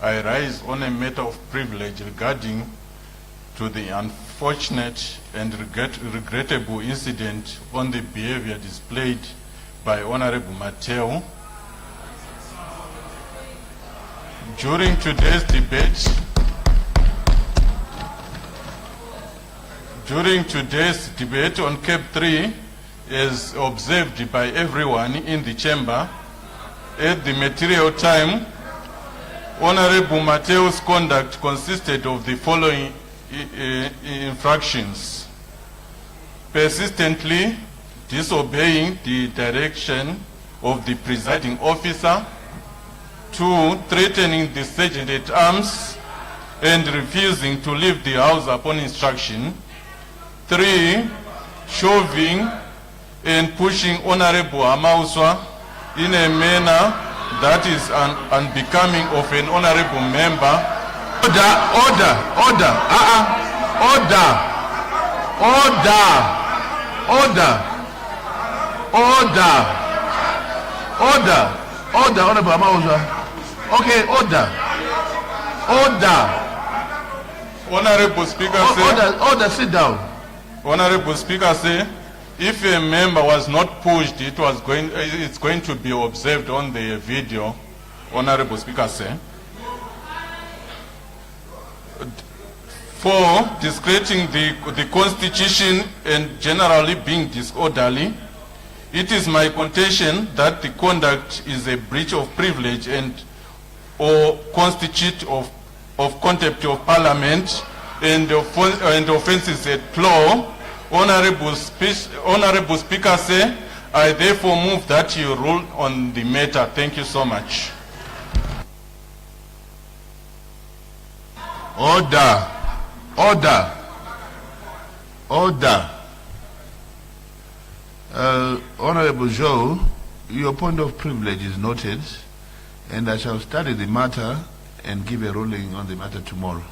I rise on a matter of privilege regarding to the unfortunate and regrettable incident on the behavior displayed by Honorable Mateo. During today's debate on CAP 3, as observed by everyone in the chamber, at the material time, Honorable Mateo's conduct consisted of the following infractions: persistently disobeying the direction of the presiding officer; 2, threatening the sergeant at arms and refusing to leave the house upon instruction; 3, shoving and pushing Honorable Amauswa in a manner that is unbecoming of an honorable member. Order. Honorable Amauza. Okay, order. Honorable Speaker, Order, sit down. Honorable Speaker, if a member was not pushed, it's going to be observed on the video. Honorable Speaker, for discrediting the Constitution and generally being disorderly, it is my contention that the conduct is a breach of privilege or constitute of contempt of Parliament and offences at law. Honorable Speaker, I therefore move that you rule on the matter. Thank you so much. Order. Honorable Joe, your point of privilege is noted, and I shall study the matter and give a ruling on the matter tomorrow.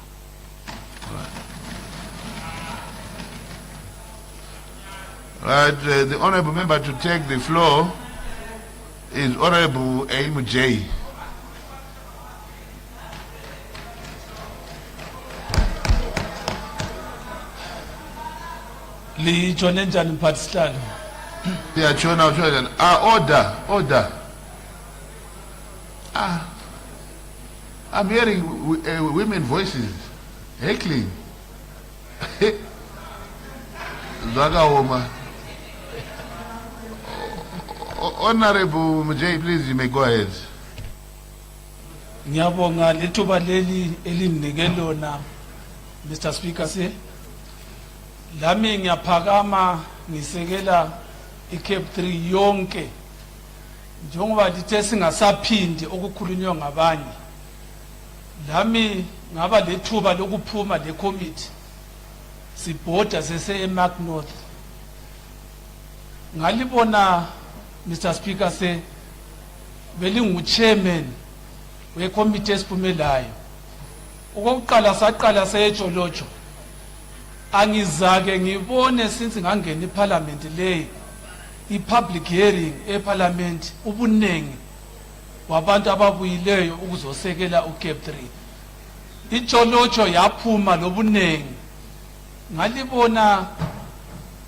The honorable member to take the floor is Honorable Aim J. Lijone njani mphathishlalo? Order. I'm hearing women voices heckling. Zagawoma. Honorable Mujay, please, you may go ahead. Ngiyabonga lethuba leli elimnike lona, Mr. Speaker, lami ngiyaphakama ngisekela iCape 3 yonke njengoba lithe singasaphindi okukhulunywa ngabanye. Lami ngaba lethuba lokuphuma le committee sibhoda sese eMark North. Ngalibona Mr. Speaker belingu chairman we committee esiphumelayo. Okokuqala saqala seyejolojo. Angizake ngibone since ngangena iParliament leyi i-public hearing eParliament ubunengi wabantu ababuyileyo ukuzosekela uCape 3. Ijolojo yaphuma lobunengi. Ngalibona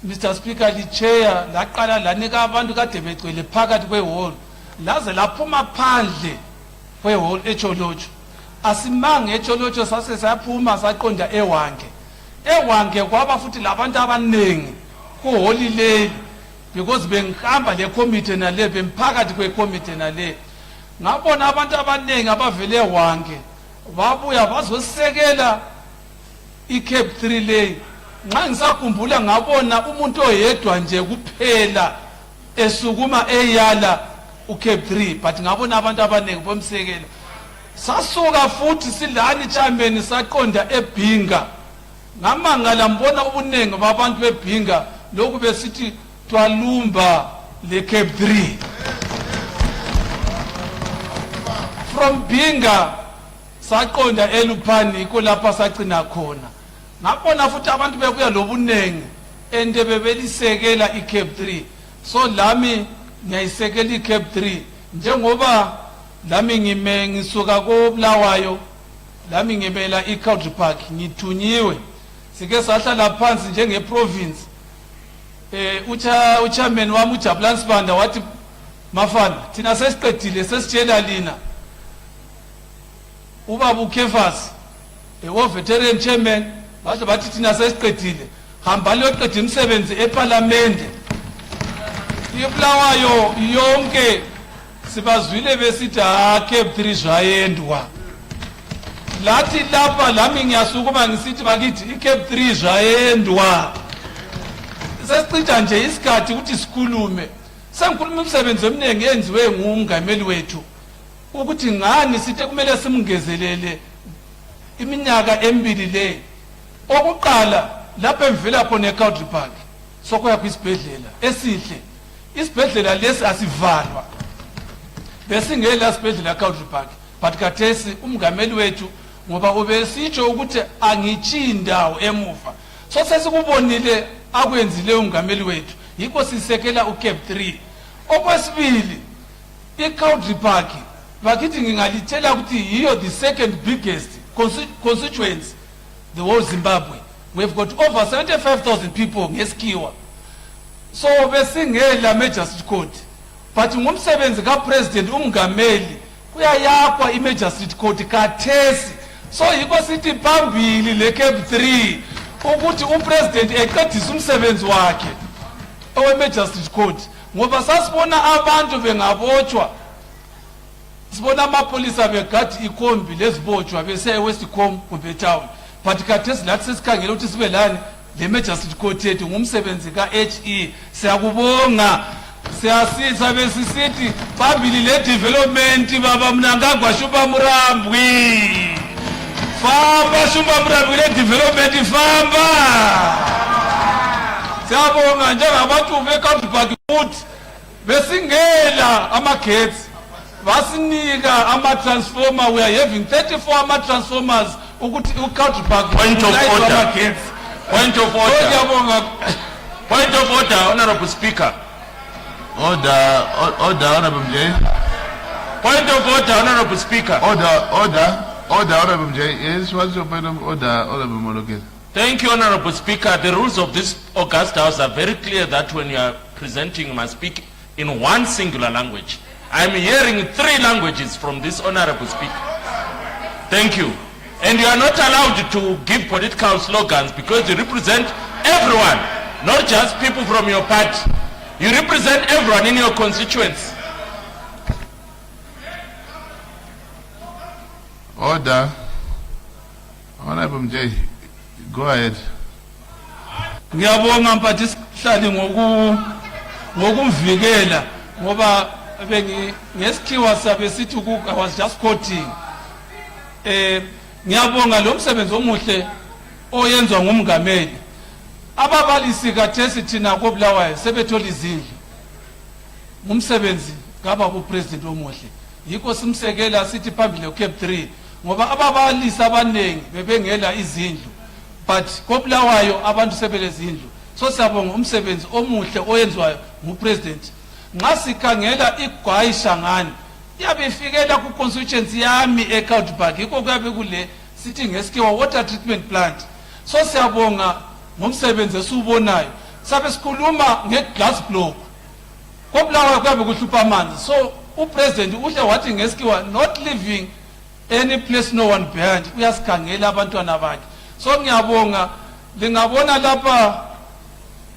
Mr. Speaker lichair laqala lanika abantu kade begcwele phakathi kwehall laze laphuma phandle kwehall ejolojo. Asimange ejolojo sase saphuma saqonda ewange kwaba futhi labantu abanengi kuholi leli because bengihamba le committee nale bemphakathi kwecommittee nale. Ngabona abantu abanengi abavele ewange babuya bazosekela iCape 3 leyi. Nxa ngisakhumbula ngabona umuntu oyedwa nje kuphela esukuma eyala uCape 3, but ngabona abantu abanengi bomsekela. Sasuka futhi silani chairman saqonda eBhinga. Ngamangala mbona ubunengi babantu beBhinga lokhu besithi twalumba le Cape 3. From Bhinga saqonda eLupani kulapha sacina khona. Ngabona futhi abantu bebuya lobunengi ende bebelisekela iCape 3. So lami ngiyayisekela iCape 3 njengoba lami ngisuka koBulawayo, lami ngimela iCountry Park, ngithunyiwe sike sahlala phansi njengeprovince. Uchairman wami uJabulani Sibanda wathi mafana thina sesiqedile sesitshela lina ubaba uKefas veteran chairman bathi thina sesiqedile hamba liyoqeda imisebenzi eParliament. iBulawayo yonke sibazwile besithi Cape 3 zwayendwa. Lathi lapha lami ngiyasukuma ngisithi bakithi iCape 3 zwayendwa. Sesicinja nje isikhathi ukuthi sikhulume. Sengikhuluma imisebenzi eminingi enziwe ngumngameli wethu ukuthi ngani sithe kumele simngezelele iminyaka emibili le. Okuqala lapha emvela khona eCountry Park sokuya kwisibhedlela esihle. Isibhedlela lesi asivalwa. Besingela sibhedlela eCountry Park, but kathesi umngameli wethu ngoba ubesitsho ukuthi angichi indawo emuva. So sesikubonile akwenzile ungameli wethu yikho sisekela uCape 3. Okwesibili iCountry Park bakithi ngingalitshela ukuthi yiyo the second biggest constituency the whole Zimbabwe. We've got over 75,000 people ngeskiwa. So besingela Majesty Court. But ngumsebenzi kaPresident umngameli kuyayakwa iMajesty Court kathesi. So yikho sithi phambili leCape 3 ukuthi uPresident eqedise umsebenzi wakhe oweMajesty Court ngoba sasibona abantu bengabotshwa. Sibona amapolisa begadi ikhombi lezibotshwa bese eWestcom kumbe town. But kathesi lathi sesikhangela ukuthi sibe lani le Majesty Court yethu ngumsebenzi kaHE. Siyakubonga siyasisa besisithi phambili le development baba mina ngagwashupa Murambwi. Famba shumba Murambwi le development famba. Siyabonga njengabantu beCountry Park ukuthi besingela amagetsi basinika ama-transformer. We are having 34 ama-transformers ukuthi uCountry Park. Point of order. Point of order. Point of order, Honorable Speaker. Order, Honorable J. Point of order, Honorable Speaker. Order, Honorable J. Yes, what's your point of order, Honorable Moloke? Thank you, Honorable Speaker. The rules of this August House are very clear that when you are presenting, you must speak in one singular language. I'm hearing 3 languages from this Honorable Speaker. Thank you. And you are not allowed to give political slogans because you represent everyone, not just people from your party. You represent everyone in your constituents. Order. Honorable J. Go ahead. Ngiyabonga mphathishlali ngokumvikela ngoba ngesikhiwa sabe sithi I was just quoting. Ngiyabonga lo msebenzi omuhle oyenzwa ngumngameli. Ababalisi kathesi thina koBulawayo sebethola izindlu. Ngumsebenzi ngaba uPresident omuhle. Yikho simsekela sithi phambili eCape 3 ngoba ababalisi abanengi bebengela izindlu. But koBulawayo abantu sebelezindlu. So siyabonga umsebenzi omuhle oyenzwayo nguPresident. Nxa sikhangela igwayi Shangani yabe ifikela ku constituency yami eCountry Park yikho kuyabe kule sithi ngesikiwa water treatment plant. So siyabonga ngomsebenzi esiubonayo. Sabe sikhuluma ngeglass block. koBulawayo kuyabe kuhlupha amanzi. So uPresident uhle wathi ngesikiwa not leaving any place no one behind. Uyasikhangela abantwana bakhe. So ngiyabonga lingabona lapha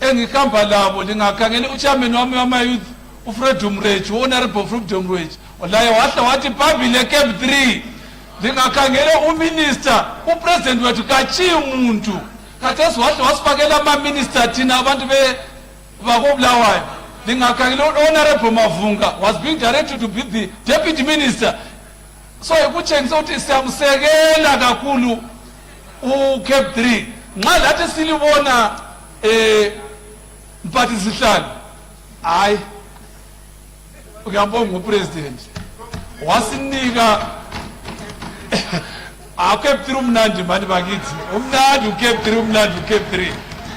engihamba labo lingakhangela uchairman wami wama-youth uFred Umreji, Honorable Fred Umreji. Olaye wahle wathi phambili eCape 3 lingakhangela uminister uPresident wethu kachiyi umuntu. Kathesi wahle wasifakela ama-minister thina abantu bakoBulawayo. Lingakhangela Honorable Mavunga was being directed to be the deputy minister. So ikutshengisa ukuthi siyamsekela kakhulu uCape 3. Nxa lathi silibona mphathisihlalo hayi uyabonga uPresident wasinika uCape 3 umnandi mani bakithi umnandi uCape 3 umnandi uCape 3.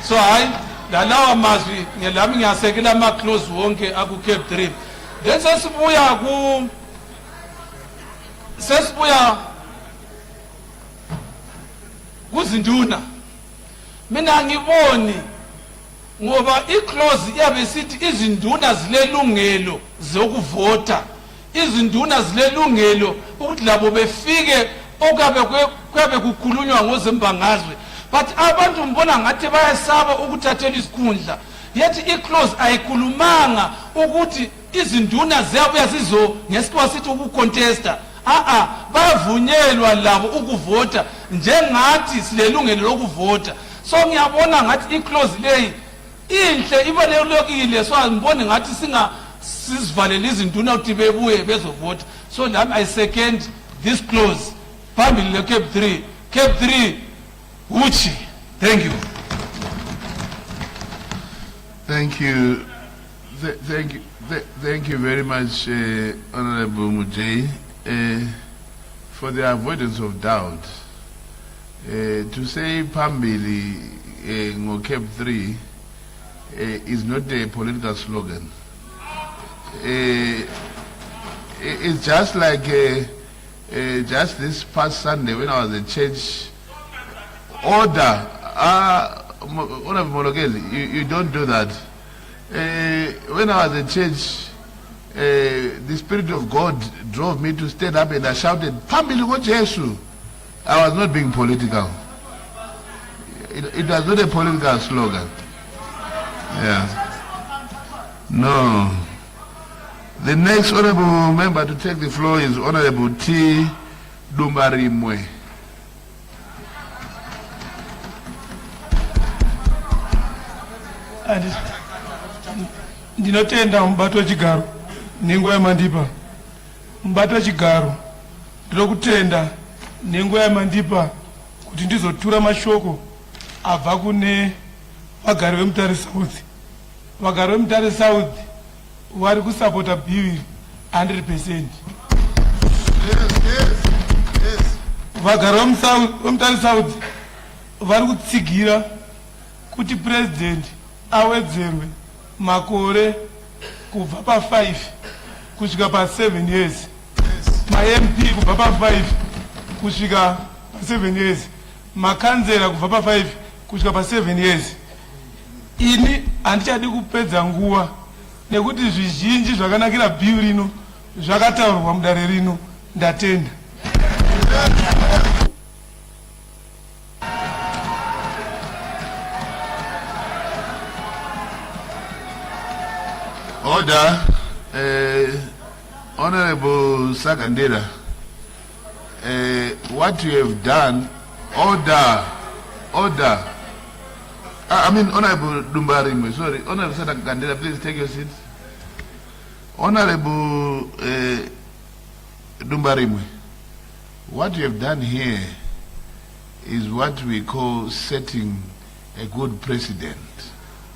So hayi lalawa mazwi ngelami ngiyasekela ama-close wonke akuCape 3. Then sesibuya kuzinduna. Mina ngiboni ngoba iclose iyabe sithi izinduna zilelungelo zokuvota. Izinduna zilelungelo ukuthi labo befike okuyabe kukhulunywa ngozembangazwe. But abantu mbona ngathi bayasaba ukuthathela isikhundla. Yethi iclose ayikhulumanga ukuthi izinduna ziyabuya zizo ngesikwa sithi ukucontesta. Bavunyelwa labo ukuvota njengathi silelungelo lokuvota. So ngiyabona ngathi iclose leyi inhle ibalekile. So angiboni ngathi sizivalele izinduna ukuthi bebuye bezovota. So nami I second this clause phambili leCape 3. Cape 3 uchi. Thank you. Thank you. Thank you very much, Honorable Mujay. For the avoidance of doubt, to say Pambili Cape 3 is not a political slogan. It's just like just this past Sunday when I was in church. Order. Honorable Molokeli, you don't do that. When I was in church, the Spirit of God drove me to stand up and I shouted, "Phambili ngoJesu." I was not being political. It was not a political slogan. Yeah. No. The next honorable member to take the floor is Honorable T. Dumbarimwe. Ndinotenda mubato wechigaro nenguva yamandipa. Mubato wechigaro ndinokutenda nenguva yamandipa kuti ndizotura mashoko abva kune vagari veMutare South. Vagari veMutare South vari kusapota bhiri 100%. Vagari veMutare South vari kutsigira kuti president awedzerwe makore kubva pa5 kusvika pa7 years. Ma-MP kubva pa5 kusvika pa7 years. Makanzera kubva pa5 kusvika pa7 years. Ini handichadi kupedza nguva nekuti zvizhinji zvakanakira bhiu rino zvakataurwa mudare rino. Ndatenda. Order. Honorable Sagandera, what you have done, order. I mean, Honorable Dumbarimwe, sorry, Honorable Sagandera, please take your seat. Honorable Dumbarimwe, what you have done here is what we call setting a good precedent.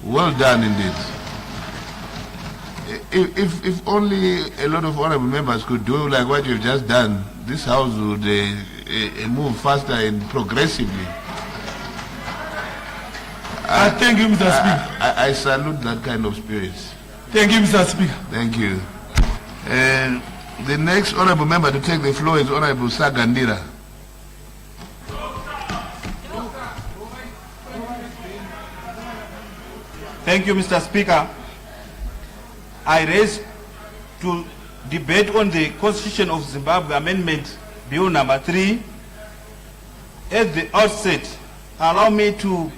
Well done indeed. If only a lot of honorable members could do like what you've just done, this house would move faster and progressively. Thank you, Mr. Speaker. I salute that kind of spirit. Thank you, Mr. Speaker. Thank you. The next honorable member to take the floor is Honorable Sagandira. Thank you, Mr. Speaker. I raise to debate on the Constitution of Zimbabwe Amendment Bill number 3. At the outset, allow me to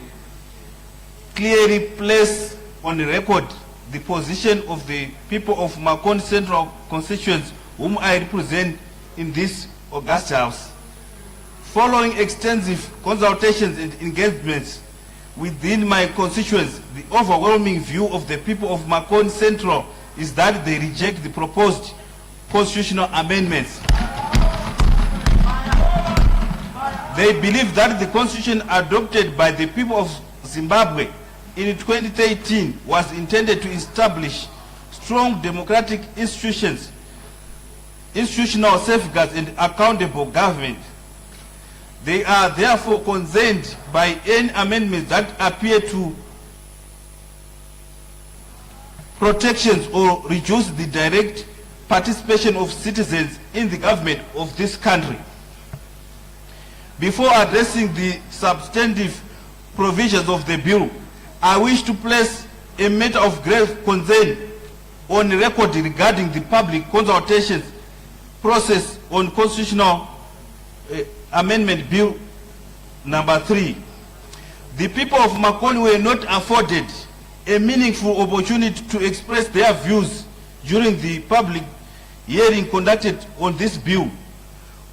clearly place on the record the position of the people of Makoni Central constituents whom I represent in this august house. Following extensive consultations and engagements within my constituents, the overwhelming view of the people of Makoni Central is that they reject the proposed constitutional amendments. They believe that the constitution adopted by the people of Zimbabwe in 2013 was intended to establish strong democratic institutions, institutional safeguards and accountable government. They are therefore concerned by any amendments that appear to protections or reduce the direct participation of citizens in the government of this country. Before addressing the substantive provisions of the bill, I wish to place a matter of grave concern on record regarding the public consultations process on constitutional amendment bill number 3. The people of Makoni were not afforded a meaningful opportunity to express their views during the public hearing conducted on this bill.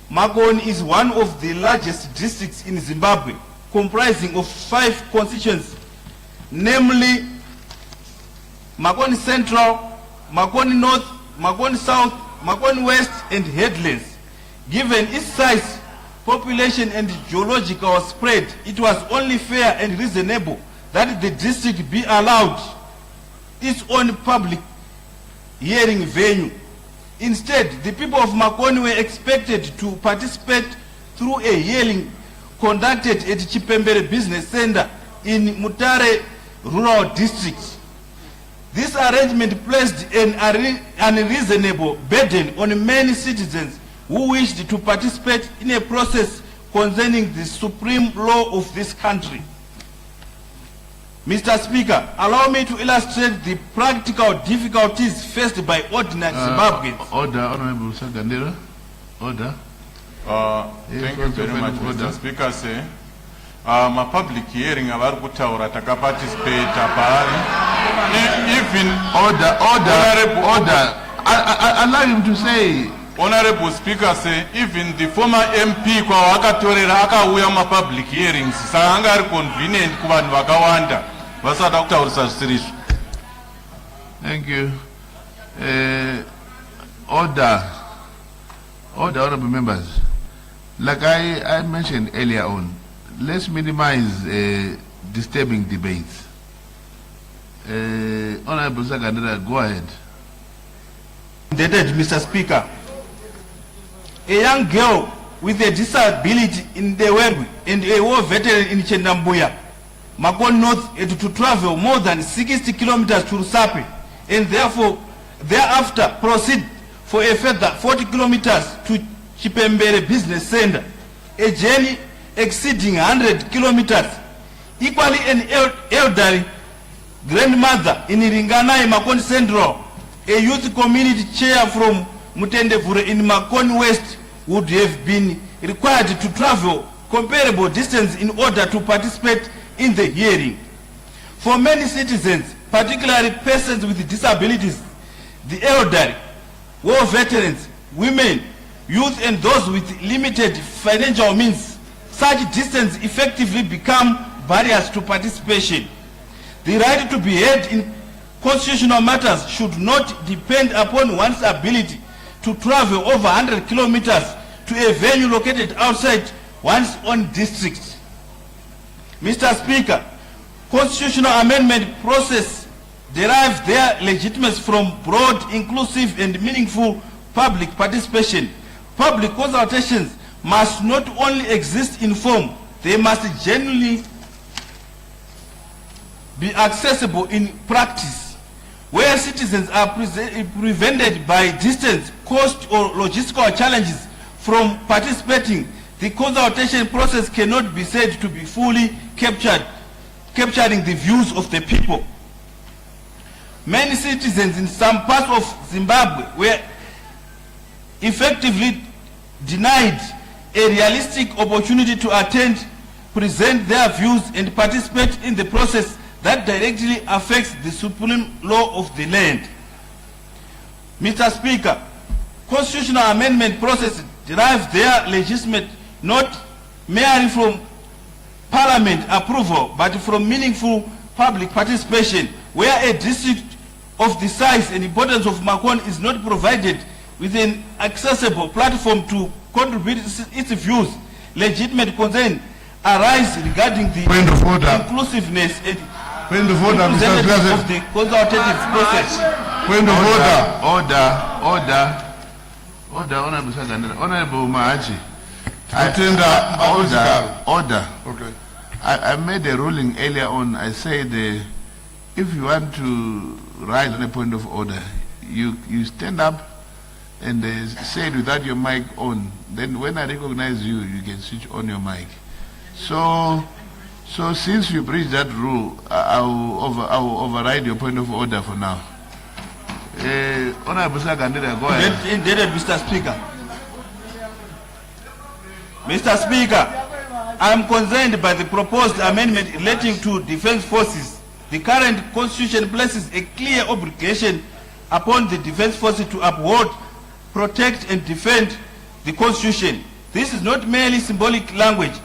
Makoni is one of the largest districts in Zimbabwe, comprising of 5 constituencies, namely Makoni Central, Makoni North, Makoni South, Makoni West, and Headlands. Given its size, population, and geological spread, it was only fair and reasonable that the district be allowed its own public hearing venue. Instead, the people of Makoni were expected to participate through a hearing conducted at Chipembere Business Center in Mutare rural districts. This arrangement placed an unreasonable burden on many citizens who wished to participate in a process concerning the supreme law of this country. Mr. Speaker, allow me to illustrate the practical difficulties faced by ordinary Zimbabweans. Order, Honorable Sagandera. Order. Thank you very much, Mr. Speaker. Say, my public hearing avari kutaura takaparticipate paari. Even order. Allow him to say. Honorable Speaker, say even the former MP kwa wakatorera akauya ma public hearings saka anga ari convenient kuvanhu vakawanda vasada kutaurisa zvisiri. Thank you. Order, honorable members. Like I mentioned earlier on, let's minimize disturbing debates. Honorable Sagandera, go ahead. Indebted, Mr. Speaker. A young girl with a disability in the Werwe and a war veteran in Chendambuya, Makon North, had to travel more than 60 kilometers to Rusape and therefore thereafter proceed for a further 40 kilometers to Chipembere Business Center, a journey exceeding 100 kilometers. Equally an elderly grandmother in Ringana, Makon Central, a youth community chair from Mutendevure in Makon West would have been required to travel comparable distance in order to participate in the hearing. For many citizens, particularly persons with disabilities, the elderly, war veterans, women, youth and those with limited financial means, such distance effectively become barriers to participation. The right to be heard in constitutional matters should not depend upon one's ability to travel over 100 kilometers to a venue located outside one's own district. Mr. Speaker, constitutional amendment process derives their legitimacy from broad, inclusive and meaningful public participation. Public consultations must not only exist in form, they must genuinely be accessible in practice. Where citizens are prevented by distance, cost or logistical challenges from participating, the consultation process cannot be said to be fully capturing the views of the people. Many citizens in some parts of Zimbabwe were effectively denied a realistic opportunity to attend, present their views and participate in the process that directly affects the supreme law of the land. Mr. Speaker, constitutional amendment process derives their legitimate not merely from Parliament approval, but from meaningful public participation, where a district of the size and importance of Makon is not provided with an accessible platform to contribute its views. Legitimate concern arise regarding the inclusiveness and representative of the consultative process. Order, Honorable Sagandera. Honorable Mahaji. Order. Okay. I made a ruling earlier on. I said if you want to rise on a point of order, you stand up and say it without your mic on. Then when I recognize you, you can switch on your mic. So since you breached that rule, I will override your point of order for now. Honorable Sagandera, go ahead. Indebted, Mr. Speaker. Mr. Speaker, I am concerned by the proposed amendment relating to defense forces. The current constitution places a clear obligation upon the defense forces to uphold, protect and defend the constitution. This is not merely symbolic language.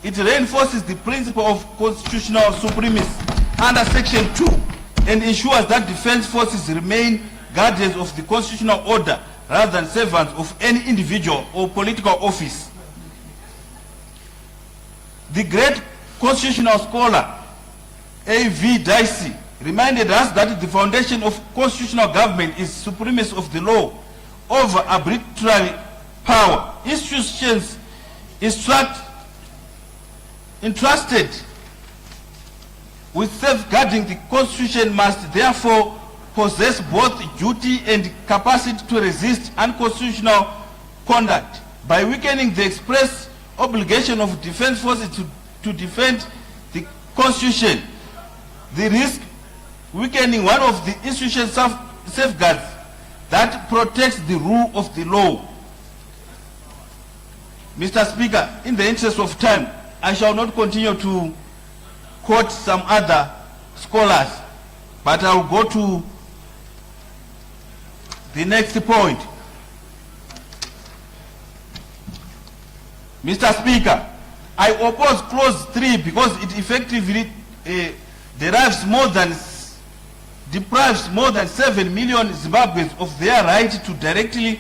It reinforces the principle of constitutional supremacy under Section 2 and ensures that defense forces remain guardians of the constitutional order rather than servants of any individual or political office. The great constitutional scholar A.V. Dicey reminded us that the foundation of constitutional government is supremacy of the law over arbitrary power. Institutions entrusted with safeguarding the Constitution must therefore possess both duty and capacity to resist unconstitutional conduct. By weakening the express obligation of defense forces to defend the Constitution, the risk weakening one of the institutional safeguards that protects the rule of the law. Mr. Speaker, in the interest of time, I shall not continue to quote some other scholars, but I will go to the next point. Mr. Speaker, I oppose clause 3 because it effectively deprives more than 7 million Zimbabweans of their right to directly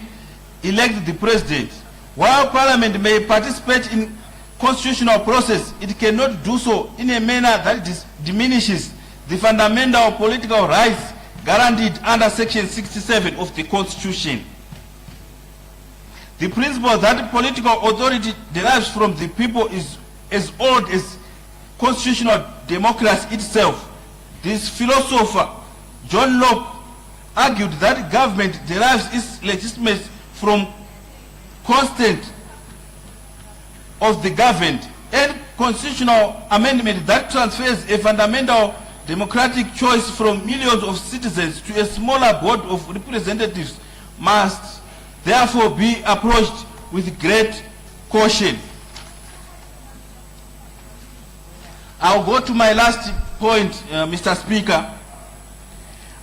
elect the president. While Parliament may participate in constitutional process, it cannot do so in a manner that diminishes the fundamental political rights guaranteed under Section 67 of the Constitution. The principle that political authority derives from the people is as old as constitutional democracy itself. This philosopher, John Locke, argued that government derives its legitimacy from consent of the governed, and constitutional amendment that transfers a fundamental democratic choice from millions of citizens to a smaller board of representatives must therefore be approached with great caution. I'll go to my last point, Mr. Speaker.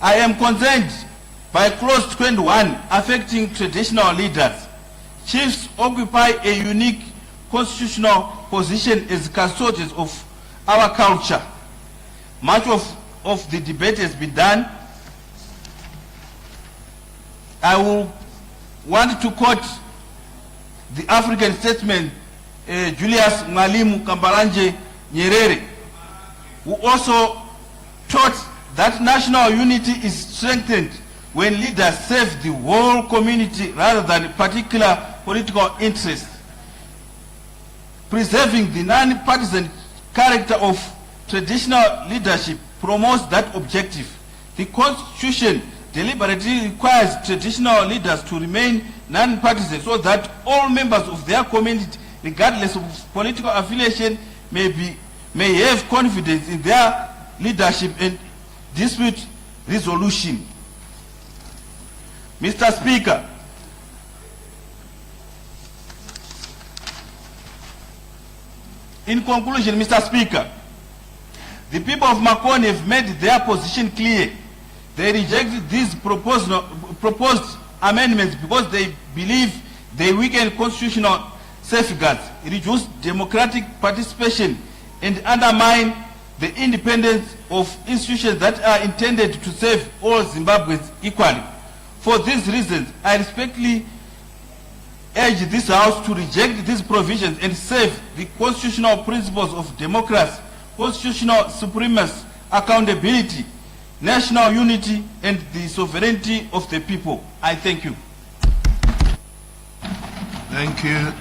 I am concerned by clause 21 affecting traditional leaders. Chiefs occupy a unique constitutional position as custodians of our culture. Much of the debate has been done. I will want to quote the African statesman Julius Mwalimu Kambaranje Nyerere, who also taught that national unity is strengthened when leaders serve the whole community rather than particular political interests. Preserving the non-partisan character of traditional leadership promotes that objective. The Constitution deliberately requires traditional leaders to remain non-partisan so that all members of their community, regardless of political affiliation, may have confidence in their leadership and dispute resolution. Mr. Speaker, in conclusion, Mr. Speaker, the people of Makoni have made their position clear. They reject these proposed amendments because they believe they weaken constitutional safeguards, reduce democratic participation, and undermine the independence of institutions that are intended to serve all Zimbabweans equally. For these reasons, I respectfully urge this House to reject these provisions and save the constitutional principles of democracy, constitutional supremacy, accountability, national unity, and the sovereignty of the people. I thank you. Thank you.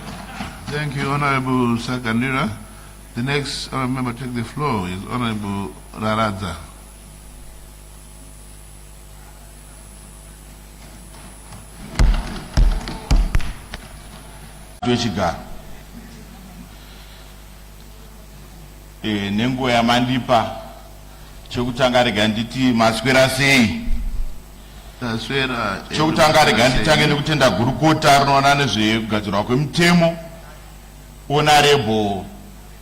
Thank you, Honorable Sakandira. The next honorable member to take the floor is Honorable Raradza. Nenguva yamandipa chokutanga rega nditi maswera sei. Chokutanga rega nditange nekutenda gurukota rinoona nezvekugadzirwa kwemutemo Honorable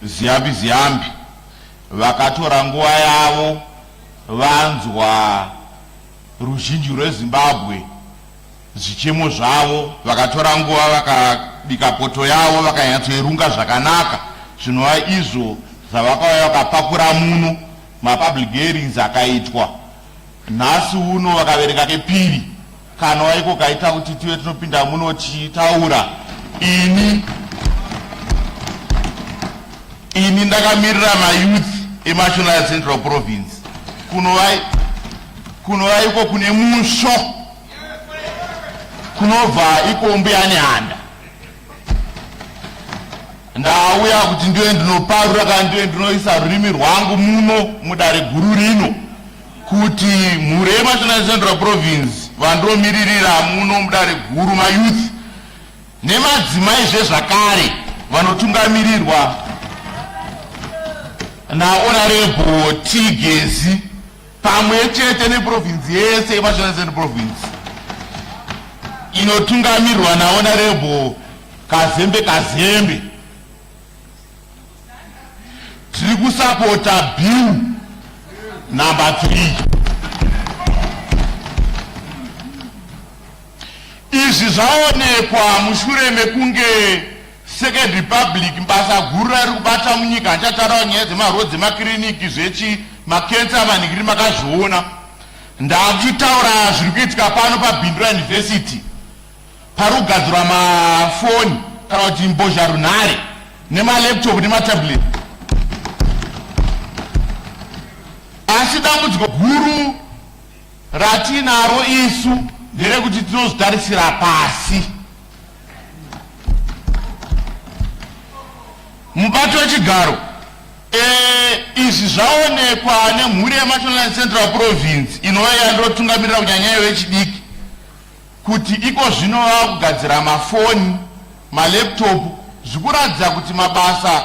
Ziyambi vakatora nguva yavo vanzwa ruzhinji rweZimbabwe zvichemo zvavo, vakatora nguva vakabika poto yavo vakanyatsoirunga zvakanaka, zvinova izvo zvavakauya vakapakura muno mapublic hearings akaitwa. Nhasi uno vakavereka kepiri kanwa iko kaita kuti tive tinopinda muno tichitaura. Ini ndakamirira mayouth eMashona Central Province. Kunova iko kune musho, kunobva iko Mbuyane Handa. ndauya kuti ndiwe ndinoparura kana ndiwe ndinoisa rurimi rwangu muno mudare guru rino kuti murema Central Province vandomiririra muno mudare guru mayouth nemadzimai zvezvakare vanotungamirirwa nahonorable Tigezi pamwe chete neprovince yese yeMasvanezeni Province inotungamirirwa nahonorable Kazembe. Tiri kusapota bill number 3. Izvi zvaonekwa mushure mekunge Second Republic mbasa guru riri kubata munyika achataura nyaya dzemarodzi makiriniki zvechi makensa manhingiri makazviona. Ndachitaura zviri kuitika pano paBindu University pari kugadzirwa mafoni kana kuti mbozharunhare nemalaptop nematablet. Asi dambudziko guru ratinaro isu nderekuti tinozvitarisira pasi. Mubato wechigaro izvi zvaonekwa nemhuri yeMasvanezeni Central Province inova yandotungamirira kunyanya wechidiki kuti iko zvino vava kugadzira mafoni malaptop zvikuratidza kuti mabasa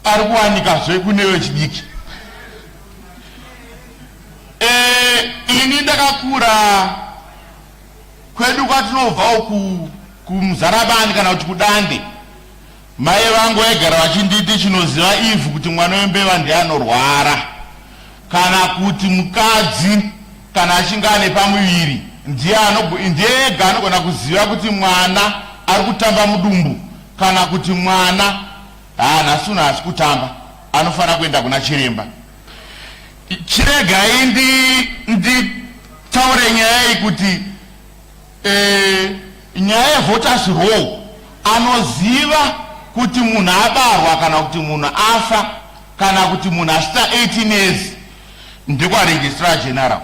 ari kuwanika zvekune wechidiki. Ini ndakakura kwedu kwatinobva uku kumuzarabani kana kuti kudande, mai vangu vaigara vachinditi chinoziva ivhu kuti mwana wembeva ndiye anorwara, kana kuti mukadzi kana achinge ane pamuviri ndiye ega anogona kuziva kuti mwana ari kutamba mudumbu kana kuti mwana nhasuna asi kutamba, anofanira kuenda kuna chiremba. Chiregai nditaure nyaya iyi kuti nyaya yevoters roll anoziva kuti munhu abarwa kana kuti munhu afa kana kuti munhu asvika 18 years ndekwaregistrar general.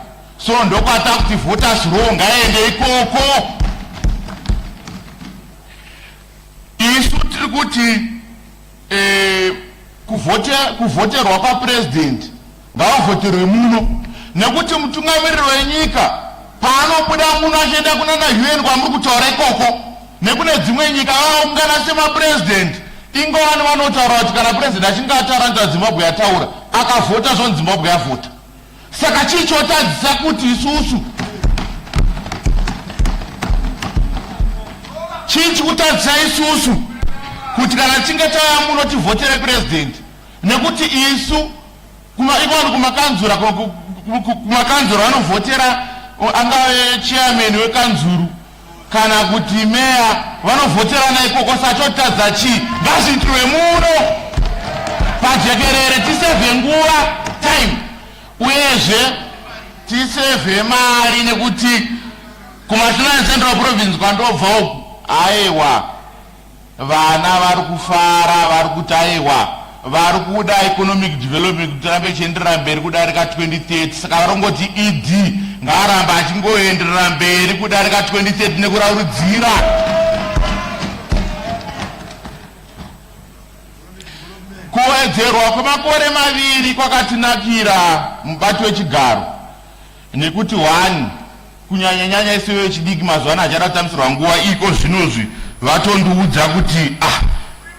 So ndokwata kuti voters roll ngaende ikoko. Isu tiri kuti kuvoterwa papresident ngavavhoterwe muno, nekuti mutungamiriri wenyika paanobuda muno achienda kunana UN kwamuri kutaura ikoko, nekune dzimwe nyika vavaungana semapresident ingowani vanotaura kuti kana president achinge ataura kuti Zimbabwe yataura akavhota zvonzi Zimbabwe yavhota. Saka chii chotadzisa kuti isusu chii chikutadzisa isusu kuti kana tichinge tauya muno tivhotere president, nekuti isu ikoni kumakanzuro vanovhotera angave chairman wekanzuru kana kuti meya vanovhoterana ikoko. Sachotadza chii? Ngazviitirwe muno pajekerere, tisevhe nguva time, uyezve tisevhe mari, nekuti kuMasvanezeni Central Province kwandobva uku aiwa vana vari kufara, vari kuti aiwa vari kuda economic development kuti rambe ichienderera mberi kudarika 2030. Saka varongoti ED ngaaramba achingoenderera mberi kudarika 2030 nekurauridzira. Kuwedzerwa kwemakore maviri kwakatinakira mubati wechigaro, nekuti 1 kunyanyanyanya isu vechidiki mazuva ano achada kutamisirwa nguva iko zvinozvi vatondiudza kuti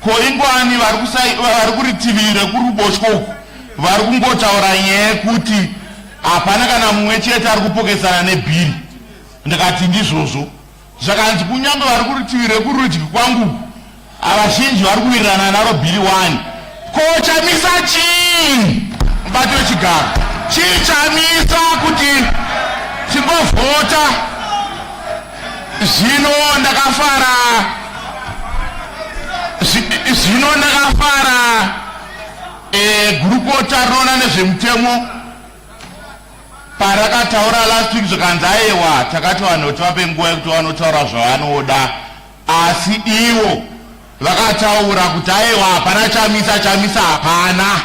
ko ingwani vari kuritivire kuruboshwe uku vari kungotaura nyaya yekuti hapana kana mumwe chete ari kupokesana nebhiri. Ndikati ndizvozvo zvakanzi kunyange vari kuritivire kurudyi kwangu avazhinji vari kuwirirana naro bhiri 1. Ko chamisa chii mubati wechigaro? Chii chamisa kuti tingovhota? Zvino ndakafara gurukota rinoona nezvemutemo parakataura last week zvakanzi aiwa takati vanhu tivape nguva yekuti vanotaura zvavanoda, asi ivo vakataura kuti aiwa hapana chamisa hapana.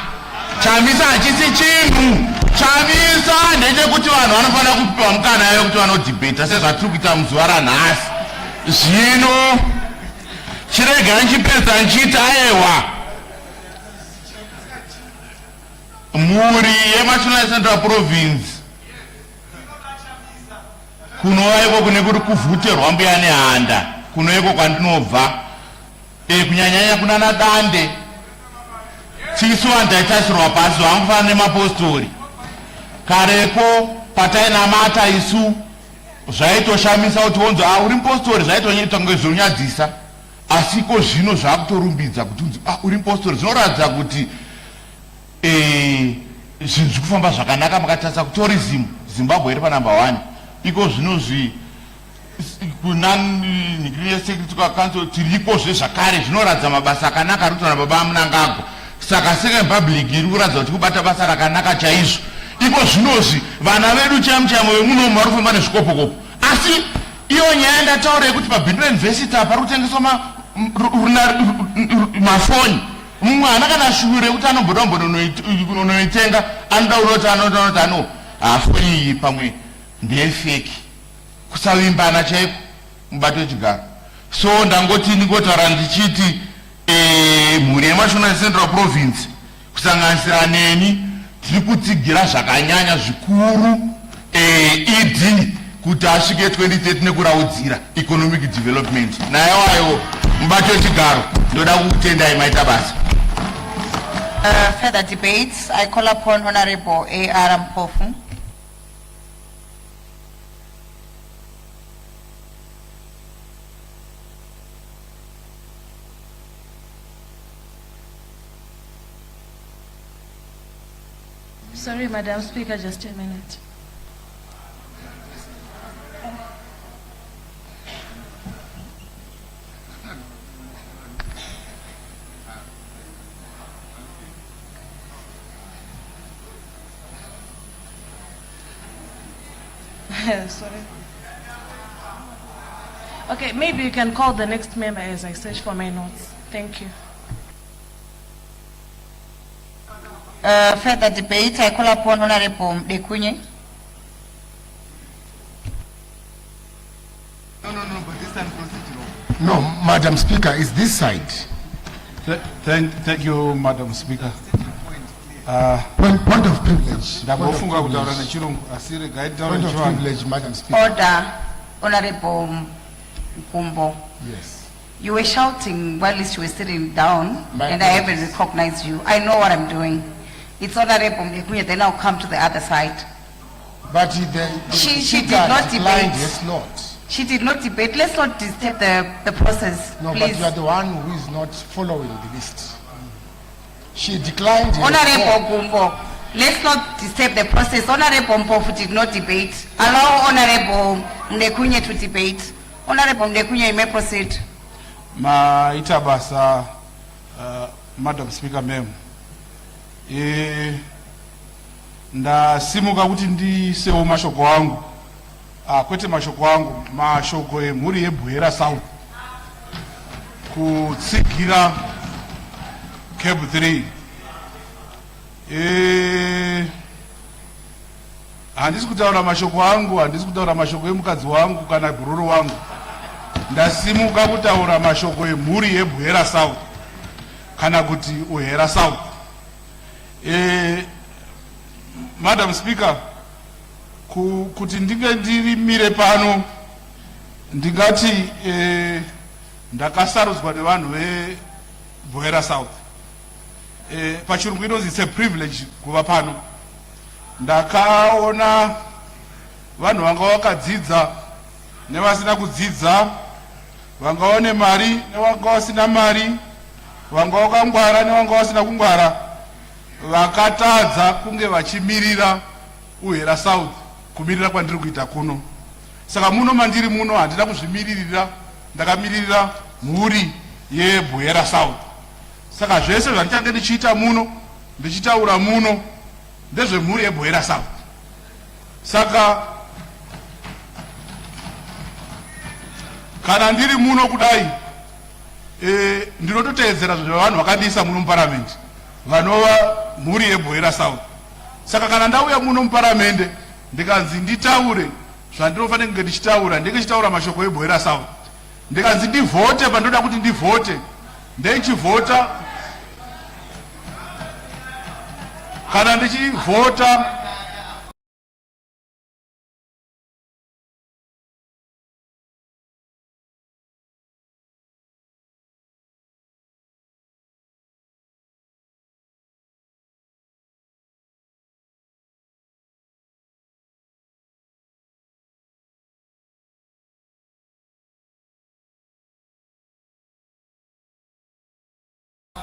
Chamisa hachisi chinhu. Chamisa ndechekuti vanhu vanofanira kupiwa mukana yekuti vanodhibheta sezvatiri kuita muzuva ranhasi. Zvino chirega nchipedza nchiti ayewa mhuri yeMasvinai Central Province kunovaiko kune kuti kuvhuterwa mbuya nehanda kunoiko kwandinobva kunyanyanya kunana Dande tisu vanhu taitasirwa pasi vangufanana nemapostori kareko patainamata isu zvaitoshamisa kuti wonzo uri mupostori zvaitoita ngezvonyadzisa asi ko zvino zvakutorumbidza kuti unzi uri mupostori zvinoratidza kuti zvinhu zviri kufamba zvakanaka makatarisa kuti tourism Zimbabwe iri panumber 1 iko zvinozvi kuna Security Council tiriko zvakare zvinoratidza mabasa akanaka ari kuita baba Mnangagwa saka second public iri kuratidza kuti kubata basa rakanaka chaizvo iko zvinozvi vana vedu chamuchamo vemunomu vari kufamba nezvikopokopo asi iyo nyaya ndataura yekuti paBindu University apa pari kutengeswa mafoni mumwe ana kana shure yekuti anomboda unoitenga anoda unoti ano foni iyi pamwe ndeyefeki kusavimbana chaiko mubato wechigaro so ndangoti ndingotaura ndichiti mhuri yeMasvinai Central Province kusanganisira neni tiri kutsigira zvakanyanya zvikuru ED kuti asvike 2030 nekuraudzira economic development nayewayo mubato wechigaro ndoda kukutendai maita basa. Further debates, I call upon Honorable A.R. Mpofu. Sorry, Madam Speaker, just a minute. Sorry. Okay, maybe you can call the next member as I search for my notes. Thank you. Further debate, I call upon Honorable Dekunye. No, but this time procedural. No, Madam Speaker, it's this side. Thank you, Madam Speaker. Point of privilege. Point of privilege, Madam Speaker. Order, Honorable Kumbo. Yes. You were shouting while you were sitting down, and I haven't recognized you. I know what I'm doing. It's Honorable Dekunye, then I'll come to the other side. But she did not debate. Yes, Lord. She did not debate. Let's not disturb the process, no, please. But you are the one who is not following the list. She declined. Honorable Gumbo, let's not disturb the process. Honorable Mpofu did not debate. Allow Honorable Mdekunye to debate. Honorable Mdekunye, you may proceed. Maita basa, Madam Speaker, ma'am. Ndasimuka kuti ndisewo mashoko wangu. Kwete mashoko wangu, mashoko emhuri yeBwera South. Kutsigira Cab 3. Handisi kutaura mashoko angu, handisi kutaura mashoko emukadzi wangu kana bhururu wangu. Ndasimuka kutaura mashoko emhuri yeBwera South kana kuti uHera South. Madam Speaker, kuti ndinge ndirimire pano ndingati ndakasarudzwa nevanhu veBwera South. Pachirungu inonzi it's a privilege kuva pano. Ndakaona vanhu vanga vakadzidza nevasina kudzidza, vanga vane mari nevanga vasina mari, vanga vakangwara nevanga vasina kungwara, vakatadza kunge vachimirira uHera South kumirira kwandiri kuita kuno. Saka muno mandiri muno handina kuzvimiririra, ndakamirira mhuri yeBwera South. Saka zvese zvandichange ndichiita muno, ndichitaura muno, ndezvemhuri yeBwera South. Saka kana ndiri muno kudai, ndinototeedzera zvavanhu vakandisa muno muparamendi, vanova mhuri yeBwera South. Saka kana ndauya muno muparamende ndikanzi nditaure zvandinofanira kunge ndichitaura, ndinge ndichitaura mashoko eBwera South. ndikanzi ndivhote pandoda kuti ndivhote ndeichivhota kana ndichivhota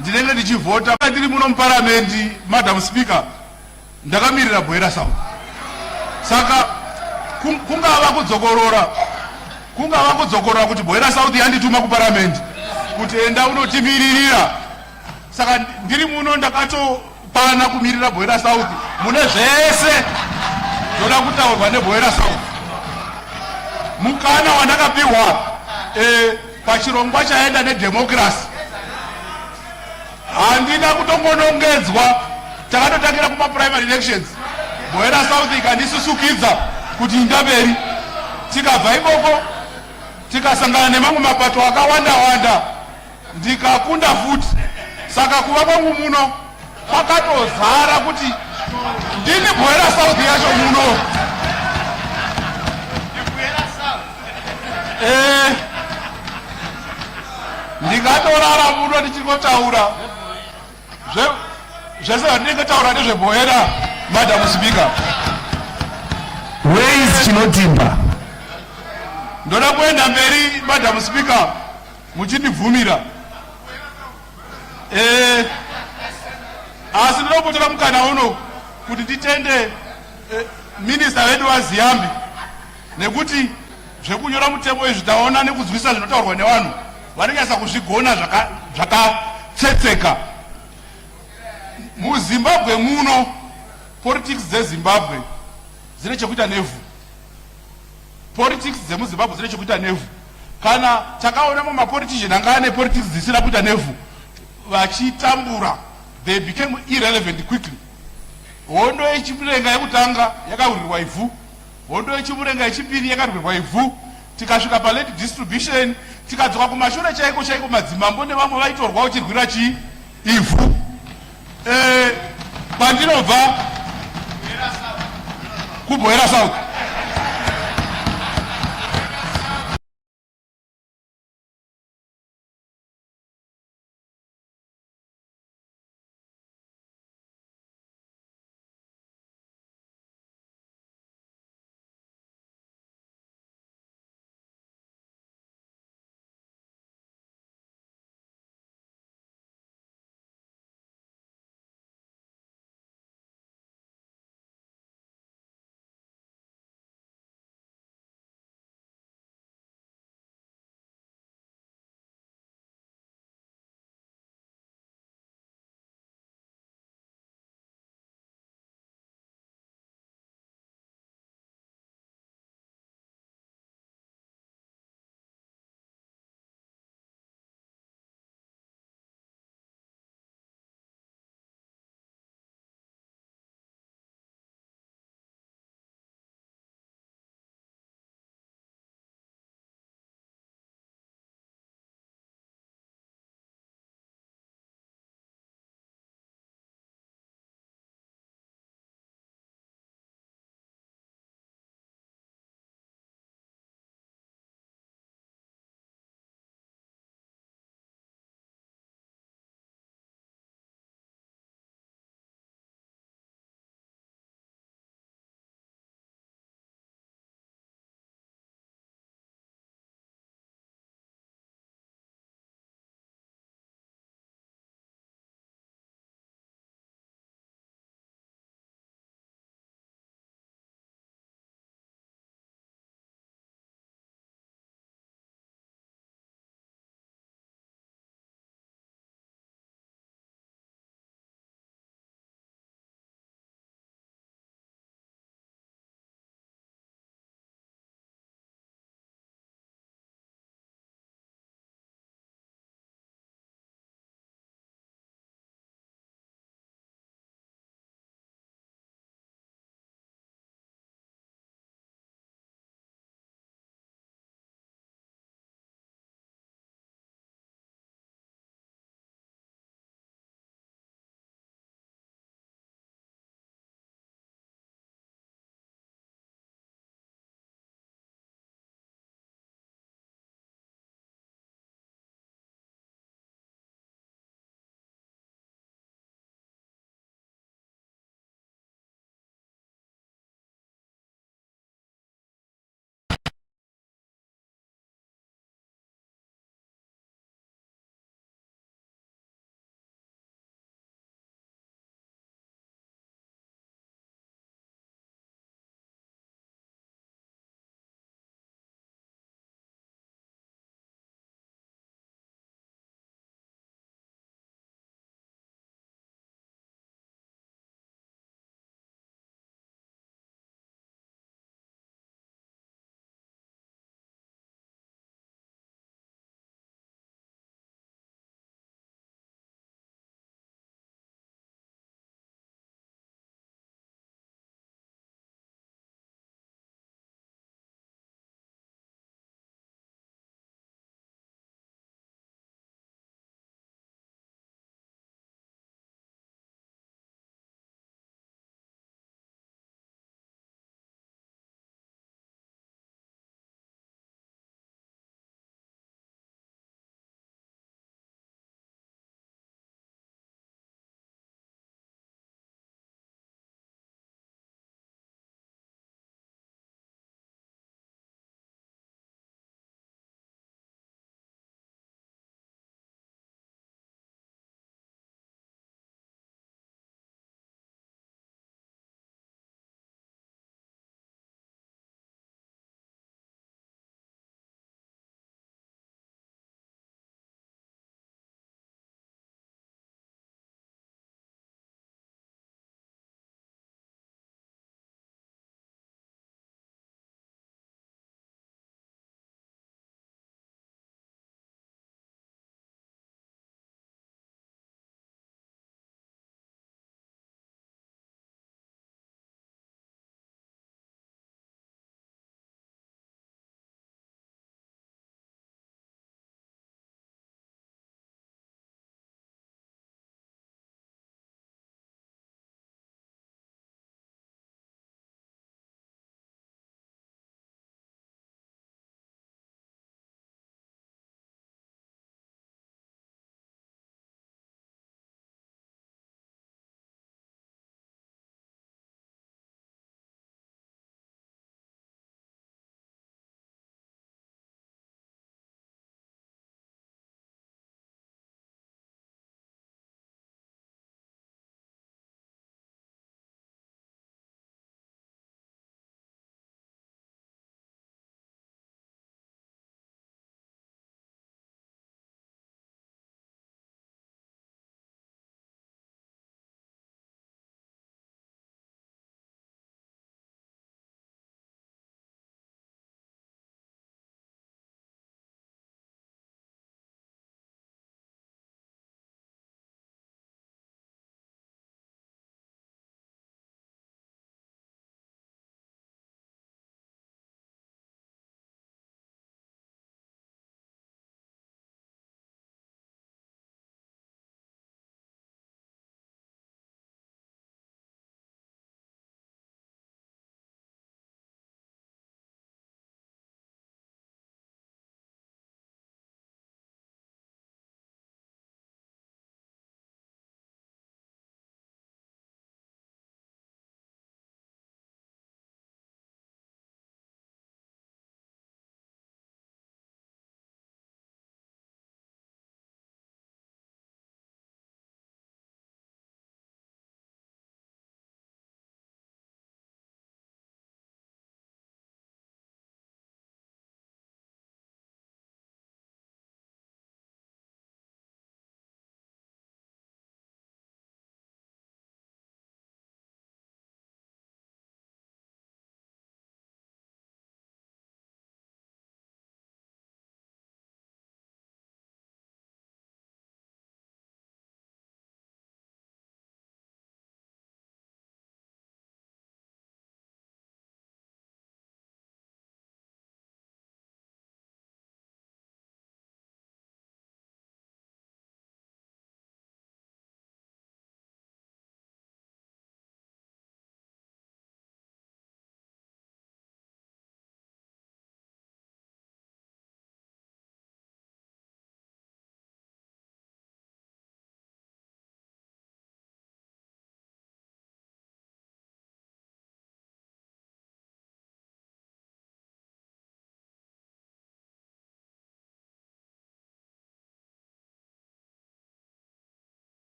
ndinenge ndichivhota ndiri muno muparamendi. Madam Speaker, ndakamirira Bwera South, saka kungava kudzokorora kuti Bwera South yandituma kuparamendi kuti enda unotimiririra. Saka ndiri muno ndakatopana kumirira Bwera South mune zvese zvoda kutaurwa neBwera South. Mukana wandakapiwa pachirongwa chaenda nedemocracy handina kutongonongedzwa. Takatotangira kuma primary elections, Bwera South ikandisusukidza kuti ndamberi, tikabva ikoko tikasangana nemamwe mapato akawanda ndikakunda futi. Saka kuva kwangu muno kwakatozara kuti ndini Bwera South yacho muno. Ndikatorara muno ndichikotaura zvese vandinenge taura nezvebhoera. Madam Speaker, ways chinotimba ndoda kuenda mberi. Madam Speaker, muchindibvumira asi ndoda kutora mukana uno kuti nditende minista wedu waZiambi, nekuti zvekunyora mutemo izvi taona nekuzwisa zvinotaurwa nevanhu vanonyasa kuzvigona zvakatsetseka. MuZimbabwe muno politics dzeZimbabwe dzine chekuita nevhu. Politics dzemuZimbabwe dzine chekuita nevhu. Kana takaona mapolitician anga ane politics dzisina kuita nevhu vachitambura, they became irrelevant quickly. Hondo yechimurenga yekutanga yakawirirwa ivhu, hondo yechimurenga yechipiri yakawirirwa ivhu, tikasvika palate distribution tikadzoka kumashure chaiko madzimambo nevamwe vaitorwa uchirwira ivhu. Kwandinobva kuBwera South